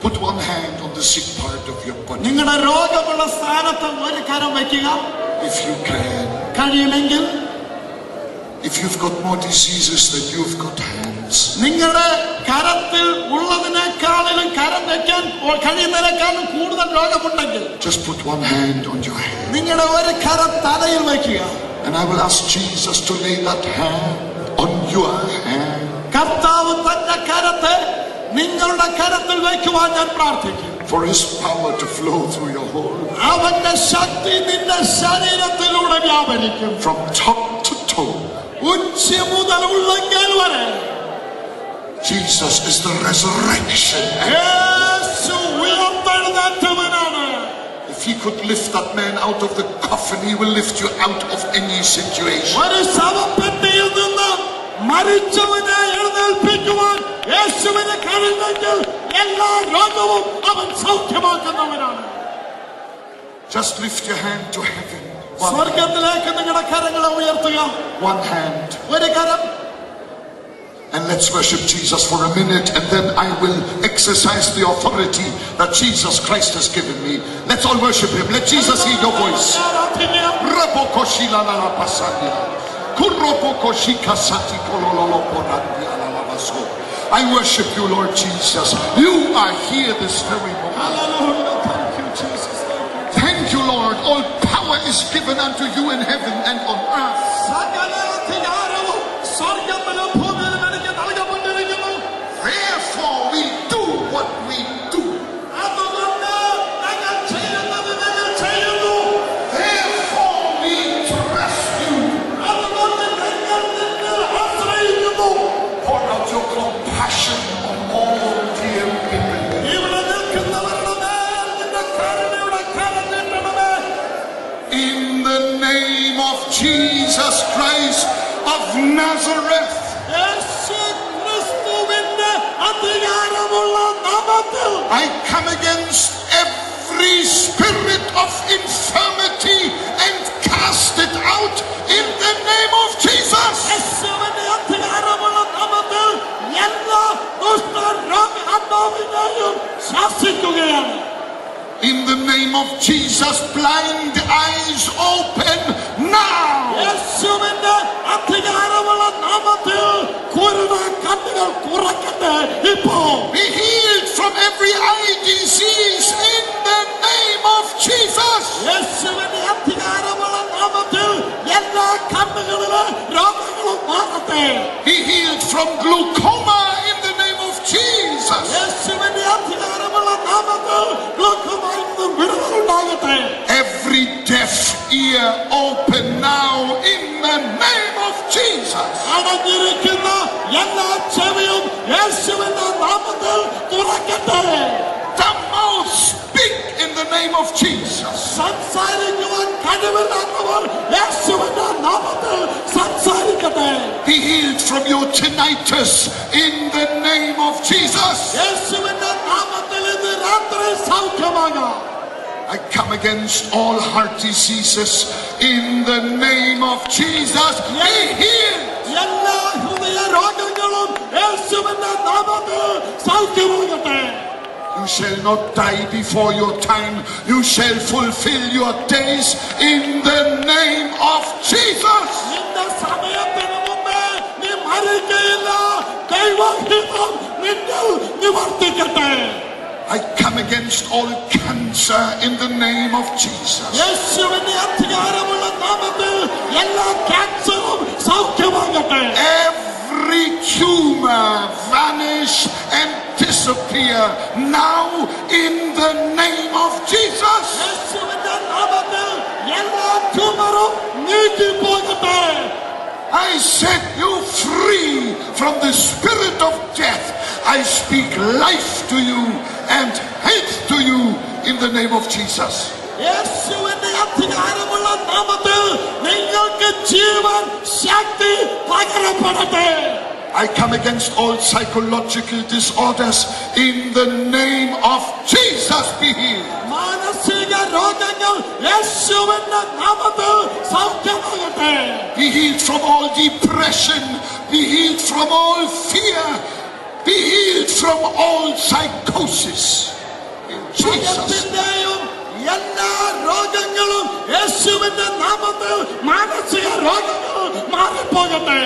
Put one hand on the sick part of your body. നിങ്ങളുടെ രോഗമുള്ള സ്ഥാനത്ത് ഒരു കരം വയ്ക്കുക. If you can. കഴിയുമെങ്കിൽ If you've got more diseases than you've got hands. നിങ്ങളുടെ കരത്തിൽ ഉള്ളതിനേക്കാളും കരം വയ്ക്കാൻ കഴിയുന്നതിനേക്കാളും കൂടുതൽ രോഗമുണ്ടെങ്കിൽ Just put one hand on your head. നിങ്ങളുടെ ഒരു കരം തലയിൽ വയ്ക്കുക. And I will ask Jesus to lay that hand on your hand. കർത്താവ് തന്റെ കരത്തെ നിങ്ങളുടെ കരത്തിൽ വയ്ക്കുവാൻ ഞാൻ പ്രാർത്ഥിക്കും. For his power to flow through your whole. അവന്റെ ശക്തി നിന്റെ ശരീരത്തിലൂടെ വ്യാപരിക്കും. From top to toe. ഉച്ച മുതൽ ഉള്ളങ്കൽ വരെ. Jesus is the resurrection. Yeshu ഉയർത്തെഴുന്നേറ്റവനാണ്. If he could lift that man out of the coffin, he will lift you out of any situation. ഒരു ശവപ്പെട്ടിയിൽ നിന്ന് മരിച്ചവനെ എഴുന്നേൽപ്പിക്കുവാൻ യേശുവിന് കഴിഞ്ഞെങ്കിൽ എല്ലാ രോഗവും അവൻ സൗഖ്യമാക്കുന്നവനാണ്. Just lift your hand to heaven. സ്വർഗത്തിലേക്ക് നിങ്ങളുടെ കരങ്ങളെ ഉയർത്തുക. One hand. ഒരു കരം. And let's worship Jesus for a minute, and then I will exercise the authority that Jesus Christ has given me. Let's all worship him. Let Jesus hear your voice. I worship you, Lord Jesus. You are here this very moment. Thank you, Jesus. Thank you, Lord. All power is given unto you in heaven and on earth. സകല അധികാരവും സ്വർഗ്ഗത്തിലും ഭൂമിയിലും എനിക്ക് നൽകപ്പെട്ടിരിക്കുന്നു. Therefore we do what we do. അതുകൊണ്ട് ഞങ്ങൾ ചെയ്യുന്നത് ഞങ്ങൾ ചെയ്യുന്നു. Therefore we trust you. അതുകൊണ്ട് ഞങ്ങൾ നിന്നിൽ ആശ്രയിക്കുന്നു. Pour out your compassion on all dear people. ഇവിടെ നിൽക്കുന്നവരുടെ മേൽ നിന്റെ കരുണയുടെ കരം നീട്ടണമേ. In the name of Jesus Christ of Nazareth. യേശു ക്രിസ്തുവിന്റെ അധികാരമുള്ള നാമത്തിൽ I come against every spirit of infirmity and cast it out in the name of Jesus. യേശുവിന്റെ അധികാരമുള്ള നാമത്തിൽ എല്ലാ ദുഷ്ടരോഗാത്മാവിനെയും ശാസിക്കുകയാണ്. In the name of Jesus, blind eyes open now. യേശുവിന്റെ അധികാരമുള്ള നാമത്തിൽ കുരുട കണ്ണുകൾ തുറക്കട്ടെ ഇപ്പോൾ. Be healed from every eye disease in the name of Jesus. യേശുവിന്റെ അധികാരമുള്ള നാമത്തിൽ എല്ലാ കണ്ണുകളിലെ രോഗങ്ങളും മാറട്ടെ. Be healed from glaucoma in the name of Jesus. യേശുവിന്റെ അധികാരമുള്ള നാമത്തിൽ ഗ്ലോക്കോമയിൽ നിന്നും വിടുതലുണ്ടാകട്ടെ. Every deaf ear open now in the name of Jesus. അടഞ്ഞിരിക്കുന്ന എല്ലാ ചെവിയും യേശുവിന്റെ നാമത്തിൽ തുറക്കട്ടെ. The mouth speak in the name of Jesus. സംസാരിക്കുവാൻ കഴിവില്ലാത്തവർ യേശുവിന്റെ നാമത്തിൽ സംസാരിക്കട്ടെ. Be healed from your tinnitus in the name of Jesus. യേശുവിന്റെ നാമത്തിൽ ഇന്ന് രാത്രി സൗഖ്യമാകാം. I come against all heart diseases in the name of Jesus. Be healed. എല്ലാ ഹൃദയ രോഗങ്ങളും യേശുവിന്റെ നാമത്തിൽ സൗഖ്യമാകട്ടെ. You shall not die before your time. You shall fulfill your days in the name of Jesus. നിന്റെ സമയത്തിന് മുമ്പേ നീ മരിക്കയില്ല. ദൈവഹിതം നിന്നിൽ നിവർത്തിക്കട്ടെ. I come against all cancer in the name of Jesus. യേശുവിന്റെ അധികാരമുള്ള നാമത്തിൽ എല്ലാ ക്യാൻസറും സൗഖ്യമാകട്ടെ. Every tumor vanish and disappear now in the name of Jesus. യേശുവിന്റെ നാമത്തിൽ എല്ലാ ട്യൂമറും നീക്കി പോകട്ടെ. I set you free from the spirit of death. I speak life to you and health to you in the name of Jesus. യേശുവിന്റെ അധികാരമുള്ള നാമത്തിൽ നിങ്ങൾക്ക് ജീവൻ ശക്തി പകരപ്പെടട്ടെ. I come against all psychological disorders in the name of Jesus. Be healed. മാനസിക രോഗങ്ങൾ യേശുവിന്റെ നാമത്തിൽ സൗഖ്യമാകട്ടെ. Be healed from all depression. Be healed from all fear. Be healed from all psychosis. In Jesus' name. ഭയത്തിന്റെയും എല്ലാ രോഗങ്ങളും യേശുവിന്റെ നാമത്തിൽ മാനസിക രോഗങ്ങൾ മാറിപ്പോകട്ടെ.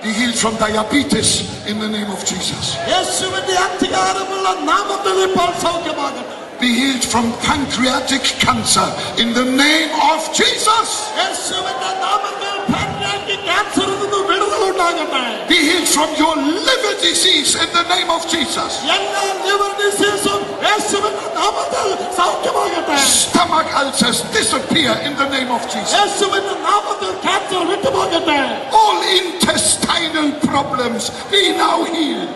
Be healed from diabetes in the name of Jesus. യേശുവിന്റെ അധികാരമുള്ള നാമത്തിൽ ഇപ്പോൾ സൗഖ്യമാകട്ടെ. Be healed from pancreatic cancer in the name of Jesus. യേശുവിന്റെ നാമത്തിൽ പാൻക്രിയാറ്റിക് ക്യാൻസറിൽ നിന്ന് വിടുതൽ ഉണ്ടാകട്ടെ. Be healed from your liver disease in the name of Jesus. എല്ലാ ലിവർ ഡിസീസും യേശുവിന്റെ നാമത്തിൽ സൗഖ്യമാകട്ടെ. Stomach ulcers disappear in the name of Jesus. യേശുവിന്റെ നാമത്തിൽ cancer വിട്ടുപോകട്ടെ. All intestinal problems be now healed.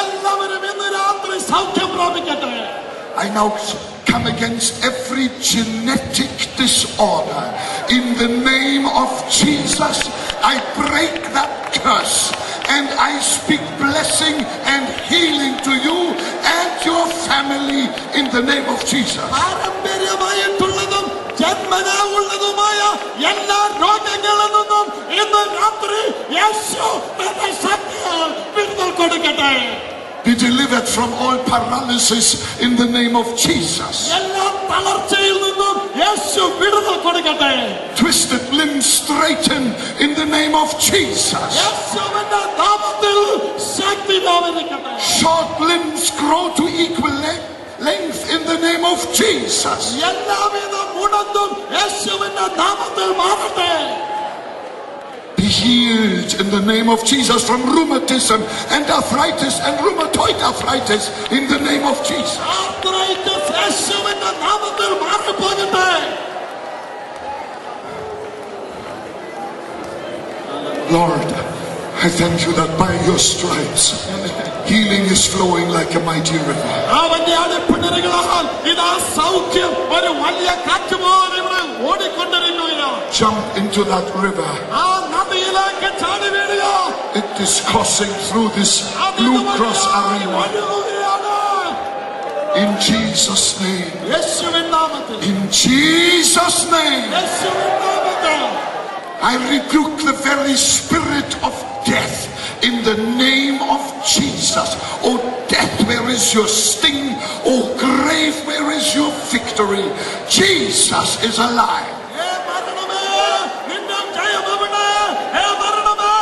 എല്ലാവരും ഇന്ന് രാത്രി സൗഖ്യം പ്രാപിക്കട്ടെ. I now come against every genetic disorder in the name of Jesus. I break that curse and I speak blessing and healing to you and your family in the name of Jesus. പാരമ്പര്യമായിട്ടുള്ളതും ജന്മനാ ഉള്ളതുമായ എല്ലാ രോഗങ്ങളിൽ നിന്നും ഇന്ന് രാത്രി യേശു തന്റെ ശക്തിയാൽ വിടുതൽ കൊടുക്കട്ടെ. Be delivered from all paralysis in the name of Jesus. എല്ലാ തളർച്ചയിൽ നിന്നും യേശു വിടുതൽ കൊടുക്കട്ടെ. Twisted limbs straighten in the name of Jesus. യേശുവിന്റെ നാമത്തിൽ ശക്തി വ്യാപരിക്കട്ടെ. Short limbs grow to equal length in the name of Jesus. എല്ലാവിധ മുടന്തും യേശുവിന്റെ നാമത്തിൽ മാറട്ടെ. Be healed in the name of Jesus from rheumatism and arthritis and rheumatoid arthritis in the name of Jesus. Arthritis യേശുവിന്റെ നാമത്തിൽ മാറിപ്പോകട്ടെ. Lord, I thank you that by your stripes healing is flowing like a mighty river. അവന്റെ അടിപ്പിണരുകളാൽ ഇതാ സൗഖ്യം ഒരു വലിയ കാറ്റ് പോലെ ഇവിടെ ഓടിക്കൊണ്ടിരിക്കുകയാണ്. Jump into that river. ആ നദിയിലേക്ക് ചാടി വീഴുക. It is coursing through this Blue Cross arena. In Jesus' name. യേശുവിൻ നാമത്തിൽ. In Jesus' name. യേശുവിൻ നാമത്തിൽ. I rebuke the very spirit of death in the name of Jesus. Oh death, where is your sting? Oh grave, where is your victory? Jesus is alive. ഏ മരണമേ, നിന്റെ ജയം എവിടെ? ഏ മരണമേ,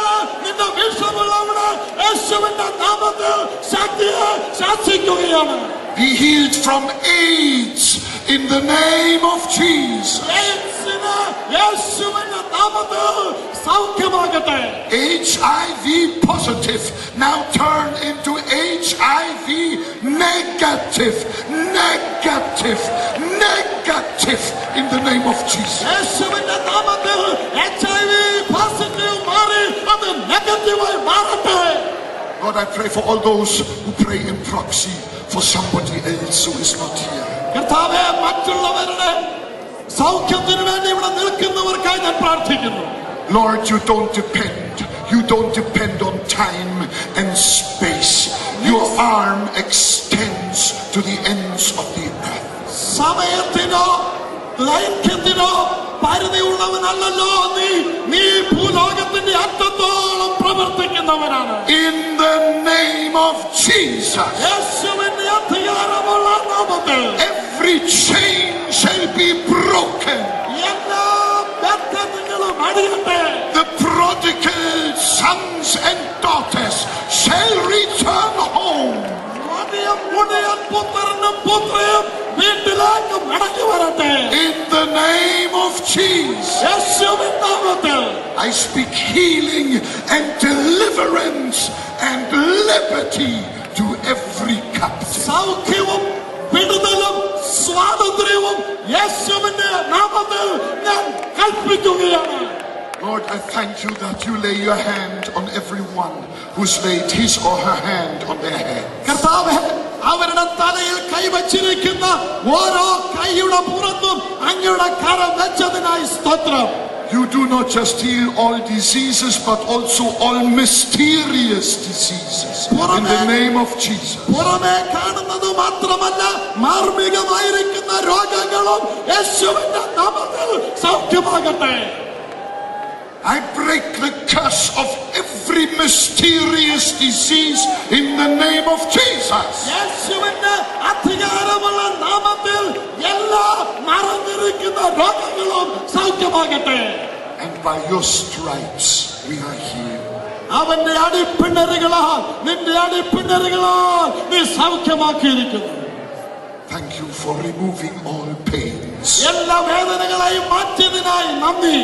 നിന്റെ വിഷമുള്ള എവിടെ? യേശുവിന്റെ നാമത്തിൽ ശക്തിയെ ശാസിക്കുകയാണ്. Be healed from AIDS in the name of Jesus. എയ്ഡ്സിന് യേശുവിന്റെ നാമത്തിൽ സൗഖ്യമാകട്ടെ. HIV positive now turn into HIV negative, negative, negative in the name of Jesus. യേശുവിന്റെ നാമത്തിൽ HIV പോസിറ്റീവ് മാറി അത് നെഗറ്റീവായി മാറട്ടെ. Lord, I pray for all those who pray in proxy for somebody else who is not here. കർത്താവേ, മറ്റുള്ളവരുടെ സൗഖ്യത്തിന് വേണ്ടി ഇവിടെ നിൽക്കുന്നവർക്കായി ഞാൻ പ്രാർത്ഥിക്കുന്നു. Lord, you don't depend on time and space. Your arm extends to the ends of the earth. സമയത്തിനോ ദൈർഘ്യത്തിനോ പരിധിയുള്ളവനല്ലോ നീ ഭൂലോകത്തിന്റെ അറ്റത്തോളം പ്രവർത്തിക്കുന്നവനാണ്. In the name of Jesus, യേശുവിന്റെ അധികാരമുള്ള നാമത്തിൽ every chain shall be broken. എല്ലാ ബന്ധനങ്ങളും അടിയട്ടെ. The prodigal sons and daughters shall return home. In the name of Jesus, I speak healing and deliverance and liberty to every captive. സൗഖ്യവും വിടുതലും സ്വാതന്ത്ര്യവും യേശുവിന്റെ നാമത്തിൽ ഞാൻ കൽപ്പിക്കുകയാണ്. Lord, I thank you that you lay your hand on everyone who's laid his or her hand on their head. കർത്താവേ, അവരുടെ തലയിൽ കൈവച്ചിരിക്കുന്ന ഓരോ കൈയുടെ പുറത്തും അങ്ങയുടെ കരം വെച്ചതിനായി സ്തോത്രം. You do not just heal all diseases, but also all mysterious diseases. In the name of Jesus. പുറമേ കാണുന്നത് മാത്രമല്ല, മാർമികമായിരിക്കുന്ന രോഗങ്ങളും യേശുവിന്റെ നാമത്തിൽ സൗഖ്യമാകട്ടെ. I break the curse of every mysterious disease in the name of Jesus. യേശുവിന്റെ അധികാരമുള്ള നാമത്തിൽ എല്ലാ മറഞ്ഞിരിക്കുന്ന രോഗങ്ങളും സൗഖ്യമാകട്ടെ. And by your stripes we are healed. അവന്റെ അടിപ്പിണറുകളാൽ, നിന്റെ അടിപ്പിണറുകളാൽ നീ സൗഖ്യമാക്കിയിരിക്കുന്നു. Thank you for removing all pains. എല്ലാ വേദനകളെയും മാറ്റിയതിനായി നന്ദി.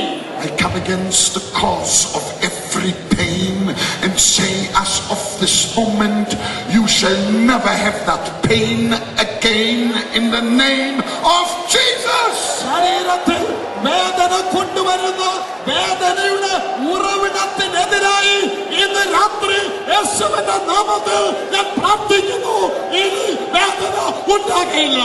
I come against the cause of every pain and say, as of this moment, you shall never have that pain again in the name of Jesus. ശരീരത്തിൽ വേദന കൊണ്ടുവരുന്ന വേദനയുടെ ഉറവിടത്തിനെതിരായി ഇന്ന് രാത്രി യേശുവിന്റെ നാമത്തിൽ ഞാൻ പ്രാർത്ഥിക്കുന്നു. ഇനി വേദന ഉണ്ടാകില്ല.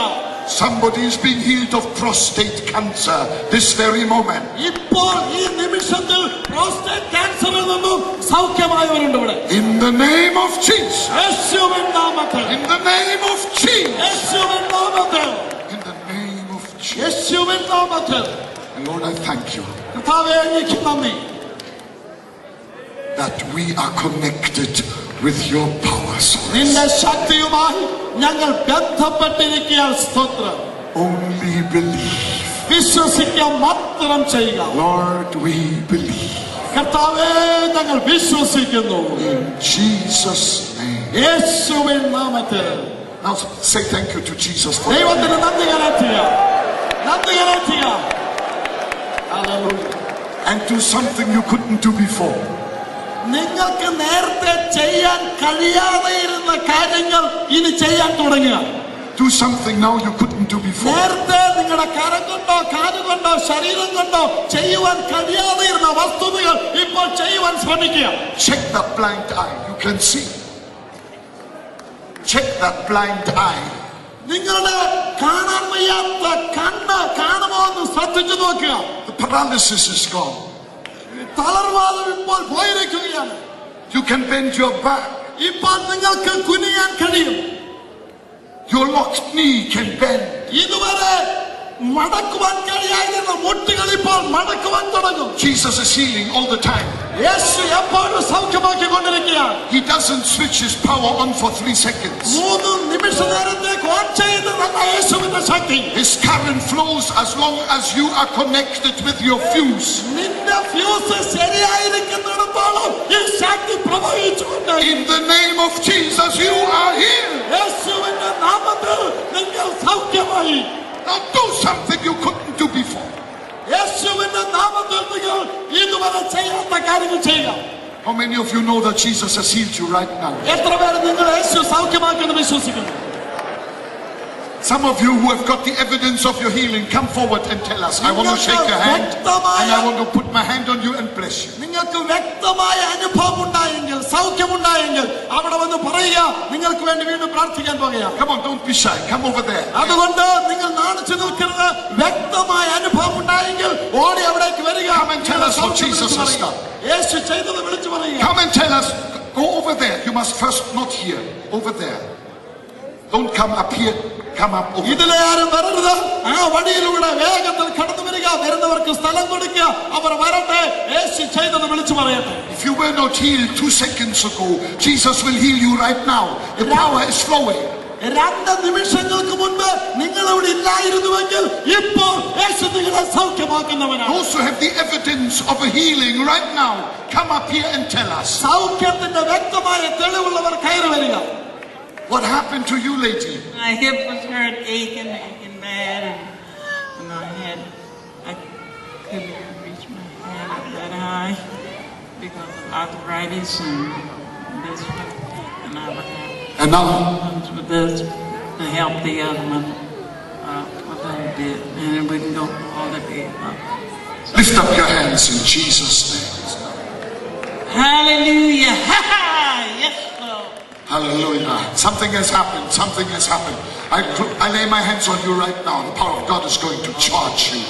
Somebody is being healed of prostate cancer this very moment. ഇപ്പോൾ ഈ നിമിഷത്തിൽ പ്രോസ്റ്റേറ്റ് ക്യാൻസറിൽ നിന്നും സൗഖ്യമായവരുണ്ട് ഇവിടെ. In the name of Jesus. യേശുവിന്റെ നാമത്തിൽ. In the name of Jesus. യേശുവിന്റെ നാമത്തിൽ. In the name of Jesus. യേശുവിന്റെ നാമത്തിൽ. And Lord, I thank you കർത്താവേ, എനിക്ക് നന്ദി that we are connected with your powers. നിന്റെ ശക്തിയുമായി ഞങ്ങൾ ബന്ധപ്പെട്ടിരിക്കാൻ സ്തോത്രം. Only believe. വിശ്വസിക്കാൻ മാത്രം ചെയ്യുക. Lord, we believe. കർത്താവേ, ഞങ്ങൾ വിശ്വസിക്കുന്നു. In Jesus' name. യേശുവിൻ നാമത്തിൽ. Now say thank you to Jesus for ദൈവത്തിന് നന്ദി കരേറ്റുക. നന്ദി കരേറ്റുക. Hallelujah. and do something you couldn't do before. നിങ്ങൾക്ക് നേരത്തെ ചെയ്യാൻ കഴിയാതെ ഇരുന്ന കാര്യങ്ങൾ ഇനി ചെയ്യാൻ തുടങ്ങുക. Do something now you couldn't do before. നേരത്തെ നിങ്ങളുടെ കരം കൊണ്ടോ കാലുകൊണ്ടോ ശരീരം കൊണ്ടോ ചെയ്യുവാൻ കഴിയാതെ ഇരുന്ന വസ്തുതകൾ ഇപ്പോൾ ചെയ്യുവാൻ ശ്രമിക്കുക. Check that blind eye. You can see. Check that blind eye. നിങ്ങളുടെ കാണാൻ വയ്യാത്ത കണ്ണ് കാണുമോ എന്ന് ശ്രദ്ധിച്ചു നോക്കുക. The paralysis is gone. തളർവാദം ഇപ്പോൾ പോയിരിക്കുകയാണ്. You can bend your back. ഇപ്പോൾ നിങ്ങൾക്ക് കുനിയാൻ കഴിയും. Your locked knee can bend. ഇതുവരെ മടക്കുവാൻ കഴിയാതിരുന്ന മുട്ടുകൾ ഇപ്പോൾ മടക്കുവാൻ തുടങ്ങും. Jesus is healing all the time. യേശു എപ്പോഴും സൗഖ്യമാക്കിക്കൊണ്ടിരിക്കുകയാണ്. He doesn't switch his power on for 3 seconds. 3 നിമിഷ നേരത്തേക്ക് ഓൺ ചെയ്തതല്ല യേശുവിന്റെ ശക്തി. His current flows as long as you are connected with your fuse. നിന്റെ fuse ശരിയായിരിക്കുന്നിടത്തോളം ഈ ശക്തി പ്രവഹിച്ചുകൊണ്ട് In the name of Jesus, you are healed. യേശുവിന്റെ നാമത്തിൽ നിങ്ങൾ സൗഖ്യമായി. Now do something you couldn't do before. യേശുവിന്റെ നാമത്തിൽ നിങ്ങൾ ഇതുവരെ ചെയ്യാത്ത കാര്യങ്ങൾ ചെയ്യുക. How many of you know that Jesus has healed you right now? എത്ര പേര് നിങ്ങൾ യേശു സൗഖ്യമാക്കുമെന്ന് വിശ്വസിക്കുന്നു? Some of you who have got the evidence of your healing, come forward and tell us. I want to shake your hand and I want to put my hand on you and bless you. നിങ്ങൾക്ക് വ്യക്തമായ അനുഭവം ഉണ്ടായെങ്കിൽ, സൗഖ്യമുണ്ടായെങ്കിൽ അവിടെ വന്ന് പറയുക. നിങ്ങൾക്ക് വേണ്ടി വീണ്ടും പ്രാർത്ഥിക്കാൻ പോകുകയാണ്. Come on, don't be shy. Come over there. അതുകൊണ്ട് നിങ്ങൾ നാണിച്ചു നിൽക്കരുത്. വ്യക്തമായ അനുഭവം ഉണ്ടായെങ്കിൽ ഓടി അവിടേക്ക് വരിക. Come and tell us what Jesus has done. യേശു ചെയ്തത് വിളിച്ചു പറയുക. Come and tell us. Go over there. You must first not here. Over there. Don't come up here. Come up over. ഇതിലെ ആരും വരരുത്. ആ വഴിയിലൂടെ വേഗത്തിൽ കടന്നു വരിക. വരുന്നവർക്ക് സ്ഥലം കൊടുക്കുക. അവർ വരട്ടെ. യേശു ചെയ്തത് വിളിച്ചു പറയട്ടെ. If you were not healed 2 seconds ago, Jesus will heal you right now. The power is flowing. 2 നിമിഷങ്ങൾക്ക് മുൻപ് നിങ്ങൾ ഇവിടെ ഇല്ലായിരുന്നുവെങ്കിൽ ഇപ്പോൾ യേശു നിങ്ങളെ സൗഖ്യമാക്കുന്നവനാണ്. Those who have the evidence of a healing right now, come up here and tell us. സൗഖ്യത്തിന്റെ വ്യക്തമായ തെളിവുള്ളവർ കയറി വരിക. What happened to you, lady? My hip was hurt, aching bad, and I couldn't reach my hand that high because of arthritis and this one, and I would have And now, problems with this to help the other one. What I did, and it wouldn't go all the way up. lift up your hands in Jesus' name. Hallelujah! Yes, Lord. Hallelujah. Something has happened. Something has happened. I lay my hands on you right now. The power of God is going to charge you.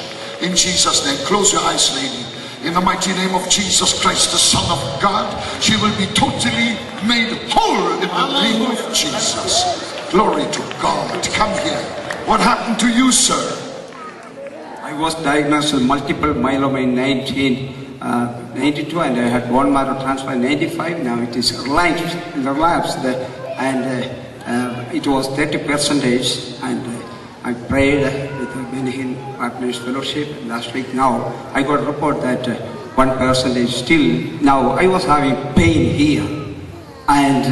In Jesus' name. Close your eyes, lady. In the mighty name of Jesus Christ, the Son of God, she will be totally made whole in the name of Jesus. Glory to God. Come here. What happened to you, sir? I was diagnosed with multiple myeloma in 1992, and I had bone marrow transplant in 95. Now it is relapsed, and it was 30%. And I prayed with the Benny Partners Fellowship last week. Now I got a report that 1% still. Now I was having pain here, and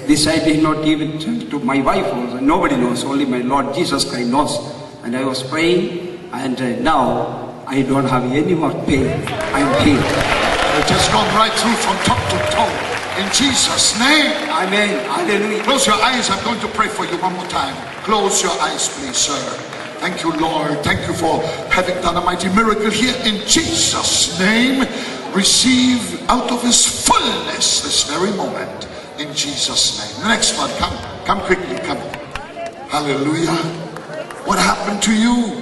this I did not even tell to my wife. Nobody knows, only my Lord Jesus Christ knows. And I was praying, and now I don't have any more pain. I'm healed. I've just gone right through from top to toe. In Jesus' name. Amen. Hallelujah. Close your eyes. I'm going to pray for you one more time. Close your eyes, please, sir. Thank you, Lord. Thank you for having done a mighty miracle here. In Jesus' name, receive out of His fullness this very moment. In Jesus' name. The next one, come quickly, come. Hallelujah. What happened to you?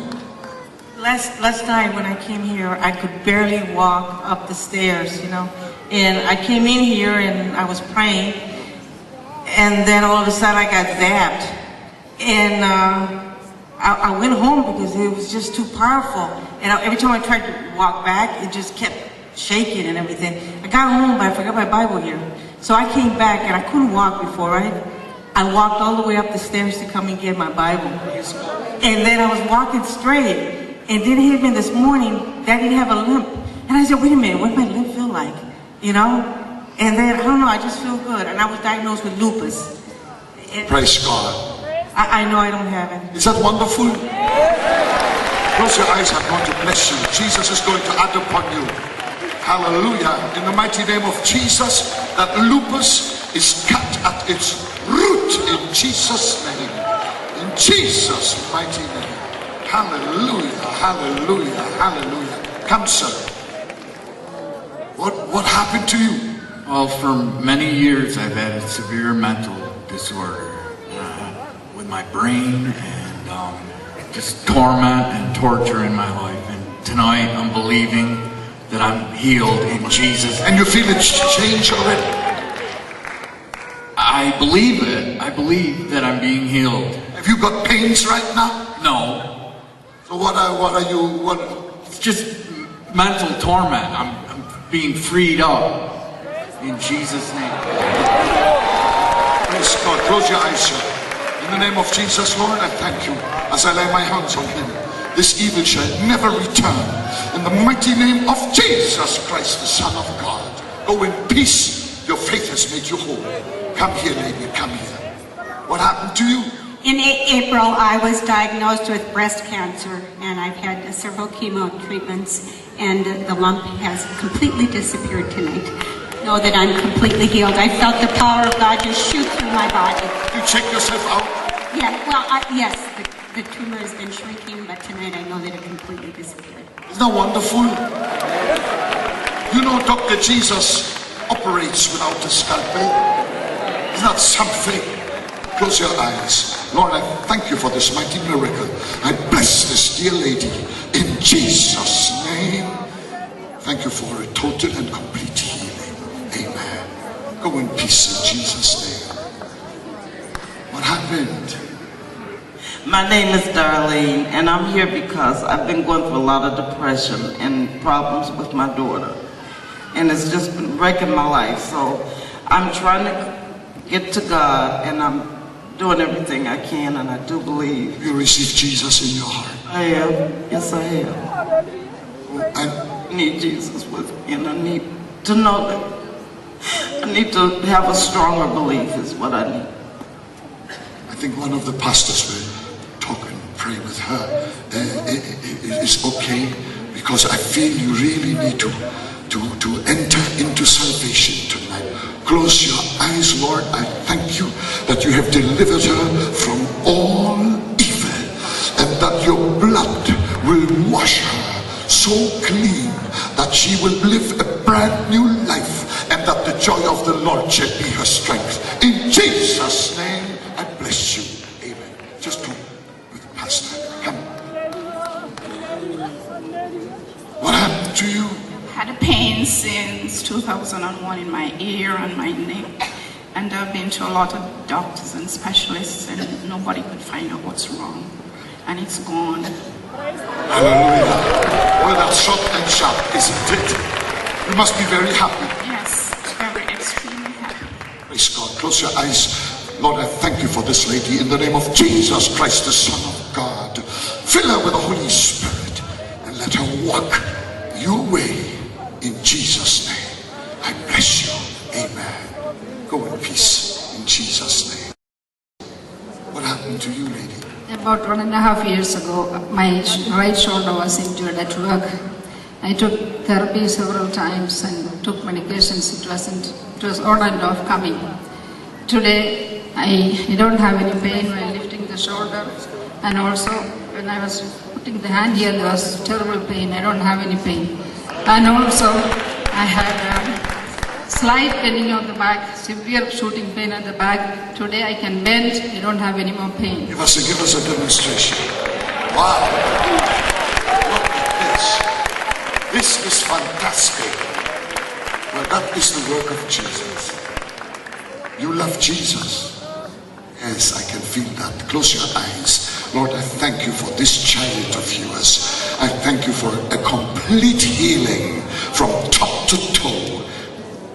Last night when I came here, I could barely walk up the stairs, And I came in here and I was praying, and then all of a sudden I got zapped. And I went home because it was just too powerful. And every time I tried to walk back, it just kept shaking and everything. I got home, but I forgot my Bible here. So I came back, and I couldn't walk before, right? I walked all the way up the stairs to come and get my Bible. And then I was walking straight. And then it hit me this morning that I didn't have a limp. And I said, wait a minute, what does my limp feel like? And then, I don't know, I just feel good. And I was diagnosed with lupus. And Praise God. I know I don't have it. Is that wonderful? Close your eyes. I'm going to bless you. Jesus is going to act upon you. Hallelujah. In the mighty name of Jesus, that lupus is cut at its root in Jesus' name. In Jesus' mighty name. Hallelujah, hallelujah, hallelujah. Come, sir. What happened to you? Well, for many years I've had a severe mental disorder with my brain and just torment and torture in my life. And tonight I'm believing that I'm healed in Jesus. And you feel it's changed already? I believe it. I believe that I'm being healed. Have you got pains right now? No. So what are you? It's just mental torment. I'm being freed up in Jesus' name. Praise God. Close your eyes, sir. In the name of Jesus, Lord, I thank you as I lay my hands on him. This evil shall never return. In the mighty name of Jesus Christ, the Son of God. Go in peace. Your faith has made you whole. Come here, lady. Come here. What happened to you? In April, I was diagnosed with breast cancer, and I've had several chemo treatments, and the lump has completely disappeared tonight. Know that I'm completely healed. I felt the power of God just shoot through my body. You check yourself out? Yeah, well, yes, the tumor has been shrinking, but tonight I know that it completely disappeared. Isn't that wonderful? You know, Dr. Jesus operates without a scalpel. Isn't that something? Close your eyes. Lord, I thank you for this mighty miracle. I bless this dear lady in Jesus' name. Thank you for a total and complete healing. Amen. Go in peace in Jesus' name. What happened? My name is Darlene, and I'm here because I've been going through a lot of depression and problems with my daughter. And it's just been wrecking my life. So I'm trying to get to God, and I'm doing everything I can, and I do believe. You received Jesus in your heart. I am. Yes, I am. And I need Jesus with me, and I need to know that I need to have a stronger belief is what I need. think one of the pastors will talk and pray with her. It's okay, because I feel you really need to enter into salvation tonight. Close your eyes, Lord. I thank you that you have delivered her from all evil, and that your blood will wash her so clean that she will live a brand new life, and that the joy of the Lord shall be her strength. In Jesus' name, I bless you. Amen. Just talk with the pastor. Come. What happened to you? Had a pain since 2001 in my ear and my neck, and I've been to a lot of doctors and specialists, and nobody could find out what's wrong, and it's gone. Hallelujah. Well, that's short and sharp, isn't it? You must be very happy. Yes, very extremely happy. Praise God. Close your eyes. Lord, I thank you for this lady in the name of Jesus Christ, the Son of God. Fill her with the Holy Spirit and let her walk your way in Jesus' name. I bless you. Amen. Go in peace in Jesus' name. What happened to you, lady? About 1.5 years ago, my right shoulder was injured at work. I took therapy several times and took medications. It was on and off coming. Today, I don't have any pain while lifting the shoulder, and also when I was putting the hand here, there was terrible pain. I don't have any pain. And also, I had slight bending of the back, severe shooting pain at the back. Today I can bend, I don't have any more pain. Give us a demonstration. Wow. Look at this. This is fantastic. Well, that is the work of Jesus. You love Jesus. Yes, I can feel that. Close your eyes. Lord, I thank you for this child of yours. I thank you for a complete healing from top to toe.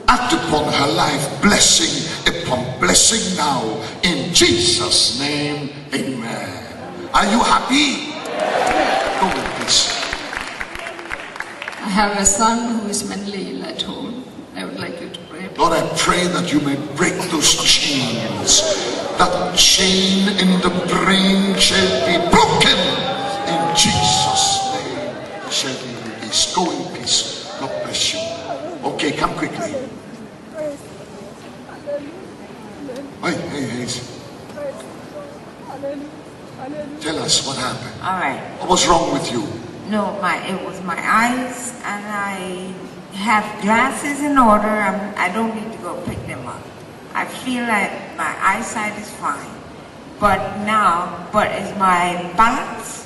Act upon her life, blessing upon blessing now. In Jesus' name, amen. Are you happy? Go with this. I have a son who is mentally ill at home. I would like you to pray. Lord, I pray that you may break those chains. That chain in the brain shall be broken. In Jesus' name shall be released. Go in peace. God bless you. Okay, come quickly. Hey. Tell us what happened. All right. What was wrong with you? No, it was my eyes, and I have glasses in order. I don't need to go pick them up. I feel like my eyesight is fine. But is my balance,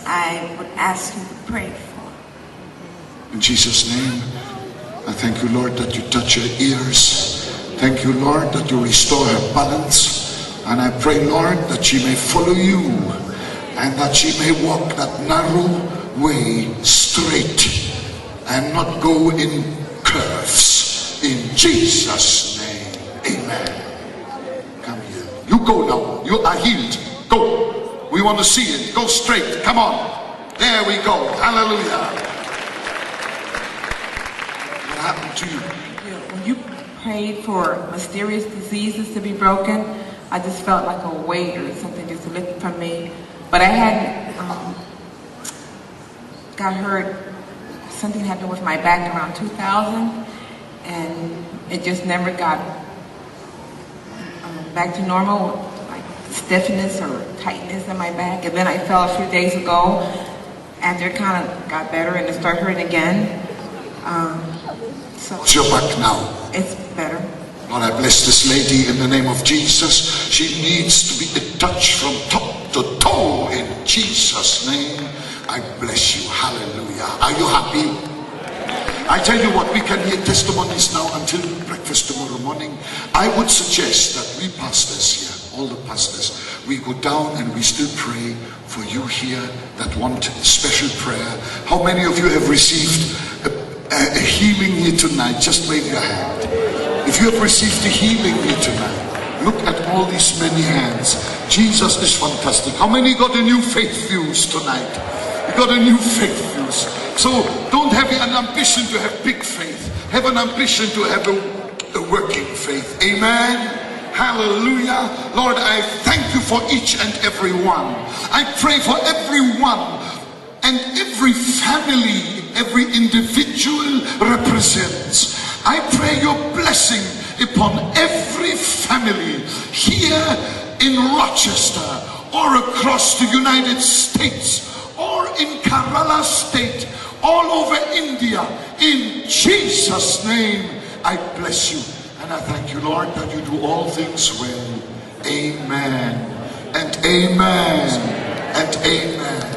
I would ask you to pray for. In Jesus' name, I thank you, Lord, that you touch her ears. Thank you, Lord, that you restore her balance. And I pray, Lord, that she may follow you and that she may walk that narrow way straight and not go in curves. In Jesus' name, amen. Come here. You go now. You are healed. Go. We want to see it. Go straight. Come on. There we go. Hallelujah. What happened to you? When you prayed for mysterious diseases to be broken, I just felt like a weight or something just lifted from me. But I had got hurt. Something happened with my back around 2000, and it just never got back to normal, like stiffness or tightness in my back. And then I fell a few days ago, after it kind of got better, and it started hurting again. So What's your back now? it's better. Lord, I bless this lady in the name of Jesus. She needs to be touched from top to toe in Jesus' name. I bless you. Hallelujah. Are you happy? I tell you what, we can hear testimonies now until breakfast tomorrow morning. I would suggest that we pastors here, all the pastors, we go down and we still pray for you here that want special prayer. How many of you have received a healing here tonight? Just wave your hand. If you have received a healing here tonight, look at all these many hands. Jesus is fantastic. How many got a new faith fuse tonight? You got a new faith fuse. So don't have an ambition to have big faith. Have an ambition to have a working faith. Amen. Hallelujah. Lord, I thank you for each and every one. I pray for everyone and every family, every individual represents. I pray your blessing upon every family here in Rochester or across the United States or in Kerala State, all over India. In Jesus' name, I bless you. And I thank you, Lord, that you do all things well. Amen and amen and amen.